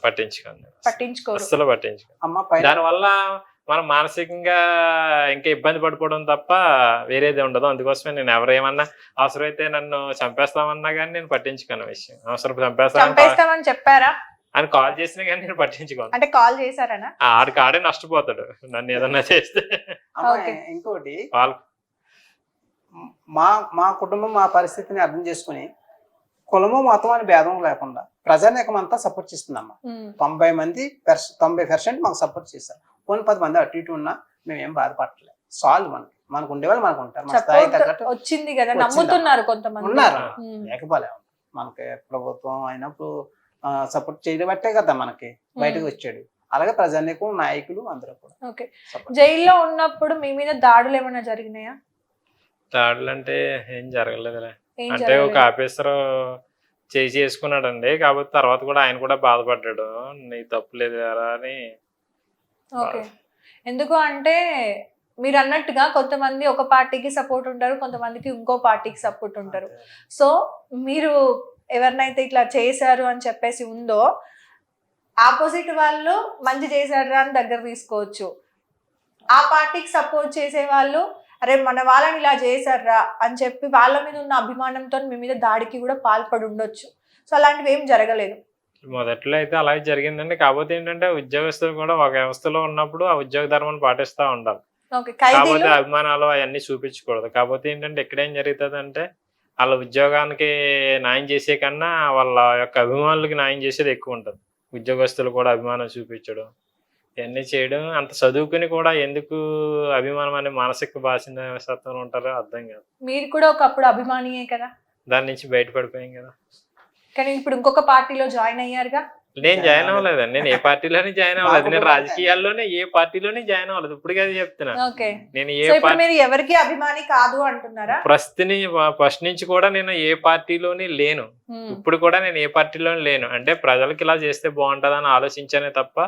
పట్టించుకోరు, అసలు పట్టించుకోరు. దానివల్ల మనం మానసికంగా ఇంకా ఇబ్బంది పడిపోవడం తప్ప వేరేది ఉండదు. అందుకోసమే నేను ఎవరేమన్నా అవసరమైతే నన్ను చంపేస్తామన్నా కానీ నేను పట్టించుకోను విషయం. అవసరం చంపేస్తామని చెప్పారా అని కాల్ చేసినా కానీ నేను పట్టించుకోను. అంటే కాల్ చేశారనా? ఆడే నష్టపోతాడు నన్ను ఏదన్నా చేస్తే. ఇంకోటి మా కుటుంబం మా పరిస్థితిని అర్థం చేసుకుని కులము మతం అని భేదం లేకుండా ప్రజానీకం అంతా సపోర్ట్ చేస్తుందమ్మా. 90% మాకు సపోర్ట్ చేశారు. కొన్ని 10 మంది అటు ఇటు ఉన్నా మేమేం బాధపడలేదు. సాల్వ్ మనకు ఉండేవాళ్ళు మనకు ఉంటారు. మా స్థాయి తగ్గట్టు వచ్చింది కదా, నమ్ముతున్నారు కొంతమంది ఉన్నారు. లేకపోలే మనకి ప్రభుత్వం అయినప్పుడు సపోర్ట్ చేయబట్టే కదా మనకి బయటకు వచ్చాడు. అలాగే ప్రజానీకం, నాయకులు అందరూ కూడా. ఓకే. జైల్లో ఉన్నప్పుడు మీ మీద దాడులు ఏమైనా జరిగినాయా? దాడులు అంటే ఏం జరగలేదులే. అంటే ఒక ఆఫీసర్ చేసుకున్నాడండి, కాబట్టి తర్వాత కూడా ఆయన కూడా బాధపడ్డాడు, నీ తప్పు లేదు అని. ఓకే. ఎందుకు అంటే మీరు అన్నట్టుగా కొంతమంది ఒక పార్టీకి సపోర్ట్ ఉంటారు, కొంతమందికి ఇంకో పార్టీకి సపోర్ట్ ఉంటారు. సో మీరు ఎవరినైతే ఇట్లా చేశారు అని చెప్పేసి ఉందో ఆపోజిట్ వాళ్ళు మంచి చేశారు అని దగ్గర తీసుకోవచ్చు, ఆ పార్టీకి సపోర్ట్ చేసే వాళ్ళు అరే మన వాళ్ళని ఇలా చేశారా అని చెప్పి వాళ్ళ మీద ఉన్న అభిమానంతో మీ మీద దాడికి కూడా పాల్పడి ఉండొచ్చు. సో అలాంటివి ఏం జరగలేదు. మొదట్లో అయితే అలాగే జరిగిందండి. కాకపోతే ఏంటంటే ఉద్యోగస్తులు కూడా ఒక వ్యవస్థలో ఉన్నప్పుడు ఆ ఉద్యోగ ధర్మాన్ని పాటిస్తూ ఉండాలి. కాకపోతే అభిమానాలు అవన్నీ చూపించకూడదు. కాకపోతే ఏంటంటే ఎక్కడేం జరుగుతుంది అంటే వాళ్ళ ఉద్యోగానికి న్యాయం చేసే కన్నా వాళ్ళ యొక్క అభిమానులకి న్యాయం చేసేది ఎక్కువ ఉంటుంది. ఉద్యోగస్తులు కూడా అభిమానం చూపించడం ఇవన్నీ చేయడం, అంత చదువుకుని కూడా ఎందుకు అభిమానం అనే మానసిక బాధ్యతత్వం ఉంటారో అర్థం కాదు. మీరు కూడా ఒకప్పుడు అభిమానియే కదా, దాని నుంచి బయటపడిపోయాం కదా. కానీ ఇప్పుడు ఇంకొక పార్టీలో జాయిన్ అయ్యారుగా. నేను జాయిన్ అవ్వలేదండి, నేను ఏ పార్టీలోనే జాయిన్ అవ్వలేదు, నేను రాజకీయాల్లోనే ఏ పార్టీలోనే జాయిన్ అవ్వలేదు. ఇప్పుడు కదా చెప్తున్నా, నేను ఎవరికి అభిమాని కాదు అంటున్నారా? ఫస్ట్ నుంచి కూడా నేను ఏ పార్టీలోని లేను, ఇప్పుడు కూడా నేను ఏ పార్టీలోని లేను. అంటే ప్రజలకి ఇలా చేస్తే బాగుంటదని ఆలోచించానే తప్ప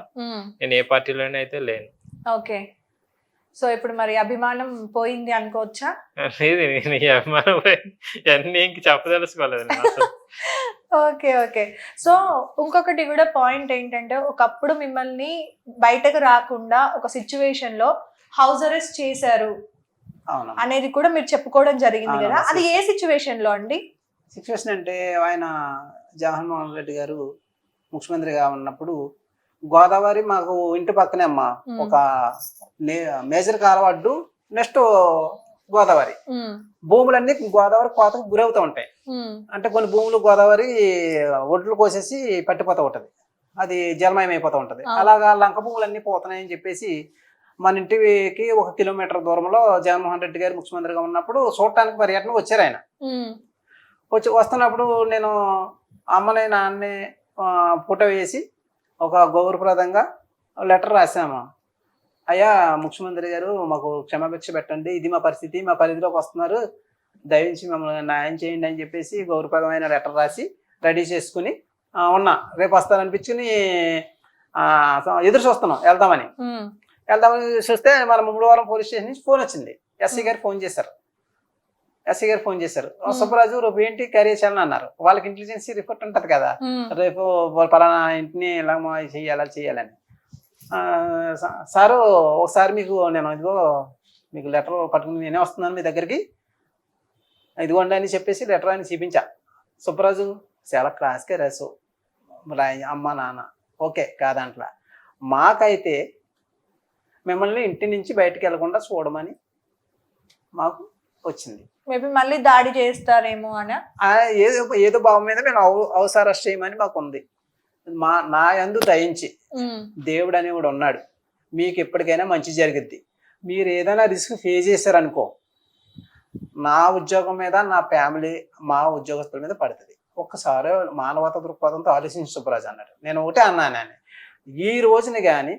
నేను ఏ పార్టీలోనే అయితే లేను. ఓకే. సో ఇప్పుడు మరి అభిమానం పోయింది అనుకోవచ్చా? లేదు, నేను ఈ అభిమానం పోయింది అన్ని ఇంక చెప్పదలుచుకోలేదు. Okay okay. సో ఇంకొకటి కూడా పాయింట్ ఏంటంటే ఒకప్పుడు మిమ్మల్ని బయటకు రాకుండా ఒక సిచ్యువేషన్ లో హౌస్ అరెస్ట్ చేశారు అవునమ్మా. అనేది కూడా మీరు చెప్పుకోవడం జరిగింది కదా, అవునమ్మా, అది ఏ సిచ్యువేషన్ లో అండి? సిచ్యువేషన్ అంటే ఆయన జగన్మోహన్ రెడ్డి గారు ముఖ్యమంత్రిగా ఉన్నప్పుడు గోదావరి మాకు ఇంటి పక్కనే అమ్మా, ఒక మేజర్ కాలవడ్డు, నెక్స్ట్ గోదావరి, భూములన్నీ గోదావరి కోతకు గురవుతూ ఉంటాయి. అంటే కొన్ని భూములు గోదావరి ఒడ్లు కోసేసి పట్టిపోతూ ఉంటది, అది జలమయం అయిపోతూ ఉంటది. అలాగా లంక భూములన్నీ పోతున్నాయని చెప్పేసి మన ఇంటికి 1 కిలోమీటర్ దూరంలో జగన్మోహన్ రెడ్డి గారు ముఖ్యమంత్రిగా ఉన్నప్పుడు చూడటానికి పర్యటనకు వచ్చారు ఆయన. వస్తున్నప్పుడు నేను అమ్మని నాన్నని ఫోటో వేసి ఒక గౌరవప్రదంగా లెటర్ రాసాము. అయ్యా ముఖ్యమంత్రి గారు మాకు క్షమాభిక్ష పెట్టండి, ఇది మా పరిస్థితి, మా పరిధిలోకి వస్తున్నారు, దయించి మమ్మల్ని న్యాయం చేయండి అని చెప్పేసి గౌరవప్రదమైన లెటర్ రాసి రెడీ చేసుకుని ఉన్నా. రేపు వస్తారనిపించుకుని ఎదురు చూస్తున్నాం వెళ్దామని చూస్తే మన ముమ్మడివారం పోలీస్ స్టేషన్ నుంచి ఫోన్ వచ్చింది. ఎస్సీ గారు ఫోన్ చేశారు. సుబ్బరాజు రేపు ఏంటి క్యారీ చేయాలని అన్నారు. వాళ్ళకి ఇంటెలిజెన్సీ రిపోర్ట్ ఉంటది కదా, రేపు పలానా ఇంటిని ఇలా చేయాలని. సారు ఒకసారి మీకు నేను ఇదిగో మీకు లెటర్ పట్టుకుని నేనే వస్తున్నాను మీ దగ్గరికి, ఇదిగోండి అని చెప్పేసి లెటర్ అని చూపించా. సుబ్బరాజు చాలా క్లాస్గా రాసావు, అమ్మ నాన్న ఓకే కాదంట్లా, మాకైతే మిమ్మల్ని ఇంటి నుంచి బయటకు వెళ్లకుండా చూడమని మాకు వచ్చింది. మేబీ మళ్ళీ దాడి చేస్తారేమో అని ఏదో భావం మీద నేను హౌస్ అరెస్ట్ చేయమని మాకు ఉంది. నా యందు దయించి దేవుడు అనేవాడు ఉన్నాడు, మీకు ఎప్పటికైనా మంచి జరిగిద్ది. మీరు ఏదైనా రిస్క్ ఫేస్ చేశారనుకో, నా ఉద్యోగం మీద, నా ఫ్యామిలీ, మా ఉద్యోగస్తుల మీద పడుతుంది. ఒక్కసారి మానవతా దృక్పథంతో ఆలోచించి సుబ్బరాజు అన్నాడు. నేను ఒకటే అన్నాను, ఆయన ఈ రోజుని కానీ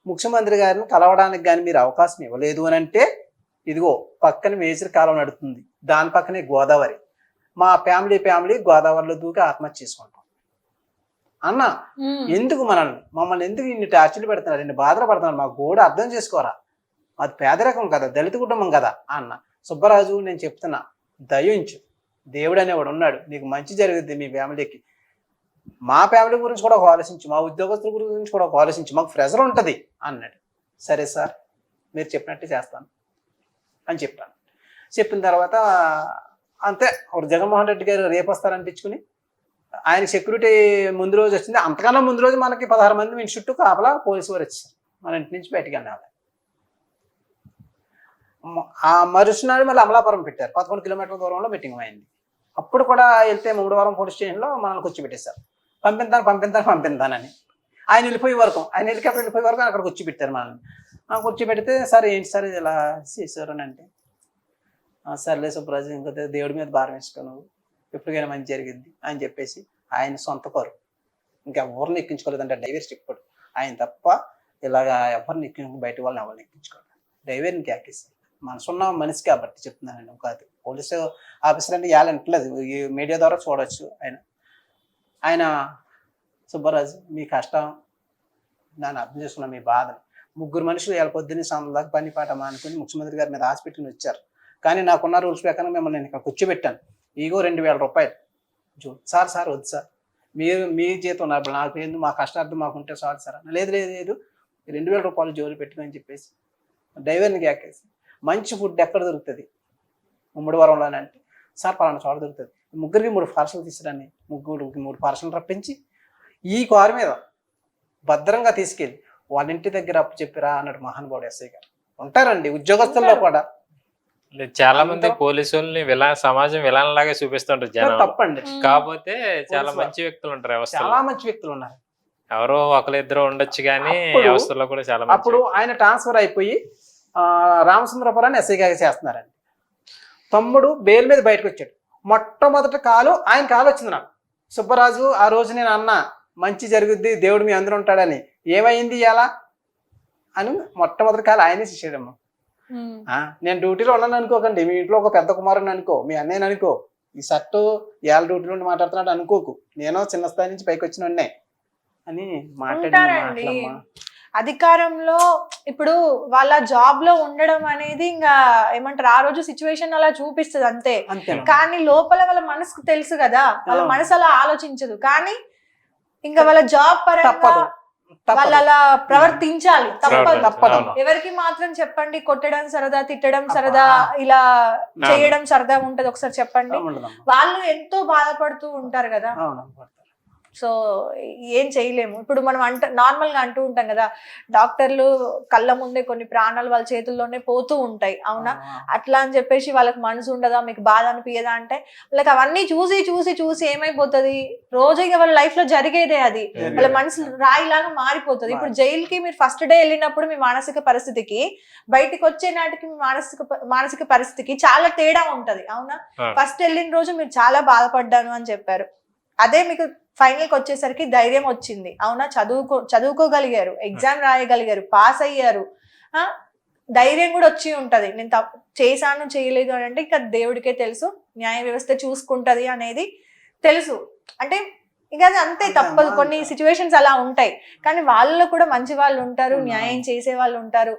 ముఖ్యమంత్రి గారిని కలవడానికి కానీ మీరు అవకాశం ఇవ్వలేదు అని అంటే, ఇదిగో పక్కన మేజర్ కాలం నడుతుంది, దాని పక్కనే గోదావరి, మా ఫ్యామిలీ గోదావరిలో దూకి ఆత్మహత్య చేసుకుంటాం అన్న. ఎందుకు మమ్మల్ని ఎందుకు ఇన్ని టార్చర్లు పెడుతున్నారు, ఇన్ని బాధలు పడుతున్నారు, మాకు కూడా అర్థం చేసుకోరా, అది పేదరికం కదా, దళిత కుటుంబం కదా అన్న. సుబ్బరాజు నేను చెప్తున్నా, దయించు, దేవుడు అనేవాడు ఉన్నాడు, నీకు మంచి జరుగుద్ది, మీ ఫ్యామిలీకి, మా ఫ్యామిలీ గురించి కూడా ఒక ఆలోచించు, మా ఉద్యోగస్తుల గురించి కూడా ఒక ఆలోచించు, మాకు ప్రెజర్ ఉంటుంది అన్నాడు. సరే సార్ మీరు చెప్పినట్టు చేస్తాను అని చెప్పాను. చెప్పిన తర్వాత అంతే, జగన్మోహన్ రెడ్డి గారు రేపు వస్తారనిపించుకుని ఆయన సెక్యూరిటీ ముందు రోజు వచ్చింది. అంతకన్నా ముందు రోజు మనకి 16 మంది మీ చుట్టూ కాపలా పోలీసు వారు వచ్చారు, మన ఇంటి నుంచి బయటికి వెళ్ళాలి. ఆ మరుసనాడు మళ్ళీ అమలాపురం పెట్టారు, 11 కిలోమీటర్ల దూరంలో మీటింగ్ అయింది. అప్పుడు కూడా వెళ్తే ముమ్మడివారం పోలీస్ స్టేషన్లో మనల్ని కూర్చోబెట్టేశారు, పంపిస్తానని. ఆయన వెళ్ళిపోయే వరకు, ఆయన హెలికాప్టర్ వెళ్ళిపోయే వరకు అక్కడ కూర్చోబెట్టారు మనల్ని. కూర్చోబెడితే సార్ ఏంటి సార్ ఇలా చేశారు అని అంటే, సర్లే సుబ్బరాజు ఇంకా దేవుడి మీద భారం వేసుకోను, ఎప్పటికైనా మంచి జరిగింది అని చెప్పేసి ఆయన సొంత కారు, ఇంకెవరిని ఎక్కించుకోలేదంటే డ్రైవర్ చెప్పాడు, ఆయన తప్ప ఇలాగా ఎవరిని బయట వాళ్ళని ఎవరిని ఎక్కించుకోవాలి, డ్రైవర్ని ఎక్కేసి మనసున్న మనిషి కాబట్టి చెప్తున్నానండి. కాదు పోలీసు ఆఫీసర్ అంటే ఇవ్వాలంటలేదు, ఈ మీడియా ద్వారా చూడవచ్చు. ఆయన సుబ్బరాజు మీ కష్టం నేను అర్థం చేసుకున్నాను, మీ బాధను. 3 మనుషులు ఇలా పొద్దున్నే సాయంత్రం దాకా పని పాట మానుకుని ముఖ్యమంత్రి గారి మీద హాస్పిటల్ వచ్చారు. కానీ నాకున్న రూల్స్ ప్రకారం మిమ్మల్ని నేను ఇక్కడ కూర్చోబెట్టాను, ఇగో 2000 రూపాయలు సార్ వద్దు సార్, మీ జీతం నాకు ఏంది, మా కష్టార్థం మాకుంటే సార్ సార్. లేదు 2000 రూపాయలు జోలి పెట్టుకుని చెప్పేసి డ్రైవర్ని ఎక్కేసి, మంచి ఫుడ్ ఎక్కడ దొరుకుతుంది ముమ్మడివారంలోనే అంటే, సార్ పలానా చోట దొరుకుతుంది, 3కి 3 పార్సల్ తీసుకురాని, 3 పార్సల్ రప్పించి ఈ కారు మీద భద్రంగా తీసుకెళ్ళి వాళ్ళ ఇంటి దగ్గర అప్పు చెప్పిరా అన్నాడు మహానుభావుడు ఎస్ఐ గారు. ఉంటారండి ఉద్యోగస్తుల్లో కూడా చాలా మంది పోలీసు వాళ్ళని సమాజం విలన్ లాగా చూపిస్తుంటారు జనం, తప్పండి. కాకపోతే చాలా మంచి వ్యక్తులు ఉంటారు వ్యవస్థలో, చాలా మంచి వ్యక్తులు ఉన్నారు, ఎవరో ఒకరిద్దరు ఉండొచ్చు కానీ వ్యవస్థలో కూడా చాలా. అప్పుడు ఆయన ట్రాన్స్ఫర్ అయిపోయి రామచంద్రపురాన్ని ఎస్ఐ గారు చేస్తున్నారండి. తమ్ముడు బెయిల్ మీద బయటకు వచ్చాడు. మొట్టమొదటి ఆయన కాలు వచ్చింది నాకు, సుబ్బరాజు ఆ రోజు నేను అన్నా మంచి జరుగుద్ది, దేవుడు మీ అందరూ ఉంటాడని, ఏమైంది ఇలా అని మొట్టమొదటి కాలు ఆయనే చేసాడమ్మా. నేను డ్యూటీలో ఉన్నాను అనుకోకండి, మీ ఇంట్లో ఒక పెద్ద కుమారుని అనుకో, మీ అన్నయ్యని అనుకో, ఈ సట్టు ఇవాళ డ్యూటీలో ఉండి మాట్లాడుతున్నాడు అనుకోకు, నేను చిన్న స్థాయి నుంచి పైకి వచ్చిన అని మాట్లాడాను. అధికారంలో ఇప్పుడు వాళ్ళ జాబ్ లో ఉండడం అనేది ఇంకా ఏమంటారు, ఆ రోజు సిచ్యువేషన్ అలా చూపిస్తుంది అంతే. అంతేనా కానీ లోపల వాళ్ళ మనసుకు తెలుసు కదా, వాళ్ళ అవును. మనసు అలా ఆలోచించదు. కానీ ఇంకా వాళ్ళ జాబ్ పరంగా తప్పదు వాళ్ళు అలా ప్రవర్తించాలి, తప్పదు. తప్పదు. అవును. ఎవరికి మాత్రం చెప్పండి కొట్టడం సరదా, తిట్టడం సరదా, ఇలా చేయడం సరదా ఉంటది ఒకసారి చెప్పండి. ఉండదమ్మా. వాళ్ళు ఎంతో బాధపడుతూ ఉంటారు కదా. అవును. సో ఏం చేయలేము. ఇప్పుడు మనం నార్మల్ గా అంటూ ఉంటాం కదా, డాక్టర్లు కళ్ళ ముందే కొన్ని ప్రాణాలు వాళ్ళ చేతుల్లోనే పోతూ ఉంటాయి, అవునా? అట్లా అని చెప్పేసి వాళ్ళకి మనసు ఉండదా, మీకు బాధ అనిపించదా అంటే, వాళ్ళకి అవన్నీ చూసి చూసి చూసి ఏమైపోతుంది, రోజు ఇక వాళ్ళ లైఫ్ లో జరిగేదే అది. వాళ్ళ మనసు రాయిలాగా మారిపోతుంది. ఇప్పుడు జైలుకి మీరు ఫస్ట్ డే వెళ్ళినప్పుడు మీ మానసిక పరిస్థితికి, బయటికి వచ్చే నాటికి మీ మానసిక పరిస్థితికి చాలా తేడా ఉంటది, అవునా? ఫస్ట్ వెళ్ళిన రోజు మీరు చాలా బాధపడ్డాను అని చెప్పారు, అదే మీకు ఫైనల్ కి వచ్చేసరికి ధైర్యం వచ్చింది, అవునా? చదువుకోగలిగారు, ఎగ్జామ్ రాయగలిగారు, పాస్ అయ్యారు, ధైర్యం కూడా వచ్చి ఉంటది. నేను చేశాను చేయలేదు అని అంటే ఇక దేవుడికే తెలుసు, న్యాయ వ్యవస్థ చూసుకుంటది అనేది తెలుసు. అంటే ఇక అది అంతే, తప్పదు. కొన్ని సిచ్యువేషన్స్ అలా ఉంటాయి. కానీ వాళ్ళలో కూడా మంచి వాళ్ళు ఉంటారు, న్యాయం చేసే వాళ్ళు ఉంటారు.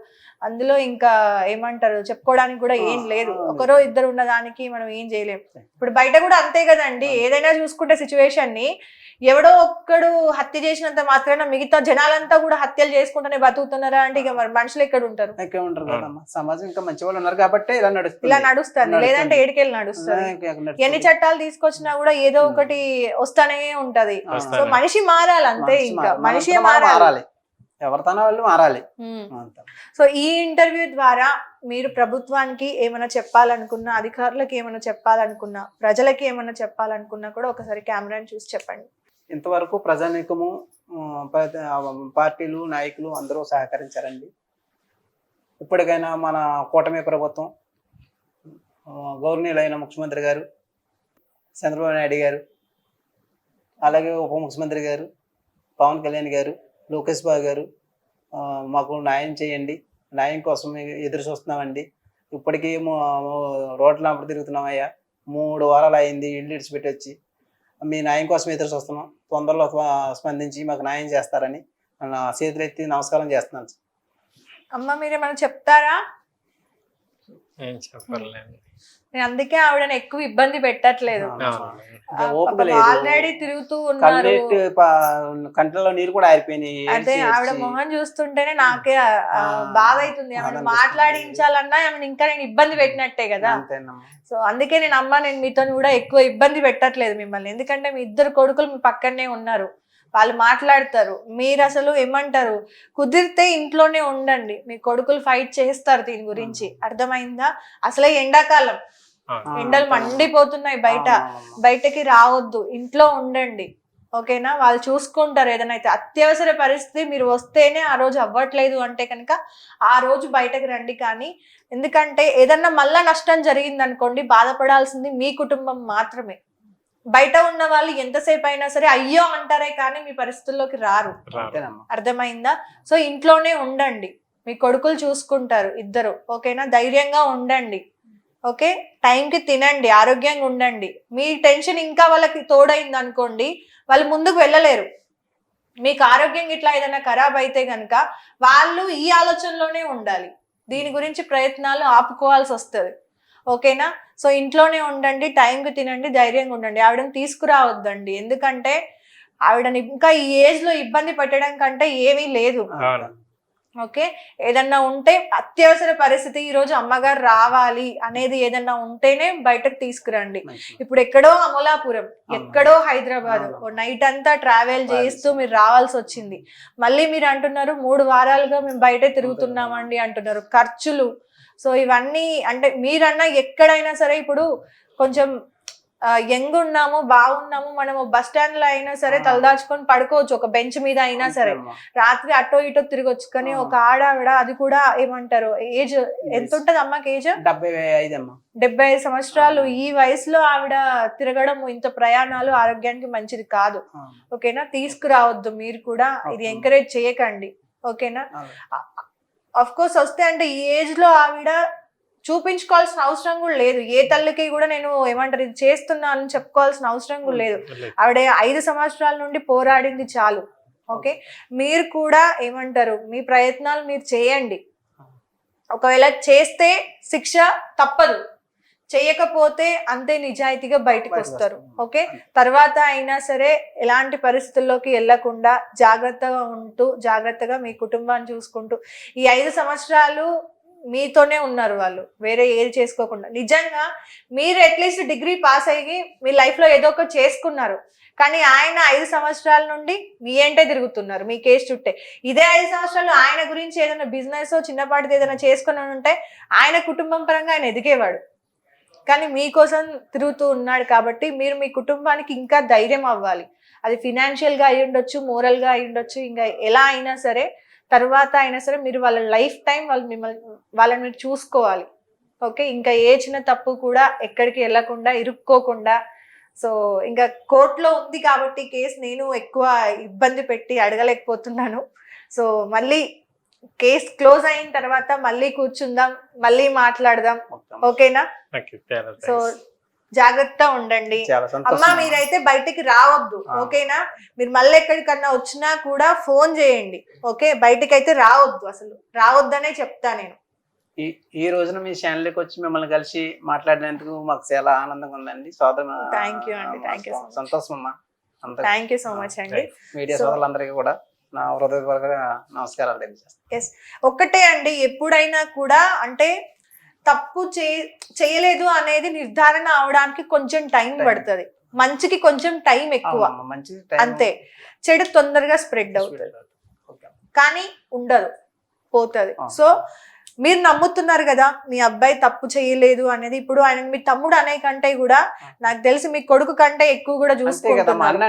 అందులో ఇంకా ఏమంటారు, చెప్పుకోవడానికి కూడా ఏం లేదు. ఒకరో ఇద్దరు ఉన్న దానికి మనం ఏం చేయలేం. ఇప్పుడు బయట కూడా అంతే కదండి. ఏదైనా చూసుకుంటే సిచ్యువేషన్ ని, ఎవడో ఒక్కడు హత్య చేసినంత మాత్రాన మిగతా జనాలంతా కూడా హత్యలు చేసుకుంటూనే బతుకుతున్నారా అంటే ఇక మరి మనుషులు ఎక్కడ ఉంటారు? సమాజం ఇంకా మంచి వాళ్ళు ఉన్నారు కాబట్టి ఇలా నడుస్తుంది, లేదంటే ఏడికెళ్ళి నడుస్తుంది. ఎన్ని చట్టాలు తీసుకొచ్చినా కూడా ఏదో ఒకటి వస్తానే ఉంటది. సో మనిషి మారాలి అంతే, ఇంకా మనిషి మారాలి, ఎవరితోనో వాళ్ళు మారాలి. సో ఈ ఇంటర్వ్యూ ద్వారా మీరు ప్రభుత్వానికి ఏమైనా చెప్పాలనుకున్నా, అధికారులకు ఏమైనా చెప్పాలనుకున్నా, ప్రజలకి ఏమైనా చెప్పాలనుకున్నా కూడా ఒకసారి కెమెరాని చూసి చెప్పండి. ఇంతవరకు ప్రజానీకము, పార్టీలు, నాయకులు అందరూ సహకరించారండి. ఇప్పటికైనా మన కూటమి ప్రభుత్వం, గౌరవనీయులైన ముఖ్యమంత్రి గారు చంద్రబాబు నాయుడు గారు, అలాగే ఉప ముఖ్యమంత్రి గారు పవన్ కళ్యాణ్ గారు, లోకేష్ బాబు గారు మాకు న్యాయం చేయండి, న్యాయం కోసం ఎదురు చూస్తున్నామండి. ఇప్పటికీ రోడ్ల తిరుగుతున్నామయ్యా, 3 వారాలు అయింది ఇల్లు ఇడిచిపెట్టి వచ్చి. మీ న్యాయం కోసం ఎదురు చూస్తున్నాం, తొందరలో స్పందించి మాకు న్యాయం చేస్తారని నా చేతులు ఎత్తి నమస్కారం చేస్తున్నాను. అమ్మ మీరేమైనా చెప్తారా? నేను అందుకే ఆవిడని ఎక్కువ ఇబ్బంది పెట్టట్లేదు. ఆల్రెడీ తిరుగుతూ ఉన్నారు, కంట్లో నీరు కూడా ఆరిపోయినాయి. అదే ఆవిడ మొహం చూస్తుంటేనే నాకే బాధ అవుతుంది. ఆమెను మాట్లాడించాలన్నా ఆమెను ఇంకా నేను ఇబ్బంది పెట్టినట్టే కదా. సో అందుకే నేను మీతో కూడా ఎక్కువ ఇబ్బంది పెట్టట్లేదు మిమ్మల్ని. ఎందుకంటే మీ 2 కొడుకులు మీ పక్కనే ఉన్నారు, వాళ్ళు మాట్లాడతారు. మీరు అసలు ఏమంటారు, కుదిరితే ఇంట్లోనే ఉండండి, మీ కొడుకులు ఫైట్ చేస్తారు దీని గురించి, అర్థమైందా? అసలే ఎండాకాలం, ఎండలు మండిపోతున్నాయి, బయటకి రావద్దు, ఇంట్లో ఉండండి, ఓకేనా? వాళ్ళు చూసుకుంటారు. ఏదైనా అయితే అత్యవసర పరిస్థితి మీరు వస్తేనే ఆ రోజు అవ్వట్లేదు అంటే కనుక ఆ రోజు బయటకు రండి. కానీ ఎందుకంటే ఏదన్నా మళ్ళా నష్టం జరిగింది అనుకోండి, బాధపడాల్సింది మీ కుటుంబం మాత్రమే. బయట ఉన్న వాళ్ళు ఎంతసేపు అయినా సరే అయ్యో అంటారే కానీ మీ పరిస్థితుల్లోకి రారు, అర్థమైందా? సో ఇంట్లోనే ఉండండి, మీ కొడుకులు చూసుకుంటారు 2, ఓకేనా? ధైర్యంగా ఉండండి, ఓకే? టైంకి తినండి, ఆరోగ్యంగా ఉండండి. మీ టెన్షన్ ఇంకా వాళ్ళకి తోడైంది అనుకోండి, వాళ్ళు ముందుకు వెళ్ళలేరు. మీకు ఆరోగ్యం ఇట్లా ఏదైనా ఖరాబ్ అయితే కనుక వాళ్ళు ఈ ఆలోచనలోనే ఉండాలి, దీని గురించి ప్రయత్నాలు ఆపుకోవాల్సి వస్తుంది, ఓకేనా? సో ఇంట్లోనే ఉండండి, టైంకి తినండి, ధైర్యంగా ఉండండి. ఆవిడని తీసుకురావద్దండి, ఎందుకంటే ఆవిడని ఇంకా ఈ ఏజ్ లో ఇబ్బంది పెట్టడం కంటే ఏమీ లేదు, ఓకే? ఏదన్నా ఉంటే అత్యవసర పరిస్థితి, ఈ రోజు అమ్మగారు రావాలి అనేది ఏదన్నా ఉంటేనే బయటకు తీసుకురండి. ఇప్పుడు ఎక్కడో అమలాపురం, ఎక్కడో హైదరాబాద్, నైట్ అంతా ట్రావెల్ చేస్తూ మీరు రావాల్సి వచ్చింది. మళ్ళీ మీరు అంటున్నారు 3 వారాలుగా మేము బయట తిరుగుతున్నామండి అంటున్నారు, ఖర్చులు. సో ఇవన్నీ అంటే మీరన్నా ఎక్కడైనా సరే ఇప్పుడు కొంచెం యంగ్ ఉన్నాము, బాగున్నాము, మనము బస్ స్టాండ్ లో అయినా సరే తలదాచుకొని పడుకోవచ్చు, ఒక బెంచ్ మీద అయినా సరే, రాత్రి అటో ఇటో తిరగొచ్చు. కానీ ఒక ఆడావిడ, అది కూడా ఏమంటారు, ఏజ్ ఎంత ఉంటది అమ్మకి? ఏజ్ 75 సంవత్సరాలు. ఈ వయసులో ఆవిడ తిరగడం, ఇంత ప్రయాణాలు ఆరోగ్యానికి మంచిది కాదు, ఓకేనా? తీసుకురావద్దు మీరు కూడా, ఇది ఎంకరేజ్ చేయకండి, ఓకేనా? అఫ్ కోర్స్ వస్తే అంటే ఈ ఏజ్ లో ఆవిడ చూపించుకోవాల్సిన అవసరం కూడా లేదు, ఏ తల్లికి కూడా నేను ఏమంటారు ఇది చేస్తున్నాను చెప్పుకోవాల్సిన అవసరం కూడా లేదు. ఆవిడ 5 సంవత్సరాల నుండి పోరాడింది చాలు, ఓకే, మీరు కూడా ఏమంటారు, మీ ప్రయత్నాలు మీరు చేయండి. ఒకవేళ చేస్తే శిక్ష తప్పదు, చేయకపోతే అంతే నిజాయితీగా బయటకు వస్తారు. ఓకే, తర్వాత అయినా సరే ఎలాంటి పరిస్థితుల్లోకి వెళ్లకుండా జాగ్రత్తగా ఉంటూ జాగ్రత్తగా మీ కుటుంబాన్ని చూసుకుంటూ ఈ 5 సంవత్సరాలు మీతోనే ఉన్నారు వాళ్ళు, వేరే ఏది చేసుకోకుండా. నిజంగా మీరు అట్లీస్ట్ డిగ్రీ పాస్ అయ్యి మీ లైఫ్ లో ఏదో ఒకటి చేసుకున్నారు, కానీ ఆయన 5 సంవత్సరాల నుండి మీ ఏంటే తిరుగుతున్నారు, మీ కేసు చుట్టే. ఇదే 5 సంవత్సరాలు ఆయన గురించి ఏదైనా బిజినెస్ చిన్నపాటిది ఏదైనా చేసుకుని ఉంటే ఆయన కుటుంబం పరంగా ఆయన ఎదిగేవాడు. కానీ మీకోసం తిరుగుతూ ఉన్నాడు కాబట్టి మీరు మీ కుటుంబానికి ఇంకా ధైర్యం అవ్వాలి. అది ఫినాన్షియల్ గా అయి ఉండొచ్చు, మోరల్ గా అయి ఉండొచ్చు, ఇంకా ఎలా అయినా సరే తర్వాత అయినా సరే మీరు వాళ్ళ లైఫ్ టైం వాళ్ళని మీరు చూసుకోవాలి. ఓకే, ఇంకా ఏ చిన్న తప్పు కూడా ఎక్కడికి వెళ్ళకుండా ఇరుక్కోకుండా. సో ఇంకా కోర్టులో ఉంది కాబట్టి కేసు నేను ఎక్కువ ఇబ్బంది పెట్టి అడగలేకపోతున్నాను. సో మళ్ళీ కేసు క్లోజ్ అయిన తర్వాత మళ్ళీ కూర్చుందాం, మళ్ళీ మాట్లాడదాం. ఓకేనా? సో జాగ్రత్త ఉండండి అమ్మా, మీరైతే బయటికి రావద్దు. ఓకేనా? మీరు మళ్ళీ ఎక్కడికన్నా వచ్చినా కూడా ఫోన్ చేయండి. ఓకే, బయటికి అయితే రావద్దు, అసలు రావద్దనే చెప్తా నేను. ఈ రోజున మీ ఛానల్కి వచ్చి మిమ్మల్ని కలిసి మాట్లాడినందుకు మాకు చాలా ఆనందంగా ఉందండి. సోదరు థ్యాంక్ యూ అండి, థ్యాంక్ యూ, సంతోషం అమ్మా. థ్యాంక్ యూ సో మచ్ అండి. మీడియా సోదరులందరికీ కూడా నా హృదయపూర్వక నమస్కారాలు తెలియజేస్తాను. ఎస్, ఒక్కటే అండి, ఎప్పుడైనా కూడా అంటే తప్పు చేయలేదు అనేది నిర్ధారణ అవడానికి కొంచెం టైం పడుతుంది, మంచికి కొంచెం టైం ఎక్కువ అంతే. చెడు తొందరగా స్ప్రెడ్ అవుతుంది కానీ ఉండదు, పోతుంది. సో మీరు నమ్ముతున్నారు కదా మీ అబ్బాయి తప్పు చేయలేదు అనేది. ఇప్పుడు ఆయన మీ తమ్ముడు అనే కంటే కూడా నాకు తెలిసి మీ కొడుకు కంటే ఎక్కువ కూడా చూసుకుంటున్నారు,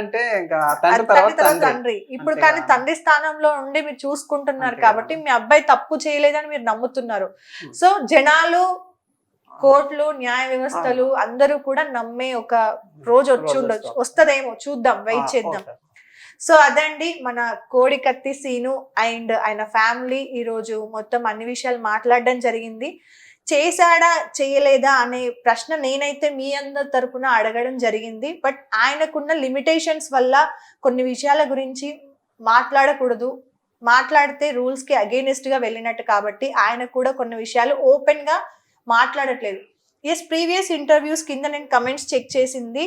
తండ్రి. ఇప్పుడు కానీ తండ్రి స్థానంలో ఉండి మీరు చూసుకుంటున్నారు కాబట్టి మీ అబ్బాయి తప్పు చేయలేదని మీరు నమ్ముతున్నారు. సో జనాలు, కోర్టులు, న్యాయ వ్యవస్థలు అందరూ కూడా నమ్మే ఒక రోజు వచ్చి ఉండొచ్చు, వస్తుందేమో, చూద్దాం, వెయిట్ చేద్దాం. సో అదండి మన కోడికత్తి సీను అండ్ ఆయన ఫ్యామిలీ ఈరోజు మొత్తం అన్ని విషయాలు మాట్లాడడం జరిగింది. చేశాడా చేయలేదా అనే ప్రశ్న నేనైతే మీ అందరి తరపున అడగడం జరిగింది. బట్ ఆయనకున్న లిమిటేషన్స్ వల్ల కొన్ని విషయాల గురించి మాట్లాడకూడదు, మాట్లాడితే రూల్స్కి అగెయినెస్ట్గా వెళ్ళినట్టు కాబట్టి ఆయన కూడా కొన్ని విషయాలు ఓపెన్గా మాట్లాడట్లేదు. ఎస్, ప్రీవియస్ ఇంటర్వ్యూస్ కింద నేను కమెంట్స్ చెక్ చేసింది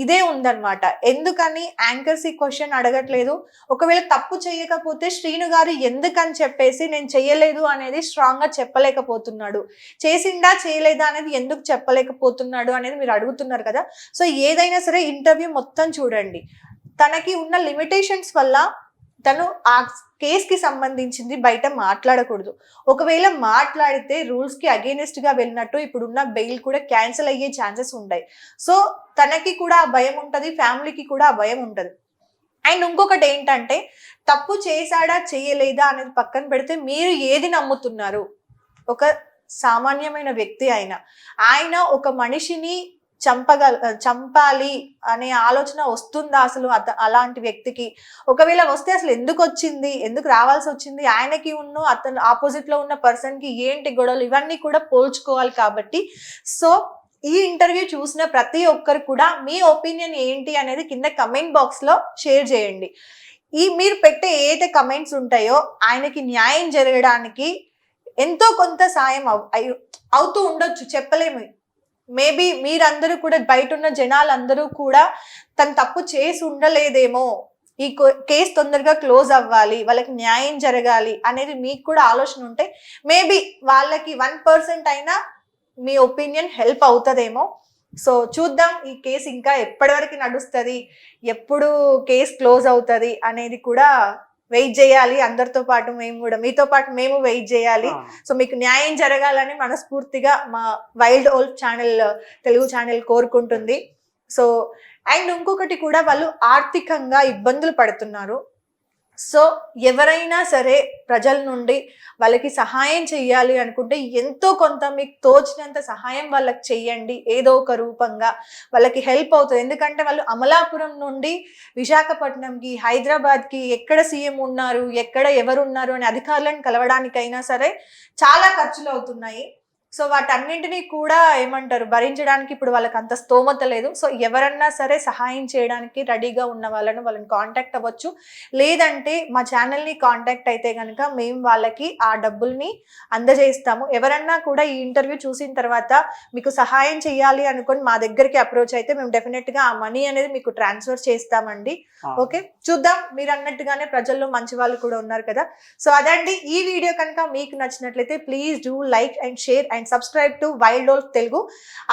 ఇదే ఉందన్నమాట. ఎందుకని యాంకర్స్ ఈ క్వశ్చన్ అడగట్లేదు, ఒకవేళ తప్పు చేయకపోతే శ్రీను గారు ఎందుకని చెప్పేసి నేను చెయ్యలేదు అనేది స్ట్రాంగ్ గా చెప్పలేకపోతున్నాడు, చేసిందా చేయలేదా అనేది ఎందుకు చెప్పలేకపోతున్నాడు అనేది మీరు అడుగుతున్నారు కదా. సో ఏదైనా సరే ఇంటర్వ్యూ మొత్తం చూడండి. తనకి ఉన్న లిమిటేషన్స్ వల్ల తను ఆ కేసుకి సంబంధించింది బయట మాట్లాడకూడదు. ఒకవేళ మాట్లాడితే రూల్స్ కి అగెయినెస్ట్ గా వెళ్ళినట్టు ఇప్పుడున్న బెయిల్ కూడా క్యాన్సిల్ అయ్యే ఛాన్సెస్ ఉంటాయి. సో తనకి కూడా ఆ భయం ఉంటది, ఫ్యామిలీకి కూడా ఆ భయం ఉంటది. అండ్ ఇంకొకటి ఏంటంటే తప్పు చేశాడా చేయలేదా అనేది పక్కన పెడితే మీరు ఏది నమ్ముతున్నారు? ఒక సామాన్యమైన వ్యక్తి ఆయన ఒక మనిషిని చంపాలి అనే ఆలోచన వస్తుందా అసలు అలాంటి వ్యక్తికి? ఒకవేళ వస్తే అసలు ఎందుకు వచ్చింది, ఎందుకు రావాల్సి వచ్చింది, ఆయనకి అతను ఆపోజిట్ లో ఉన్న పర్సన్ కి ఏంటి గొడవలు, ఇవన్నీ కూడా పోల్చుకోవాలి. కాబట్టి సో ఈ ఇంటర్వ్యూ చూసిన ప్రతి ఒక్కరు కూడా మీ ఒపీనియన్ ఏంటి అనేది కింద కమెంట్ బాక్స్ లో షేర్ చేయండి. మీరు పెట్టే ఏదైతే కమెంట్స్ ఉంటాయో ఆయనకి న్యాయం జరగడానికి ఎంతో కొంత సాయం అవుతూ ఉండొచ్చు, చెప్పలేము. మేబీ మీరందరూ కూడా, బయట ఉన్న జనాలందరూ కూడా తను తప్పు చేసి ఉండలేదేమో, ఈ కేసు తొందరగా క్లోజ్ అవ్వాలి, వాళ్ళకి న్యాయం జరగాలి అనేది మీకు కూడా ఆలోచన ఉంటే మేబీ వాళ్ళకి 1% అయినా మీ ఒపీనియన్ హెల్ప్ అవుతుందేమో. సో చూద్దాం ఈ కేసు ఇంకా ఎప్పటి వరకు నడుస్తుంది, ఎప్పుడు కేసు క్లోజ్ అవుతుంది అనేది కూడా వెయిట్ చేయాలి. అందరితో పాటు మేము కూడా, మీతో పాటు మేము వెయిట్ చేయాలి. సో మీకు న్యాయం జరగాలని మనస్ఫూర్తిగా మా wild wolf channel, Telugu channel కోరుకుంటుంది. సో అండ్ ఇంకొకటి కూడా, వాళ్ళు ఆర్థికంగా ఇబ్బందులు పడుతున్నారు. సో ఎవరైనా సరే ప్రజల నుండి వాళ్ళకి సహాయం చెయ్యాలి అనుకుంటే ఎంతో కొంత మీకు తోచినంత సహాయం వాళ్ళకి చెయ్యండి, ఏదో ఒక రూపంగా వాళ్ళకి హెల్ప్ అవుతుంది. ఎందుకంటే వాళ్ళు అమలాపురం నుండి విశాఖపట్నంకి, హైదరాబాద్కి ఎక్కడ సీఎం ఉన్నారు, ఎక్కడ ఎవరు ఉన్నారు అనే అధికారులను కలవడానికైనా సరే చాలా ఖర్చులు అవుతున్నాయి. సో వాటన్నింటినీ కూడా ఏమంటారు భరించడానికి ఇప్పుడు వాళ్ళకి అంత స్తోమత లేదు. సో ఎవరన్నా సరే సహాయం చేయడానికి రెడీగా ఉన్న వాళ్ళని కాంటాక్ట్ అవ్వచ్చు. లేదంటే మా ఛానల్ని కాంటాక్ట్ అయితే కనుక మేము వాళ్ళకి ఆ డబ్బుల్ని అందజేస్తాము. ఎవరన్నా కూడా ఈ ఇంటర్వ్యూ చూసిన తర్వాత మీకు సహాయం చేయాలి అనుకొని మా దగ్గరికి అప్రోచ్ అయితే మేము డెఫినెట్గా ఆ మనీ అనేది మీకు ట్రాన్స్ఫర్ చేస్తామండి. ఓకే, చూద్దాం. మీరు అన్నట్టుగానే ప్రజల్లో మంచి వాళ్ళు కూడా ఉన్నారు కదా. సో అదండి, ఈ వీడియో కనుక మీకు నచ్చినట్లయితే please do like and share and subscribe to wild world Telugu.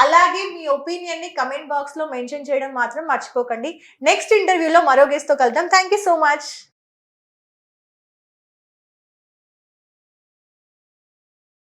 అలాగే మీ ఒపీనియన్ ని కమెంట్ బాక్స్ లో మెన్షన్ చేయడం మాత్రం మర్చిపోకండి. నెక్స్ట్ ఇంటర్వ్యూలో మరో గెస్ట్ తో కలుద్దాం. Thank you so much.